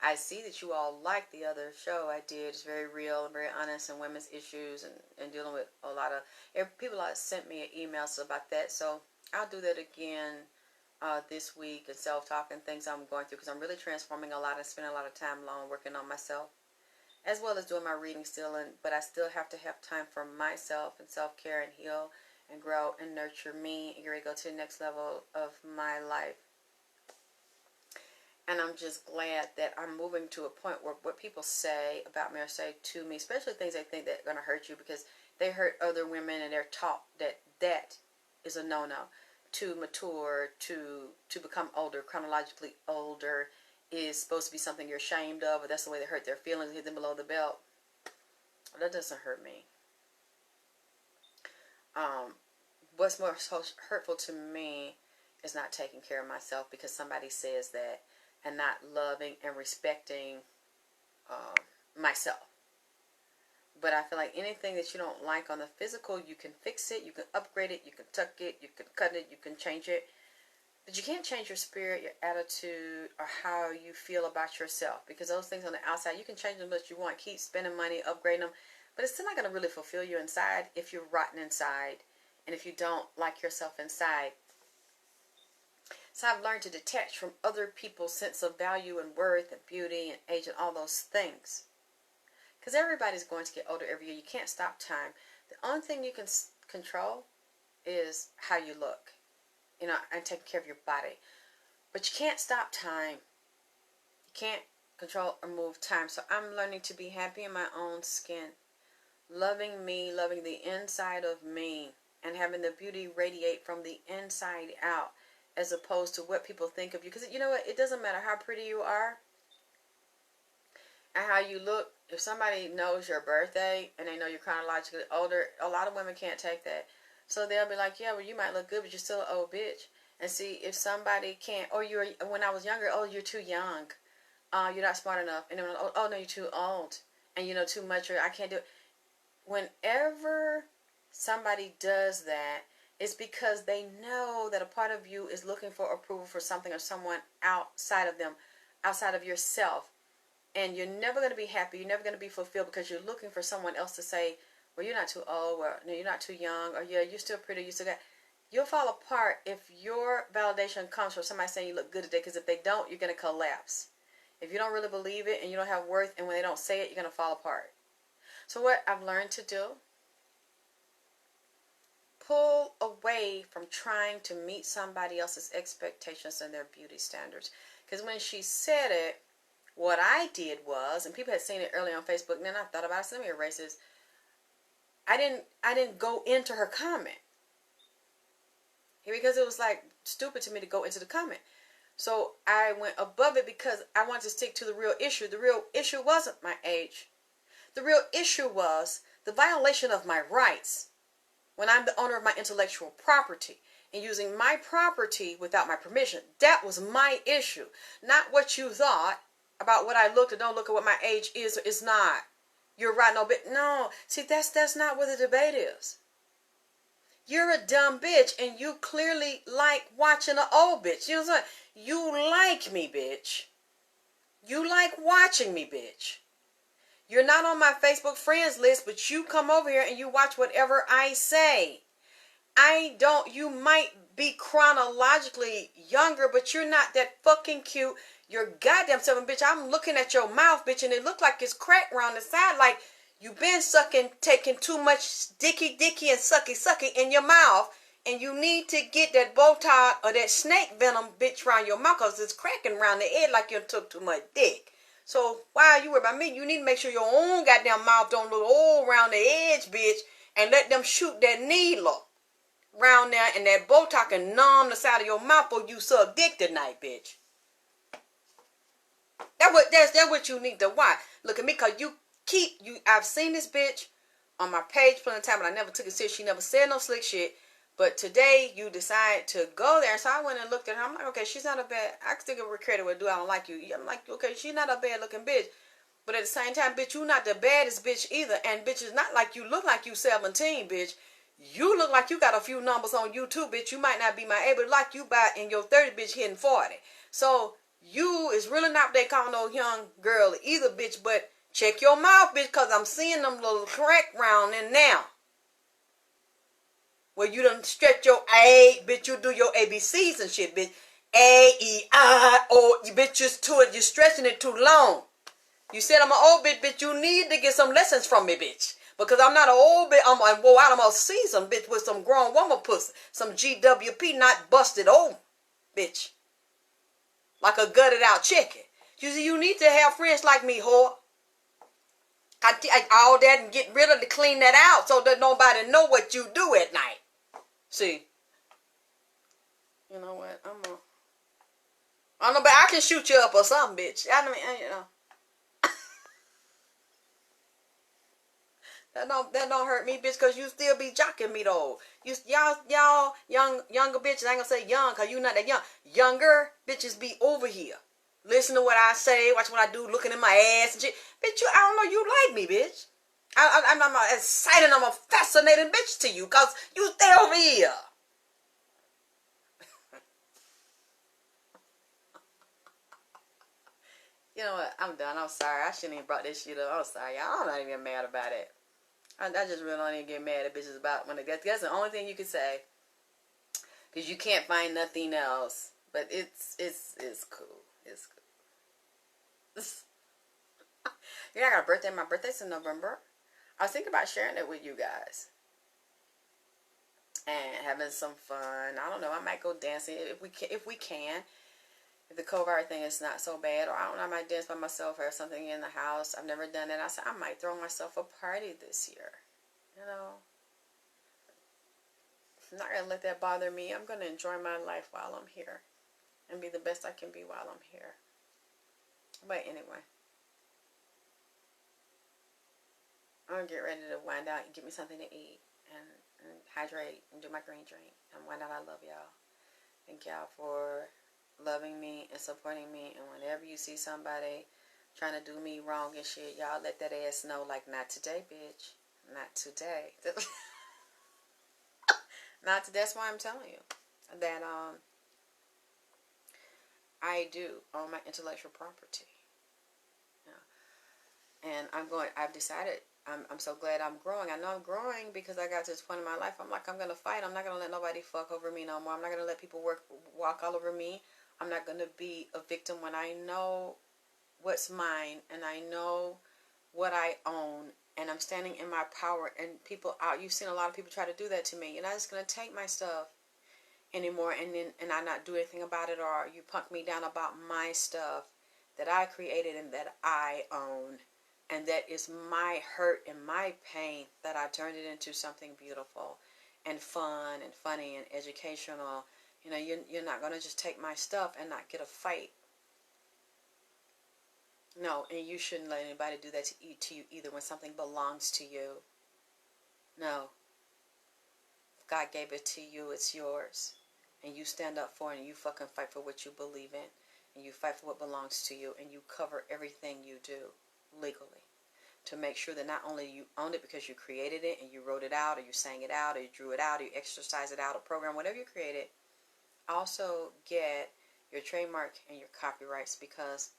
I see that you all like the other show I did. It's very real and very honest and women's issues and dealing with a lot of people that sent me emails about that. So I'll do that again this week, and self-talk and things I'm going through, because I'm really transforming a lot and spending a lot of time alone working on myself, as well as doing my reading still. But I still have to have time for myself and self-care and heal and grow and nurture me and get ready to go to the next level of my life. And I'm just glad that I'm moving to a point where what people say about me or say to me, especially things they think that are going to hurt you, because they hurt other women and they're taught that that is a no-no. to mature, to become older, chronologically older, is supposed to be something you're ashamed of, or that's the way they hurt their feelings, hit them below the belt. That doesn't hurt me. What's more hurtful to me is not taking care of myself because somebody says that, and not loving and respecting myself. But I feel like anything that you don't like on the physical, you can fix it, you can upgrade it, you can tuck it, you can cut it, you can change it. But you can't change your spirit, your attitude, or how you feel about yourself. Because those things on the outside, you can change them as you want. Keep spending money, upgrading them. But it's still not going to really fulfill you inside if you're rotten inside. And if you don't like yourself inside. So I've learned to detach from other people's sense of value and worth and beauty and age and all those things. Because everybody's going to get older every year. You can't stop time. The only thing you can control is how you look. You know, and taking care of your body. But you can't stop time. You can't control or move time. So I'm learning to be happy in my own skin. Loving me, loving the inside of me. And having the beauty radiate from the inside out. As opposed to what people think of you. Because you know what? It doesn't matter how pretty you are. And how you look. If somebody knows your birthday. And they know you're chronologically older. A lot of women can't take that. So they'll be like, yeah, well, you might look good, but you're still an old bitch. And see, if somebody can't, or when I was younger, oh, you're too young. You're not smart enough. And then, oh, no, you're too old. And you know too much, or I can't do it. Whenever somebody does that, it's because they know that a part of you is looking for approval for something or someone outside of them, outside of yourself. And you're never going to be happy. You're never going to be fulfilled because you're looking for someone else to say, well, you're not too old, or no, you're not too young, or yeah, you're still pretty, you still got... You'll fall apart if your validation comes from somebody saying you look good today, because if they don't, you're going to collapse. If you don't really believe it and you don't have worth, and when they don't say it, you're going to fall apart. So what I've learned to do, pull away from trying to meet somebody else's expectations and their beauty standards. Because when she said it, what I did was, and people had seen it earlier on Facebook, and then I thought about it, so let me erase this. I didn't go into her comment. Because it was like stupid to me to go into the comment. So I went above it because I wanted to stick to the real issue. The real issue wasn't my age. The real issue was the violation of my rights when I'm the owner of my intellectual property and using my property without my permission. That was my issue. Not what you thought about what I looked or don't look at what my age is or is not. You're right, no, but no. See, that's not what the debate is. You're a dumb bitch, and you clearly like watching an old bitch. You know what I'm saying? You like me, bitch. You like watching me, bitch. You're not on my Facebook friends list, but you come over here and you watch whatever I say. You might be chronologically younger, but you're not that fucking cute. You're goddamn selling, bitch. I'm looking at your mouth, bitch, and it look like it's cracked around the side, like you've been taking too much dicky and sucky in your mouth, and you need to get that bow tie or that snake venom, bitch, around your mouth, because it's cracking around the edge like you took too much dick. So why are you worried about me? You need to make sure your own goddamn mouth don't look all around the edge, bitch, and let them shoot that needle around there, and that bow tie can numb the side of your mouth before you suck dick tonight, bitch. That's what you need to watch. Look at me, cause I've seen this bitch on my page plenty of time, and I never took it serious. She never said no slick shit. But today you decide to go there, so I went and looked at her. I'm like, okay, she's not a bad. I can still give her credit with do I don't like you. I'm like, okay, she's not a bad looking bitch. But at the same time, bitch, you not the baddest bitch either. And bitch, it's not like you look like you 17, bitch. You look like you got a few numbers on you too, bitch. You might not be my age, but like you by in your 30, bitch, hitting 40. So you is really not what they call no young girl either, bitch. But check your mouth, bitch, because I'm seeing them little crack round in now. Where you done stretch your A, bitch, you do your ABCs and shit, bitch. A, E, I, O, you bitch, you're stretching it too long. You said I'm an old bitch, you need to get some lessons from me, bitch. Because I'm not an old bitch, I'm a seasoned bitch with some grown woman pussy. Some GWP, not busted old bitch. Like a gutted out chicken. You need to have friends like me, whore. All that and get rid of to clean that out so that nobody know what you do at night. See? You know what? I don't know, but I can shoot you up or something, bitch. I mean, you know. That don't hurt me, bitch, cause you still be jocking me though. Y'all younger bitches. I ain't gonna say young, cause you not that young. Younger bitches be over here. Listen to what I say, watch what I do, looking in my ass and shit. Bitch, I don't know you like me, bitch. I'm excited, I'm a fascinating bitch to you, cause you stay over here. You know what? I'm done. I'm sorry. I shouldn't even brought this shit up. I'm sorry, y'all. I'm not even mad about it. I just really don't even get mad at bitches about when that's the only thing you can say. Because you can't find nothing else. But it's cool. It's cool. Yeah, I got a birthday. My birthday's in November. I was thinking about sharing it with you guys. And having some fun. I don't know. I might go dancing if we can. If the COVID thing is not so bad. Or I don't know. I might dance by myself or something in the house. I've never done it. I said I might throw myself a party this year. You know. I'm not going to let that bother me. I'm going to enjoy my life while I'm here. And be the best I can be while I'm here. But anyway. I'm going to get ready to wind out and get me something to eat. And hydrate and do my green drink. And wind out. I love y'all. Thank y'all for loving me and supporting me. And whenever you see somebody trying to do me wrong and shit, y'all let that ass know, like, not today, bitch. Not today. Not today. That's why I'm telling you that I do own my intellectual property. Yeah. And I've decided, I'm so glad I'm growing. I know I'm growing because I got to this point in my life. I'm like, I'm going to fight. I'm not going to let nobody fuck over me no more. I'm not going to let people walk all over me. I'm not going to be a victim when I know what's mine and I know what I own and I'm standing in my power. And people out, you've seen a lot of people try to do that to me. You're not just going to take my stuff anymore and I not do anything about it, or you punk me down about my stuff that I created and that I own. And that is my hurt and my pain that I turned it into something beautiful and fun and funny and educational. You know, you're not going to just take my stuff and not get a fight. No, and you shouldn't let anybody do that to you either when something belongs to you. No. If God gave it to you, it's yours. And you stand up for it and you fucking fight for what you believe in. And you fight for what belongs to you. And you cover everything you do legally. To make sure that not only you own it because you created it and you wrote it out or you sang it out or you drew it out or you exercised it out, a program, whatever you created, also get your trademark and your copyrights, because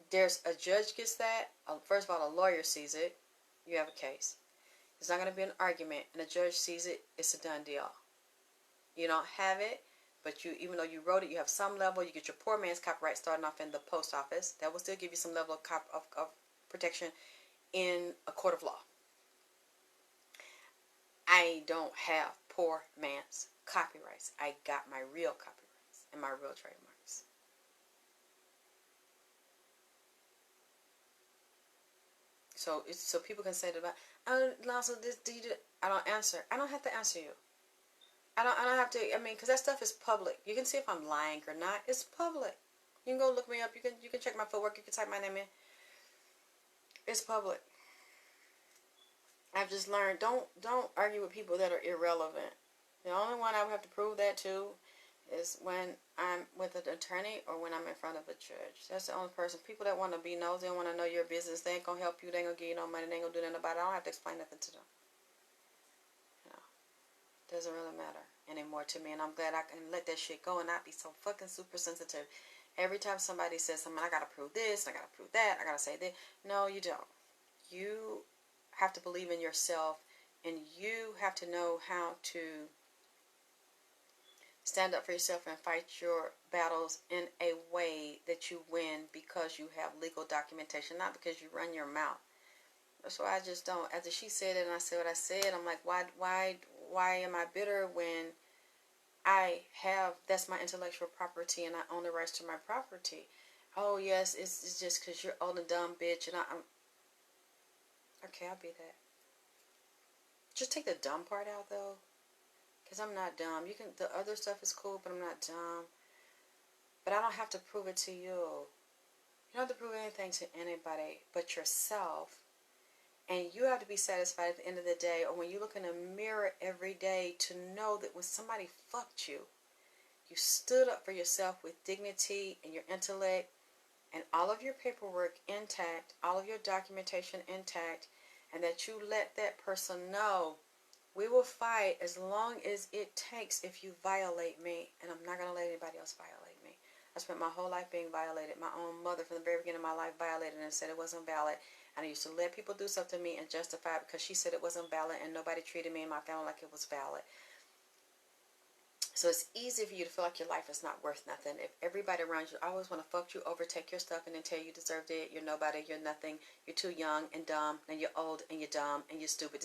there's a judge gets that. First of all, a lawyer sees it. You have a case. There's not going to be an argument, and a judge sees it. It's a done deal. You don't have it, but you, even though you wrote it, you have some level. You get your poor man's copyright starting off in the post office. That will still give you some level of protection in a court of law. I don't have poor man's copyrights. I got my real copyrights and my real trademarks. So people can say that, oh, Lonzo, this, do you do? I don't answer. I don't have to answer you. I don't have to. I mean, because that stuff is public. You can see if I'm lying or not. It's public. You can go look me up. You can check my footwork. You can type my name in. It's public. I've just learned, don't argue with people that are irrelevant. The only one I would have to prove that to is when I'm with an attorney or when I'm in front of a judge. That's the only person. People that want to be nosy and want to know your business, they ain't going to help you. They ain't going to give you no money. They ain't going to do nothing about it. I don't have to explain nothing to them. You know, it doesn't really matter anymore to me. And I'm glad I can let that shit go and not be so fucking super sensitive. Every time somebody says something, I got to prove this, I got to prove that, I got to say this. No, you don't. You have to believe in yourself, and you have to know how to stand up for yourself and fight your battles in a way that you win because you have legal documentation, not because you run your mouth. That's why I just don't. After she said it and I said what I said, I'm like, why am I bitter when I have, that's my intellectual property and I own the rights to my property? Oh yes, it's just because you're old and dumb, bitch, and I'm okay. I'll be that. Just take the dumb part out though. Because I'm not dumb. The other stuff is cool, but I'm not dumb. But I don't have to prove it to you. You don't have to prove anything to anybody but yourself. And you have to be satisfied at the end of the day, or when you look in a mirror every day, to know that when somebody fucked you, you stood up for yourself with dignity and your intellect and all of your paperwork intact, all of your documentation intact, and that you let that person know, we will fight as long as it takes if you violate me, and I'm not going to let anybody else violate me. I spent my whole life being violated. My own mother from the very beginning of my life violated and said it wasn't valid. And I used to let people do something to me and justify it because she said it wasn't valid, and nobody treated me and my family like it was valid. So it's easy for you to feel like your life is not worth nothing. If everybody around you always want to fuck you over, take your stuff, and then tell you deserved it, you're nobody, you're nothing, you're too young and dumb, and you're old and you're dumb and you're stupid.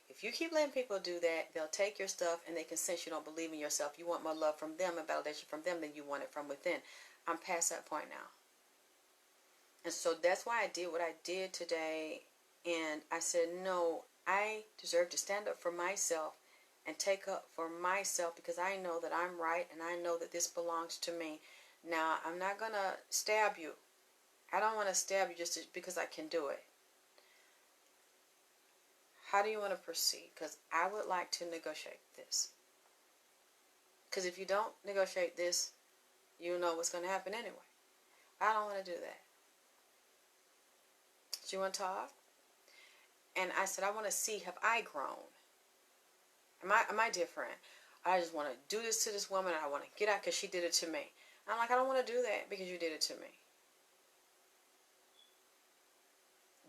If you keep letting people do that, they'll take your stuff and they can sense you don't believe in yourself. You want more love from them and validation from them than you want it from within. I'm past that point now. And so that's why I did what I did today. And I said, no, I deserve to stand up for myself and take up for myself, because I know that I'm right and I know that this belongs to me. Now, I'm not going to stab you. I don't want to stab you just because I can do it. How do you want to proceed? Because I would like to negotiate this. Because if you don't negotiate this, you know what's going to happen anyway. I don't want to do that. Do you want to talk? And I said, I want to see, have I grown? Am I different? I just want to do this to this woman and I want to get out because she did it to me. I'm like, I don't want to do that because you did it to me.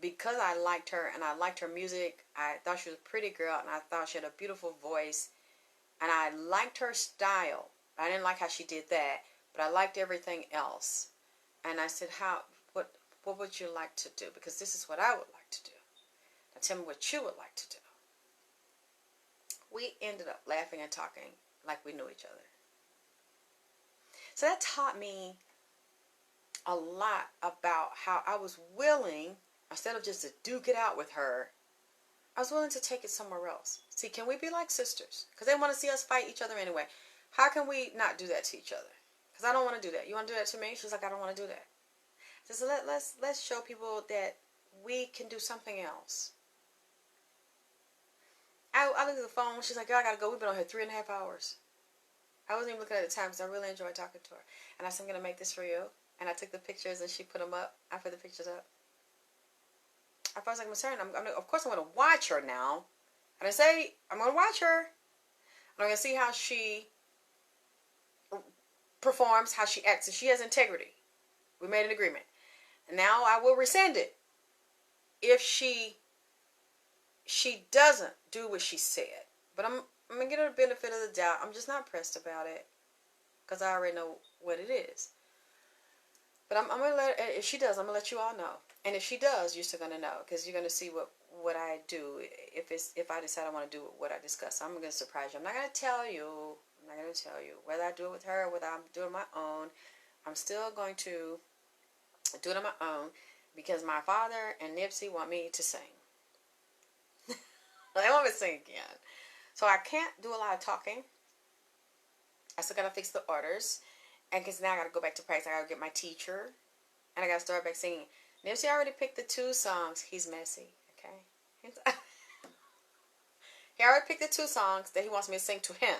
Because I liked her and I liked her music, I thought she was a pretty girl and I thought she had a beautiful voice and I liked her style. I didn't like how she did that, but I liked everything else. And I said, what would you like to do? Because this is what I would like to do. Now tell me what you would like to do. We ended up laughing and talking like we knew each other. So that taught me a lot about how I was willing, instead of just to duke it out with her, I was willing to take it somewhere else. See, can we be like sisters? Because they want to see us fight each other anyway. How can we not do that to each other? Because I don't want to do that. You want to do that to me? She's like, I don't want to do that. So let's show people that we can do something else. I looked at the phone. She's like, girl, I got to go. We've been on here 3.5 hours. I wasn't even looking at the time because I really enjoyed talking to her. And I said, I'm going to make this for you. And I took the pictures and she put them up. I put the pictures up. I was like, Miss Hearn, of course I'm going to watch her now. I didn't say I'm going to watch her. I'm going to see how she performs, how she acts. And she has integrity. We made an agreement. And now I will rescind it if she doesn't do what she said. But I'm going to give her the benefit of the doubt. I'm just not pressed about it because I already know what it is. But I'm going to let her, if she does, I'm going to let you all know. And if she does, you're still going to know because you're going to see what I do if I decide I want to do what I discuss. I'm going to surprise you. I'm not going to tell you. I'm not going to tell you whether I do it with her or whether I'm doing it on my own. I'm still going to do it on my own because my father and Nipsey want me to sing. They want me to sing again. So I can't do a lot of talking. I still got to fix the orders. And because now I got to go back to practice. I got to get my teacher. And I got to start back singing. Nipsey already picked the 2 songs. He's messy. Okay? He already picked the 2 songs that he wants me to sing to him.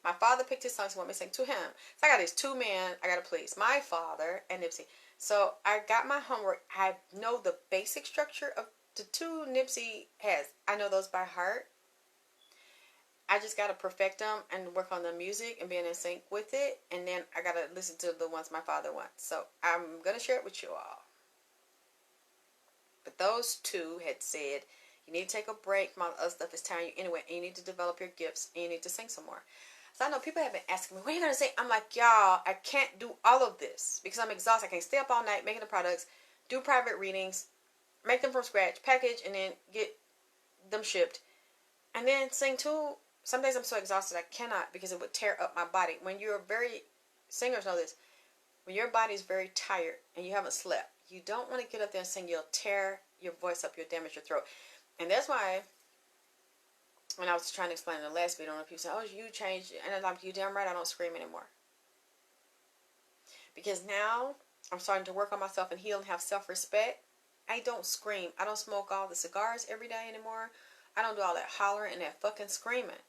My father picked his songs he wants me to sing to him. So I got these 2 men I got to please. My father and Nipsey. So I got my homework. I know the basic structure of the 2 Nipsey has. I know those by heart. I just got to perfect them and work on the music and being in sync with it. And then I got to listen to the ones my father wants. So I'm going to share it with you all. But those 2 had said, you need to take a break. My other stuff is tiring you anyway. And you need to develop your gifts. And you need to sing some more. So I know people have been asking me, what are you going to sing? I'm like, y'all, I can't do all of this. Because I'm exhausted. I can't stay up all night making the products. Do private readings. Make them from scratch. Package. And then get them shipped. And then sing too. Some days I'm so exhausted I cannot because it would tear up my body. When you're singers know this, when your body is very tired and you haven't slept, you don't want to get up there and sing. You'll tear your voice up. You'll damage your throat. And that's why When I was trying to explain in the last video, people said, "Oh, you changed," and I'm like, "You damn right, I don't scream anymore." Because now I'm starting to work on myself and heal and have self-respect. I don't scream. I don't smoke all the cigars every day anymore. I don't do all that hollering and that fucking screaming.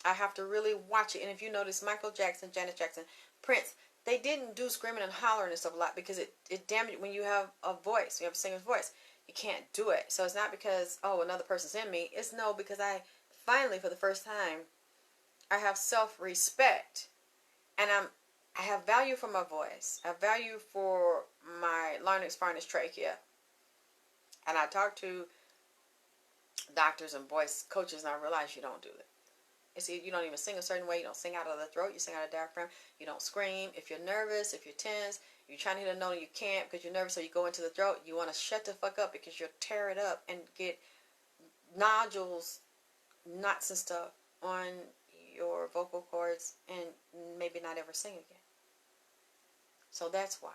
I have to really watch it. And if you notice, Michael Jackson, Janet Jackson, Prince, they didn't do screaming and hollering and stuff a lot because it damages when you have a voice, you have a singer's voice. You can't do it. So it's not because, oh, another person's in me. It's no, because I finally, for the first time, I have self-respect. And I have value for my voice. I have value for my larynx, pharynx, trachea. And I talk to doctors and voice coaches, and I realize you don't do that. It's you don't even sing a certain way. You don't sing out of the throat. You sing out of the diaphragm. You don't scream. If you're nervous, if you're tense, you're trying to hit a note and you can't because you're nervous, so you go into the throat. You want to shut the fuck up because you'll tear it up and get nodules, knots and stuff on your vocal cords and maybe not ever sing again. So that's why.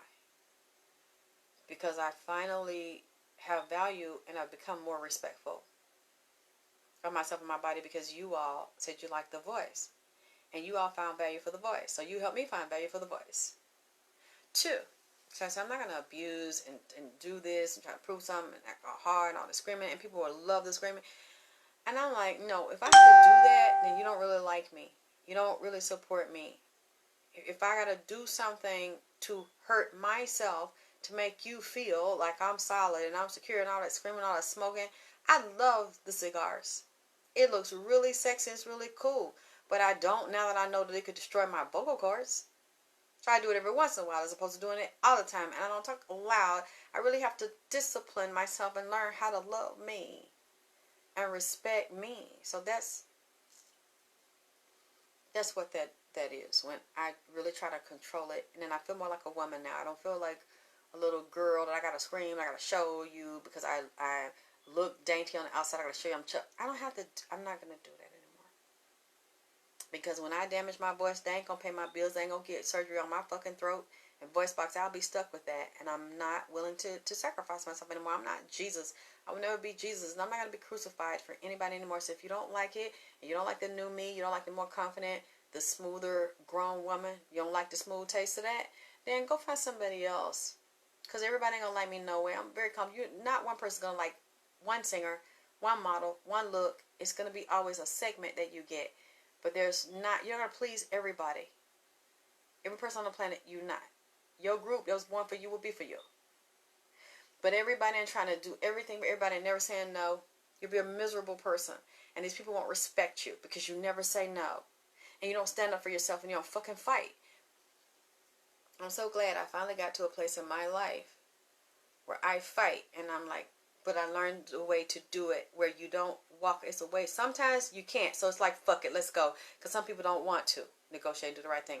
Because I finally have value and I've become more respectful of myself and my body because you all said you liked the voice. And you all found value for the voice. So you helped me find value for the voice. 2. So I said, I'm not going to abuse and do this and try to prove something and act all hard and all the screaming. And people will love the screaming. And I'm like, no, if I have to do that, then you don't really like me. You don't really support me. If I got to do something to hurt myself to make you feel like I'm solid and I'm secure and all that screaming, all that smoking, I love the cigars. It looks really sexy. It's really cool. But I don't now that I know that it could destroy my vocal cords. So I do it every once in a while as opposed to doing it all the time. And I don't talk loud. I really have to discipline myself and learn how to love me and respect me. So that's what that is. When I really try to control it. And then I feel more like a woman now. I don't feel like a little girl that I gotta scream, I gotta show you because I look dainty on the outside, I gotta show you I'm not gonna do that anymore. Because when I damage my voice, they ain't gonna pay my bills, they ain't gonna get surgery on my fucking throat and voice box. I'll be stuck with that. And I'm not willing to sacrifice myself anymore. I'm not Jesus. I will never be Jesus. And I'm not gonna be crucified for anybody anymore. So if you don't like it, and you don't like the new me, you don't like the more confident, the smoother grown woman, you don't like the smooth taste of that, then go find somebody else. Because everybody ain't going to like me no way. I'm very confident. Not one person's going to like one singer, one model, one look. It's going to be always a segment that you get. But you're not going to please everybody. Every person on the planet, you're not. Your group that was born for you will be for you. But everybody ain't trying to do everything for everybody and never saying no. You'll be a miserable person. And these people won't respect you because you never say no. And you don't stand up for yourself and you don't fucking fight. I'm so glad I finally got to a place in my life where I fight. And I'm like, but I learned a way to do it where you don't walk. It's a way. Sometimes you can't. So it's like, fuck it, let's go. Because some people don't want to negotiate, do the right thing.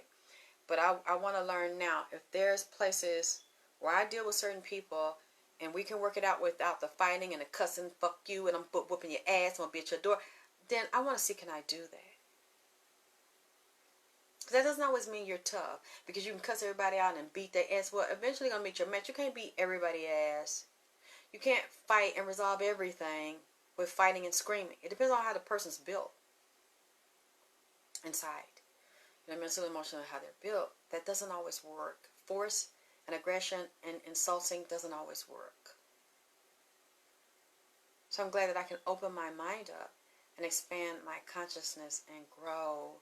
But I want to learn now. If there's places where I deal with certain people and we can work it out without the fighting and the cussing, fuck you, and I'm whooping your ass, I'm going to be at your door, then I want to see, can I do that? Because that doesn't always mean you're tough. Because you can cuss everybody out and beat their ass. Well, eventually you're going to meet your match. You can't beat everybody's ass. You can't fight and resolve everything with fighting and screaming. It depends on how the person's built inside. You know, mentally, emotionally, how they're built. That doesn't always work. Force and aggression and insulting doesn't always work. So I'm glad that I can open my mind up and expand my consciousness and grow.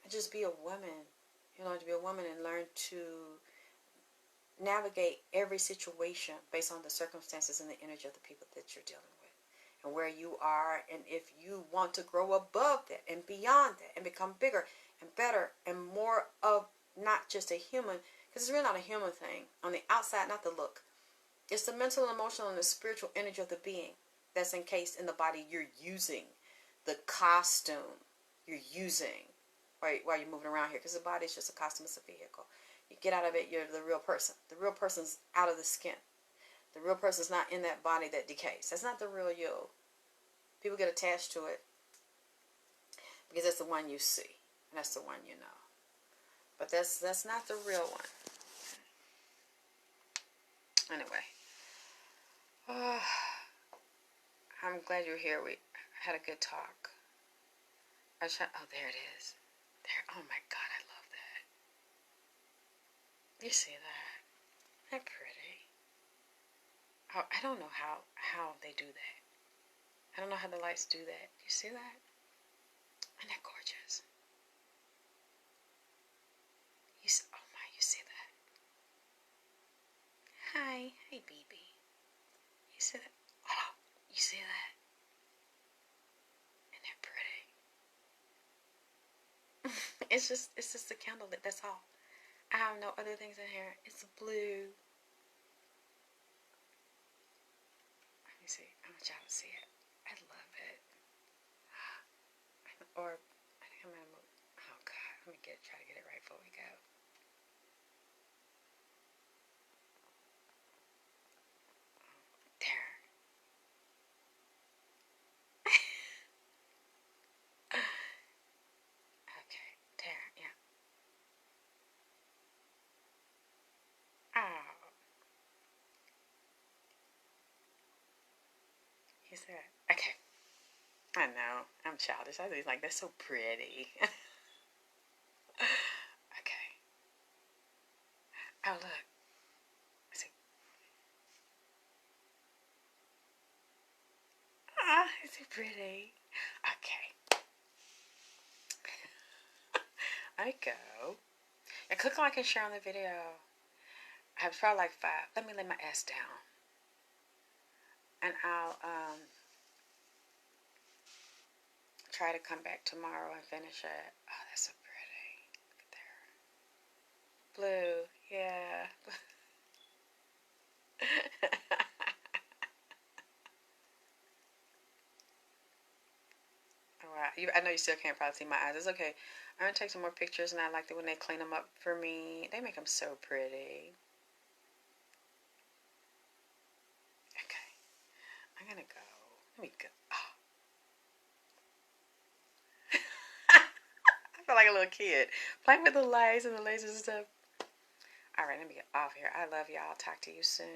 And just be a woman. You know, to be a woman and learn to navigate every situation based on the circumstances and the energy of the people that you're dealing with. And where you are, and if you want to grow above that and beyond that and become bigger and better and more of not just a human, because it's really not a human thing. On the outside, not the look. It's the mental, emotional, and the spiritual energy of the being that's encased in the body you're using. The costume you're using while you're moving around here, because the body is just a costume, it's a vehicle. You get out of it, you're the real person. The real person's out of the skin. The real person's not in that body that decays. That's not the real you. People get attached to it because that's the one you see, and that's the one you know. But that's not the real one. Anyway, I'm glad you're here. had a good talk. I was trying, oh, there it is. There. Oh my God, I love that. You see that? Isn't that pretty? Oh, I don't know how they do that. I don't know how the lights do that. You see that? Isn't that gorgeous? Oh my, you see that? Hi, baby. You see that? Oh, you see that? Isn't that pretty? It's just a candle lit. That's all. I have no other things in here. It's blue. Let me see. I want y'all to see it. I love it. Or I think I'm gonna move. Oh God, let me try to get it right before we go. There. Okay, there. Yeah. Oh, you see that? Okay. I know. I'm childish. I was like, that's so pretty. Okay. Oh look. See. Ah, it's so pretty. Okay. I go. And click like and share on the video. I have probably like 5. Let me lay my ass down. And I'll try to come back tomorrow and finish it. Oh, that's so pretty. Look at there. Blue. Yeah. Oh, wow. I know you still can't probably see my eyes. It's okay. I'm going to take some more pictures, and I like it when they clean them up for me. They make them so pretty. Okay. I'm going to go. Let me go. Oh. I feel like a little kid playing with the lights and the lasers and stuff. All right, let me get off here. I love y'all. Talk to you soon.